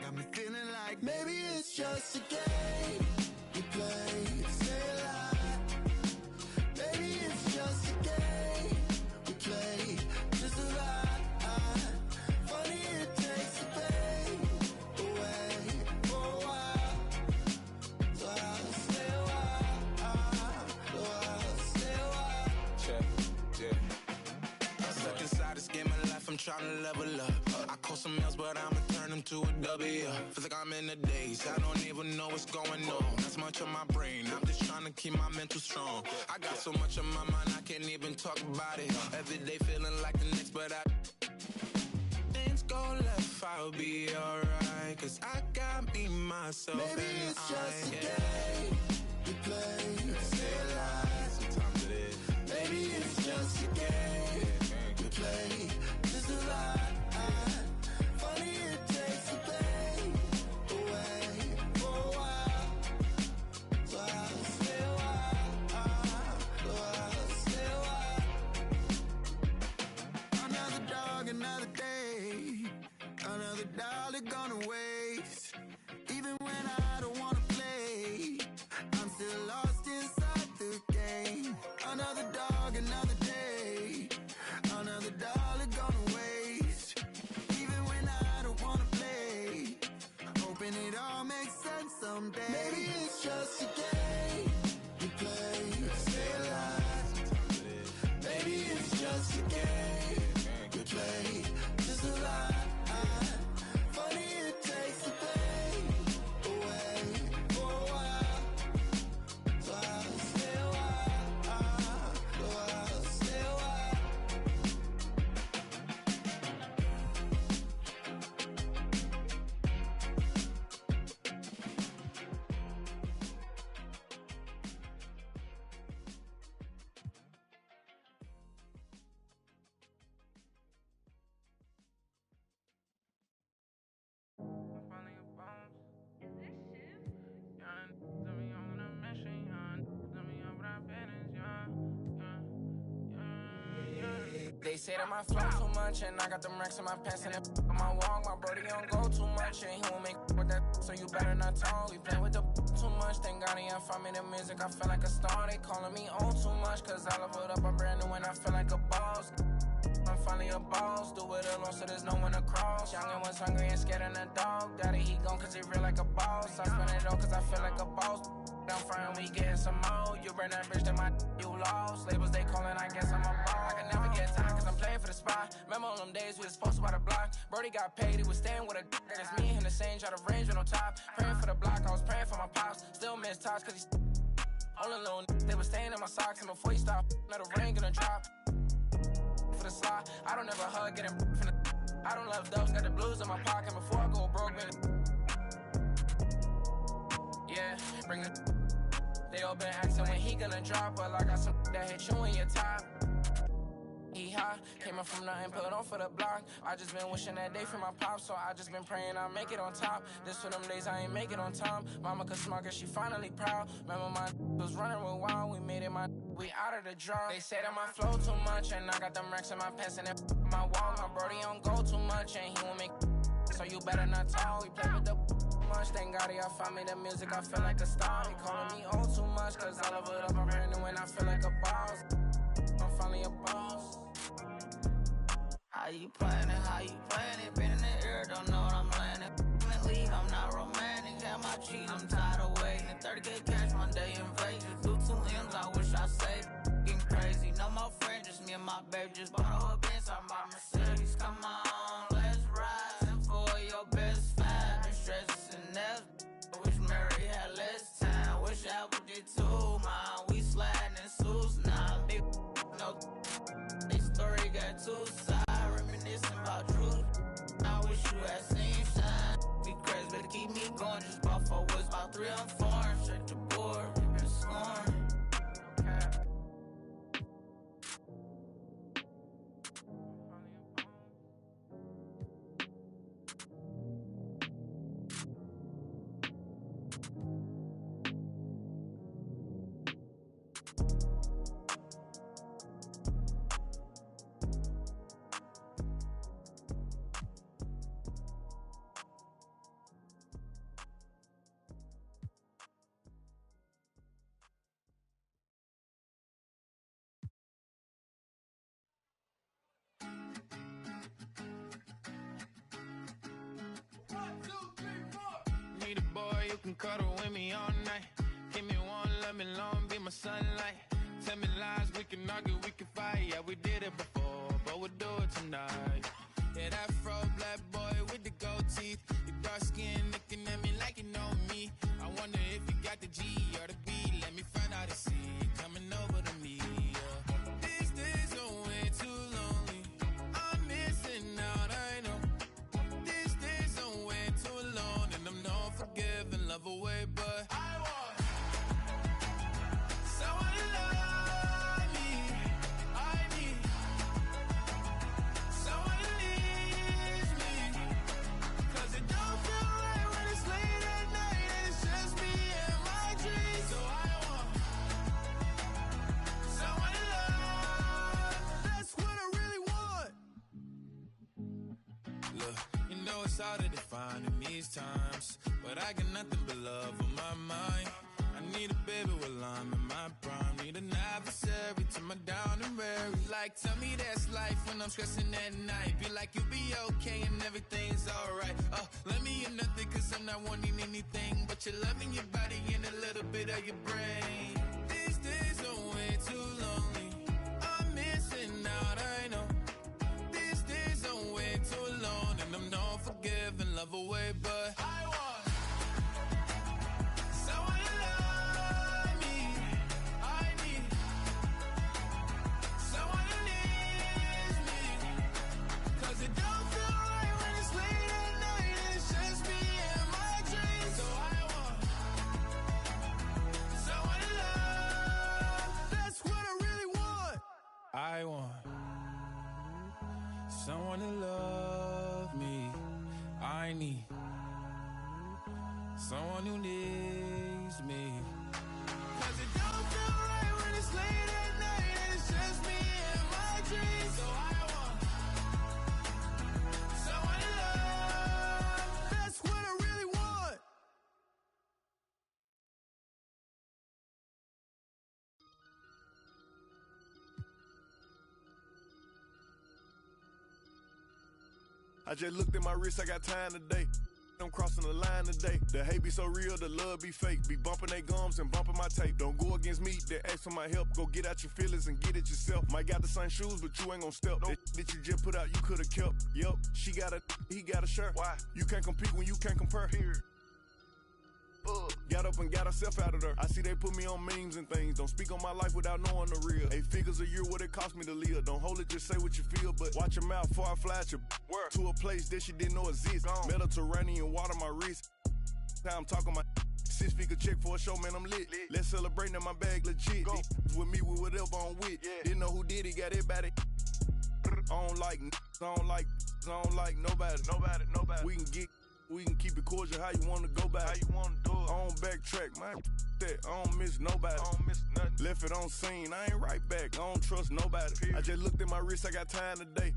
got me feeling like maybe it's just a game you play. Stay alive. Maybe it's just a game we play to survive. Funny it takes the pain away for a while. So I'll stay a while. Check, yeah. I'm stuck inside this game of life, I'm trying to level up. I call some else, but I'ma turn them to a W. Feel like I'm in the days, I don't even know what's going on. Not so much on my brain, I'm just trying to keep my mental strong. I got so much on my mind, I can't even talk about it. Every day feeling like the next, but things go left, I'll be alright. Cause I got me, myself, maybe and it's just a game we play. Stay alive. Sometimes it is. Maybe it's just a game we play to survive. Funny it takes the pain away for a while. So I'll stay a while. Another dog, another day. Another dollar gonna waste. Even when I don't wanna play, I'm still lost inside the game. Another dog, another day. Another dollar gonna waste. Even when I don't wanna play, hoping it all makes sense someday. Maybe it's just a game we play. Stay alive. Maybe it's just a game we play to survive. Funny it takes the pain away for a while. So I'll stay a while. So I'll stay a while. They say that my flow too much and I got them racks in my pants and if I'm wrong, my brody don't go too much and he won't make with that so you better not talk. We play with the too much, thank God he ain't find me the music. I feel like a star, they calling me on too much, cause I leveled up, I'm brand new and I feel like a boss. I'm finally a boss, do it alone so there's no one to cross. Young and was hungry and scared of the dog. Daddy, he gone cause he real like a boss. I spend it all cause I feel like a boss. I'm frying, we getting some more. You burn that bridge, then you lost. Labels they calling, I guess I'm a ball. I can never get time cause I'm playing for the spot. Remember on them days we was posted by the block. Brody got paid, he was staying with a that is me and the same, try to range with no top. Praying for the block, I was praying for my pops. Still miss touch cause he's all alone. They was staying in my socks and before he stopped, let a rain gonna drop. For the slot, I don't ever hug, getting from the I don't love dubs, got the blues in my pocket before I go broke, man. Yeah, bring it. They all been asking when he gonna drop, but I got some that hit you in your top. He high, came up from nothing, put on for the block. I just been wishing that day for my pop, so I just been praying I'll make it on top. This for them days I ain't make it on time. Mama could smart cause she finally proud. Remember my was running real wild, we made it we out of the draw. They say that my flow too much, and I got them racks in my pants and my wall. My brody don't go too much, and he won't make so you better not talk. We play with the much, thank God he found me the music, I feel like a star. He calling me on too much, cause I love it up, I'm brand new and I feel like a boss. I'm finally a boss. How you playing it, been in the air, don't know what I'm landing. Leave, I'm not romantic, have my cheese, I'm tired of waiting. 30K cash Monday in Vegas, do 2 M's, I wish I saved. Getting crazy, no more friends, just me and my baby, just bought a Benz, I bought Mercedes, come on, let's ride. Send for your best fan, been stressing and wish Mary had less time, wish Apple did too, man. We sliding in suits, nah, big no. This story got 2 sides, reminiscing about truth. I wish you had seen shine. Be crazy, better keep me going. Just bought 4 woods, about 3 on 4. Check the board, and scoring. Need a boy you can cuddle with me all night. Give me one, let me long, be my sunlight. Tell me lies, we can argue, we can fight. Yeah, we did it before, but we'll do it tonight. Yeah, that fro black boy with the gold teeth. Your dark skin looking at me like you know me. I wonder if you got the G or the B. Let me find out and see. Coming over to me, yeah. These days are way too lonely. I'm missing out, I know. These days are way too alone, and I'm not forgiving, love away, but I want someone to love me. I need someone to leave me, 'cause it don't feel right when it's late at night and it's just me and my dreams. So I want someone to love. That's what I really want. Look, you know it's hard to define in these times, but I got nothing but love on my mind. I need a baby while I'm in my prime. Need an adversary to my down and weary. Like, tell me that's life when I'm stressing at night. Be like, you'll be okay and everything's alright. Let me in nothing 'cause I'm not wanting anything but your love in your body and a little bit of your brain. These days are way too lonely. I'm missing out, I know. These days are way too alone, and I'm not forgiving, love away, but I want someone to love me. I need someone to leave me, 'cause it don't feel right when it's late at night and it's just me and my dreams. So I want someone to love. That's what I really want. I want someone to love me. I need someone who needs me, 'cause it don't feel right when it's late at night and it's just me and my dreams. So I want someone to love. That's what I really want. I just looked at my wrist, I got time today. I'm crossing the line today. The hate be so real, the love be fake. Be bumping they gums and bumping my tape. Don't go against me, they ask for my help. Go get out your feelings and get it yourself. Might got the same shoes, but you ain't gon' step. That you just put out, you could've kept. Yup, she got a, he got a shirt. Why? You can't compete when you can't compare. Period. Got up and got herself out of there. I see they put me on memes and things. Don't speak on my life without knowing the real. 8 figures a year, what it cost me to live. Don't hold it, just say what you feel. But watch your mouth before I fly at your word. To a place that she didn't know exists. Mediterranean water my wrist. Now I'm talking my 6-figure check for a show, man, I'm lit. Let's celebrate, now my bag legit. With me, with whatever I'm with. Didn't know who did it, got it, it. I don't like nobody. We can keep it cordial, how you wanna go back. How you wanna do it. I don't backtrack, man. That I don't miss nobody. I don't miss nothing. Left it on scene, I ain't right back. I don't trust nobody. I just looked at my wrist, I got time today.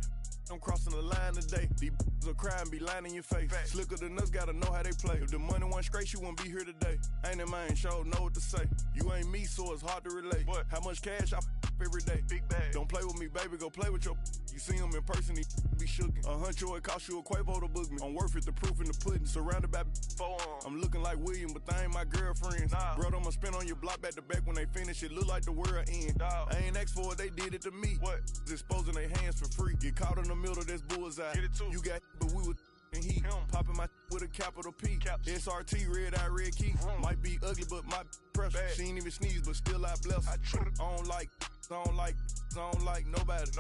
I'm crossing the line today. These will cry and be lying in your face. Slicker than us, gotta know how they play. If the money wasn't straight, you wouldn't be here today. Ain't in mind, sure know what to say. You ain't me, so it's hard to relate. But how much cash I every day? Big bag. Don't play with me, baby, go play with your. You see him in person, he be shookin'. $100, it cost you a Quavo to book me. I'm worth it, the proof in the pudding. Surrounded by forearms. I'm looking like William, but they ain't my girlfriends. Nah. Bro, I'ma spin on your block back to back when they finish. It look like the world end. Dog. I ain't asked for it, they did it to me. What? Exposing their hands for free. Get caught in the middle, that's bullseye. Get it too. You got, but we were and he popping my with a capital P. SRT, red eye, red key. Might be ugly, but my pressure. She ain't even sneeze, but still I bless her. I don't like nobody.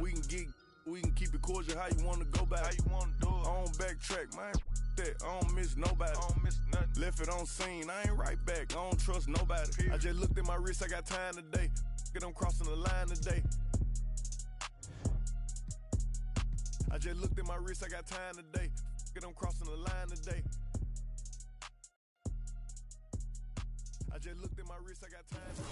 We can keep it cordial, how you wanna go back. How you wanna do it. I don't backtrack, man. That I don't miss nobody. I don't miss nothing. Left it on scene, I ain't right back. I don't trust nobody. I just looked at my wrist, I got time today. I'm crossing the line today. I just looked at my wrist, I got time today. I'm crossing the line today. I just looked at my wrist, I got time today.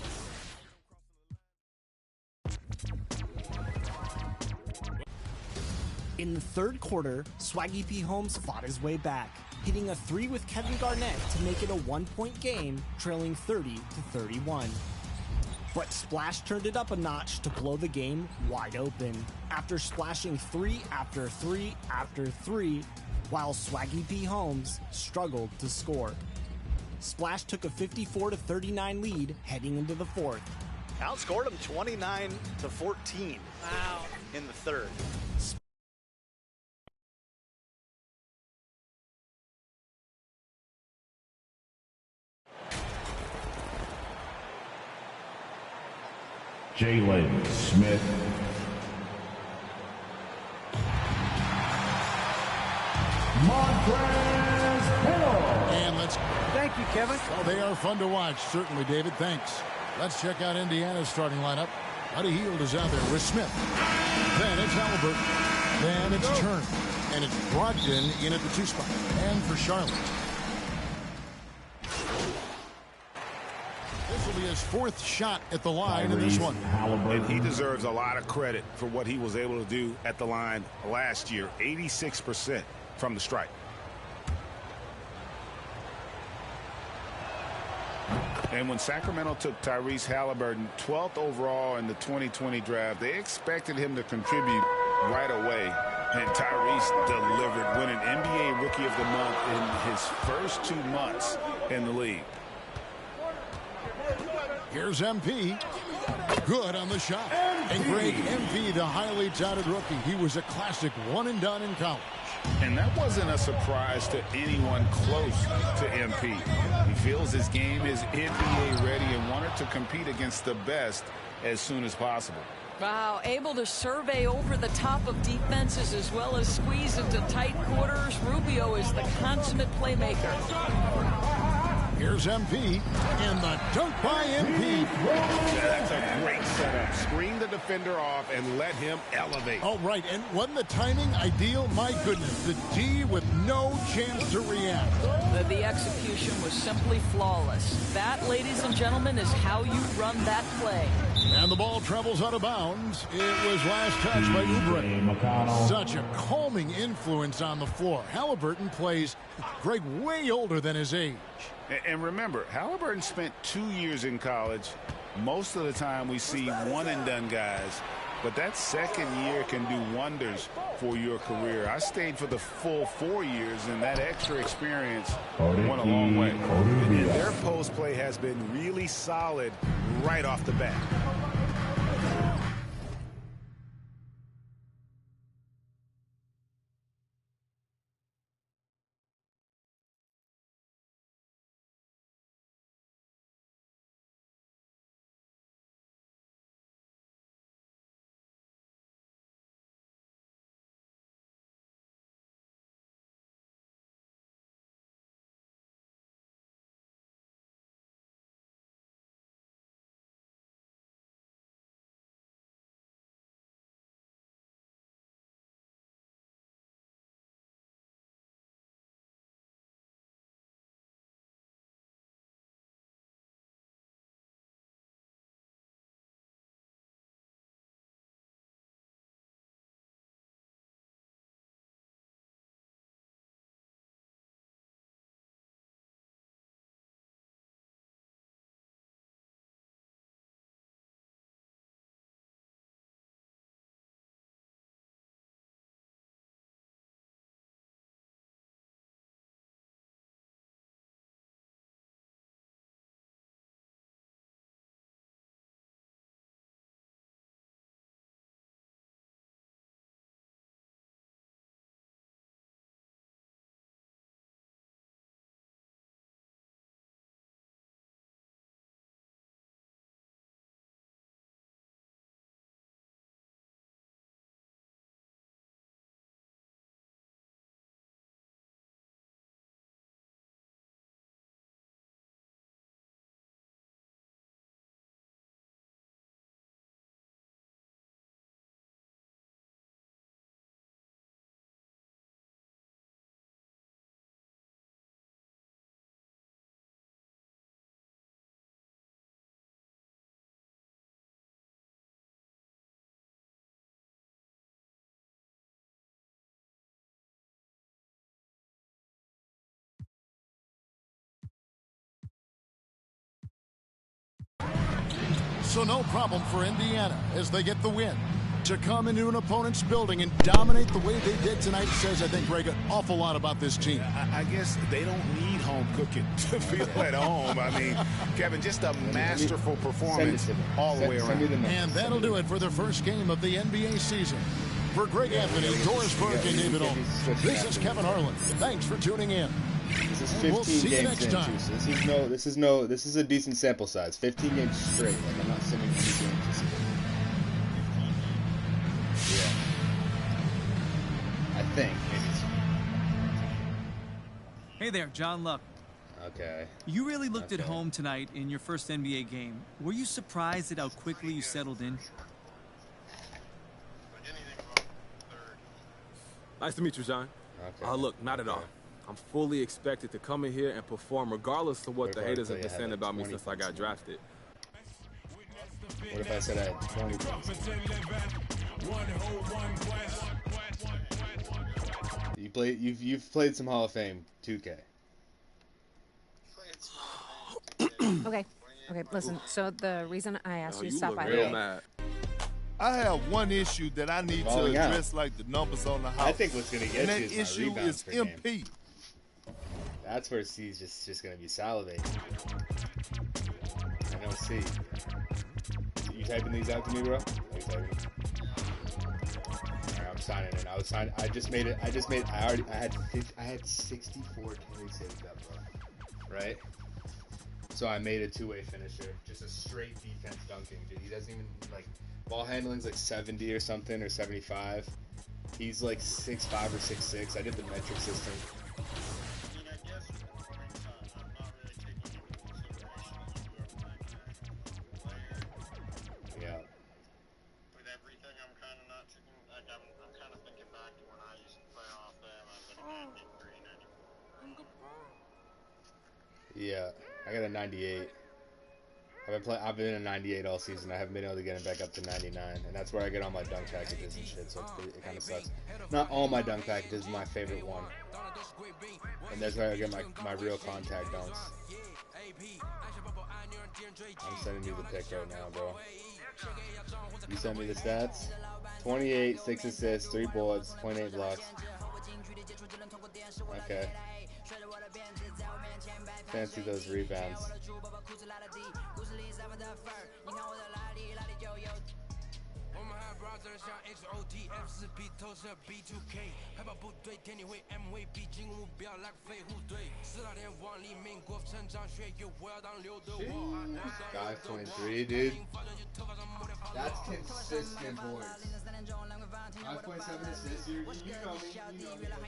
In the third quarter, Swaggy P. Holmes fought his way back, hitting a 3 with Kevin Garnett to make it a 1-point game, trailing 30-31. But Splash turned it up a notch to blow the game wide open, after splashing 3 after 3 after 3, while Swaggy P. Holmes struggled to score. Splash took a 54-39 lead heading into the fourth. Outscored him 29-14. Wow. In the third. Jalen Smith. Montrezl Harrell. And let's. Thank you, Kevin. Well, they are fun to watch, certainly, David. Thanks. Let's check out Indiana's starting lineup. Buddy Hield is out there with Smith. Then it's Halliburton. Then it's Turner. And it's Brogdon in at the 2 spot. And for Charlotte, this will be his 4th shot at the line in this one. And he deserves a lot of credit for what he was able to do at the line last year. 86% from the stripe. And when Sacramento took Tyrese Halliburton 12th overall in the 2020 draft, they expected him to contribute right away. And Tyrese delivered, winning NBA Rookie of the Month in his first 2 months in the league. Here's MP. Good on the shot. And Greg MP, the highly touted rookie. He was a classic one-and-done in college. And that wasn't a surprise to anyone close to MP. He feels his game is NBA ready and wanted to compete against the best as soon as possible. Wow, able to survey over the top of defenses as well as squeeze into tight quarters. Rubio is the consummate playmaker. Here's MP, and the dunk by MP. That's a great setup. Screen the defender off and let him elevate. Oh, right, and wasn't the timing ideal? My goodness, the D with no chance to react. The execution was simply flawless. That, ladies and gentlemen, is how you run that play. And the ball travels out of bounds. It was last touched by Oubre. Such a calming influence on the floor. Halliburton plays Greg way older than his age. And remember, Halliburton spent 2 years in college. Most of the time we see one-and-done guys. but that second year can do wonders for your career. I stayed for the full 4 years, and that extra experience went a long way. And their post play has been really solid right off the bat. So no problem for Indiana as they get the win. To come into an opponent's building and dominate the way they did tonight says, I think, Greg, an awful lot about this team. I guess they don't need home cooking to feel at home. I mean, Kevin, just a masterful performance all the way around. And that'll do it for the first game of the NBA season. For Greg Anthony, Doris Burke, and David Olm, this is Kevin Harlan. Thanks for tuning in. This is 15 we'll see games you next time. So this is a decent sample size. 15 games straight. Like, I'm not sitting in these games to see it. Yeah. I think maybe. Hey there, John Luck. Okay. You really looked at home tonight in your first NBA game. Were you surprised at how quickly you settled in? Nice to meet you, John. Okay. Look, not at all. I'm fully expected to come in here and perform regardless of what the haters have been saying about me since I got drafted. What if I said I had 20 points? You've played some Hall of Fame 2K. Okay, listen, so the reason I asked you to stop by real mad. I have one issue that I need to address, like the numbers on the house. I think what's going to get and you that issue is MP. That's where C's just going to be salivating. I know C. You typing these out to me, bro? Are you typing? Alright, I'm signing in. I just made it. I had 64 carries saved up, bro. Right? So I made a two-way finisher. Just a straight defense dunking, dude. He doesn't even, like, ball handling's like 70 or something, or 75. He's like 6'5 or 6'6. I did the metric system. Yeah. With everything, I'm kind of not taking, like, I'm kind of thinking back to when I used to play off them. I was like a 93, 94. Yeah, I got a 98. I've been a 98 all season. I haven't been able to get it back up to 99, and that's where I get all my dunk packages and shit. So it kind of sucks. Not all my dunk packages, my favorite one, and that's where I get my real contact dunks. I'm sending you the pic right now, bro. You sent me the stats. 28, 6 assists, 3 boards, 0.8 blocks. Okay. Fancy those rebounds. Guy 23, dude. That's consistent boards. 5.7 assists. You know me. You know me.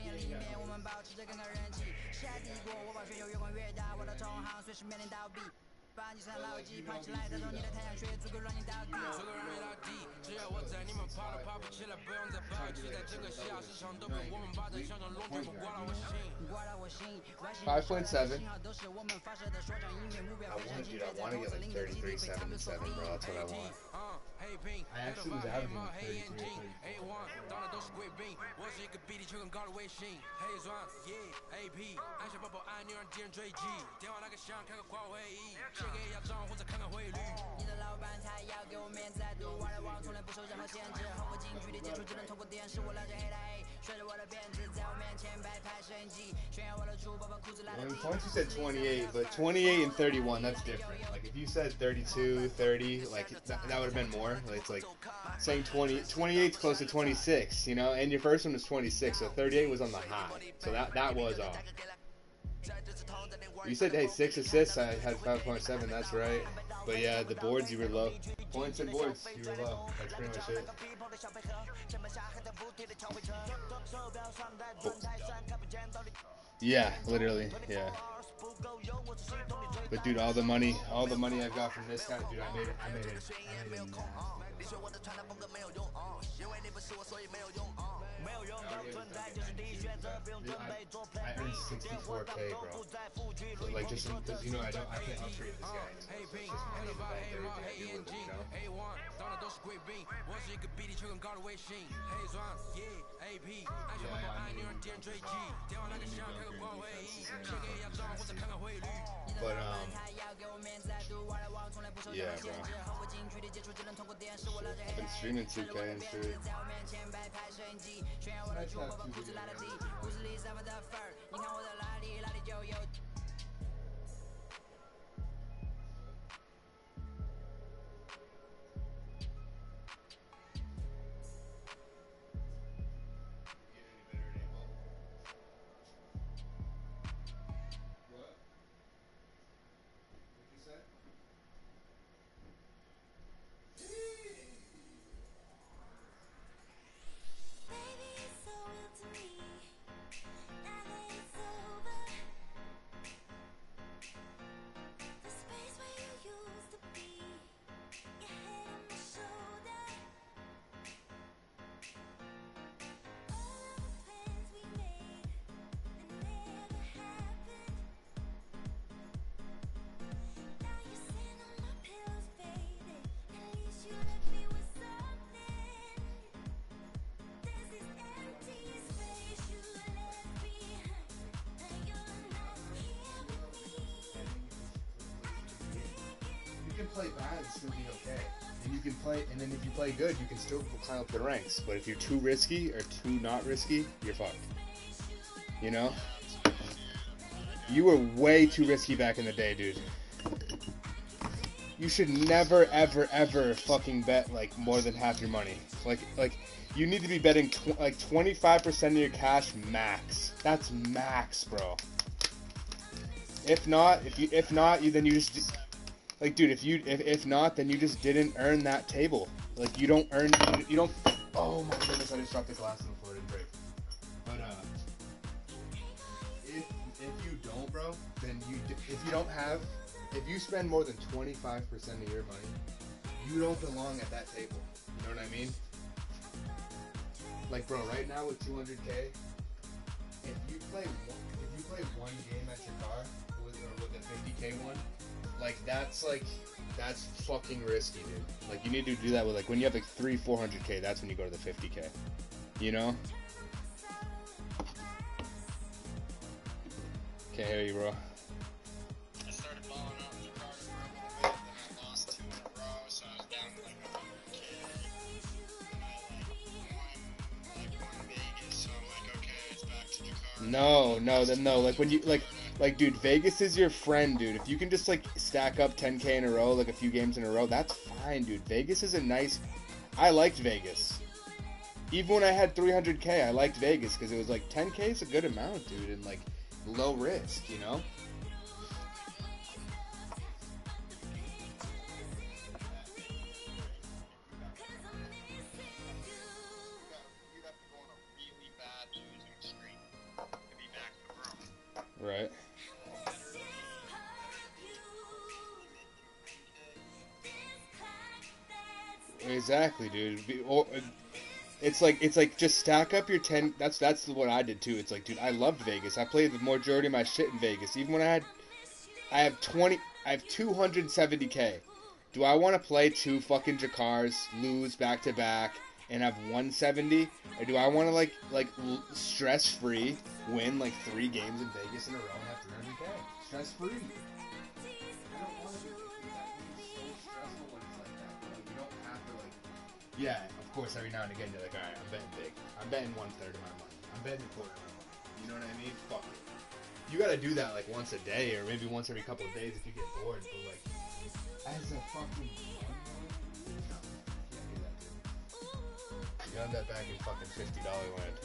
Five 5.7. I want to get like 33, 7 and 7, bro. That's what I want. I actually was averaging like 33 I mean, points you said 28, but 28 and 31, that's different. Like, if you said 32, 30, like, that would have been more. Like, it's like saying 28's close to 26, you know? And your first one was 26, so 38 was on the high. So that was off. You said, hey, 6 assists, I had 5.7, that's right. But yeah, the boards, you were low. Points and boards, you were low. That's pretty much it. Yeah, literally, yeah. But dude, all the money I've got from this guy, dude, I made it. I earned 64K, bro. Like, just because, you know, I can't upgrade this guy. It's just money in the bank, everything I do with it, you know? But, yeah, bro. I've been streaming 2K and shit. Nice to have 2 videos. Play bad and still be okay, and you can play, and then if you play good, you can still climb up the ranks. But if you're too risky or too not risky, you're fucked. You know, you were way too risky back in the day, dude. You should never, ever, ever fucking bet like more than half your money. Like you need to be betting like 25% of your cash max. That's max, bro. If not, then you just. Like, dude, if not, then you just didn't earn that table. Like, you don't. Oh my goodness, I just dropped the glass on the floor, didn't break. But if you don't, bro, then if you spend more than 25% of your money, you don't belong at that table. You know what I mean? Like, bro, right now with 200K, if you play one game at your car with a 50K one. Like, that's fucking risky, dude. Like, you need to do that with, like, when you have, like, 400K, that's when you go to the 50K. You know? Can't hear you, bro. I started balling out in the car, then I lost 2 in a row, so I was down like No. Like when you like, dude, Vegas is your friend, dude. If you can just like stack up 10K in a row, like a few games in a row, that's fine, dude. Vegas is a nice. I liked Vegas. Even when I had 300K, I liked Vegas because it was like 10K is a good amount, dude, and like low risk, you know. Right. Exactly, dude. It's like just stack up your 10. That's what I did too. It's like, dude, I loved Vegas. I played the majority of my shit in Vegas. Even when I have 270K. Do I want to play 2 fucking Jakars, lose back to back, and have 170, or do I want to like stress free win like 3 games in Vegas in a row and have 300K stress free? I don't want to do it. It's so stressful when it's like that. Like, you don't have to like. Yeah, of course. Every now and again you're like, all right, I'm betting big. I'm betting 1/3 of my money. I'm betting a quarter of my money. You know what I mean? Fuck it. You gotta do that like once a day or maybe once every couple of days if you get bored. But like, as a fucking. You got that back in fucking $50 land.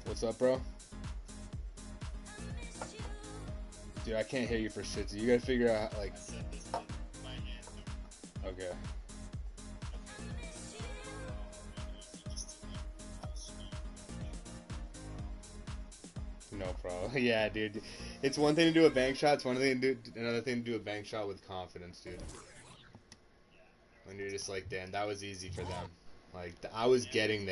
What's up, bro? Dude, I can't hear you for shit. So you gotta figure out, like... Okay. No problem. Yeah, dude. It's one thing to do a bank shot. It's another thing to do a bank shot with confidence, dude. When you're just like, damn, that was easy for them. Like, I was getting there.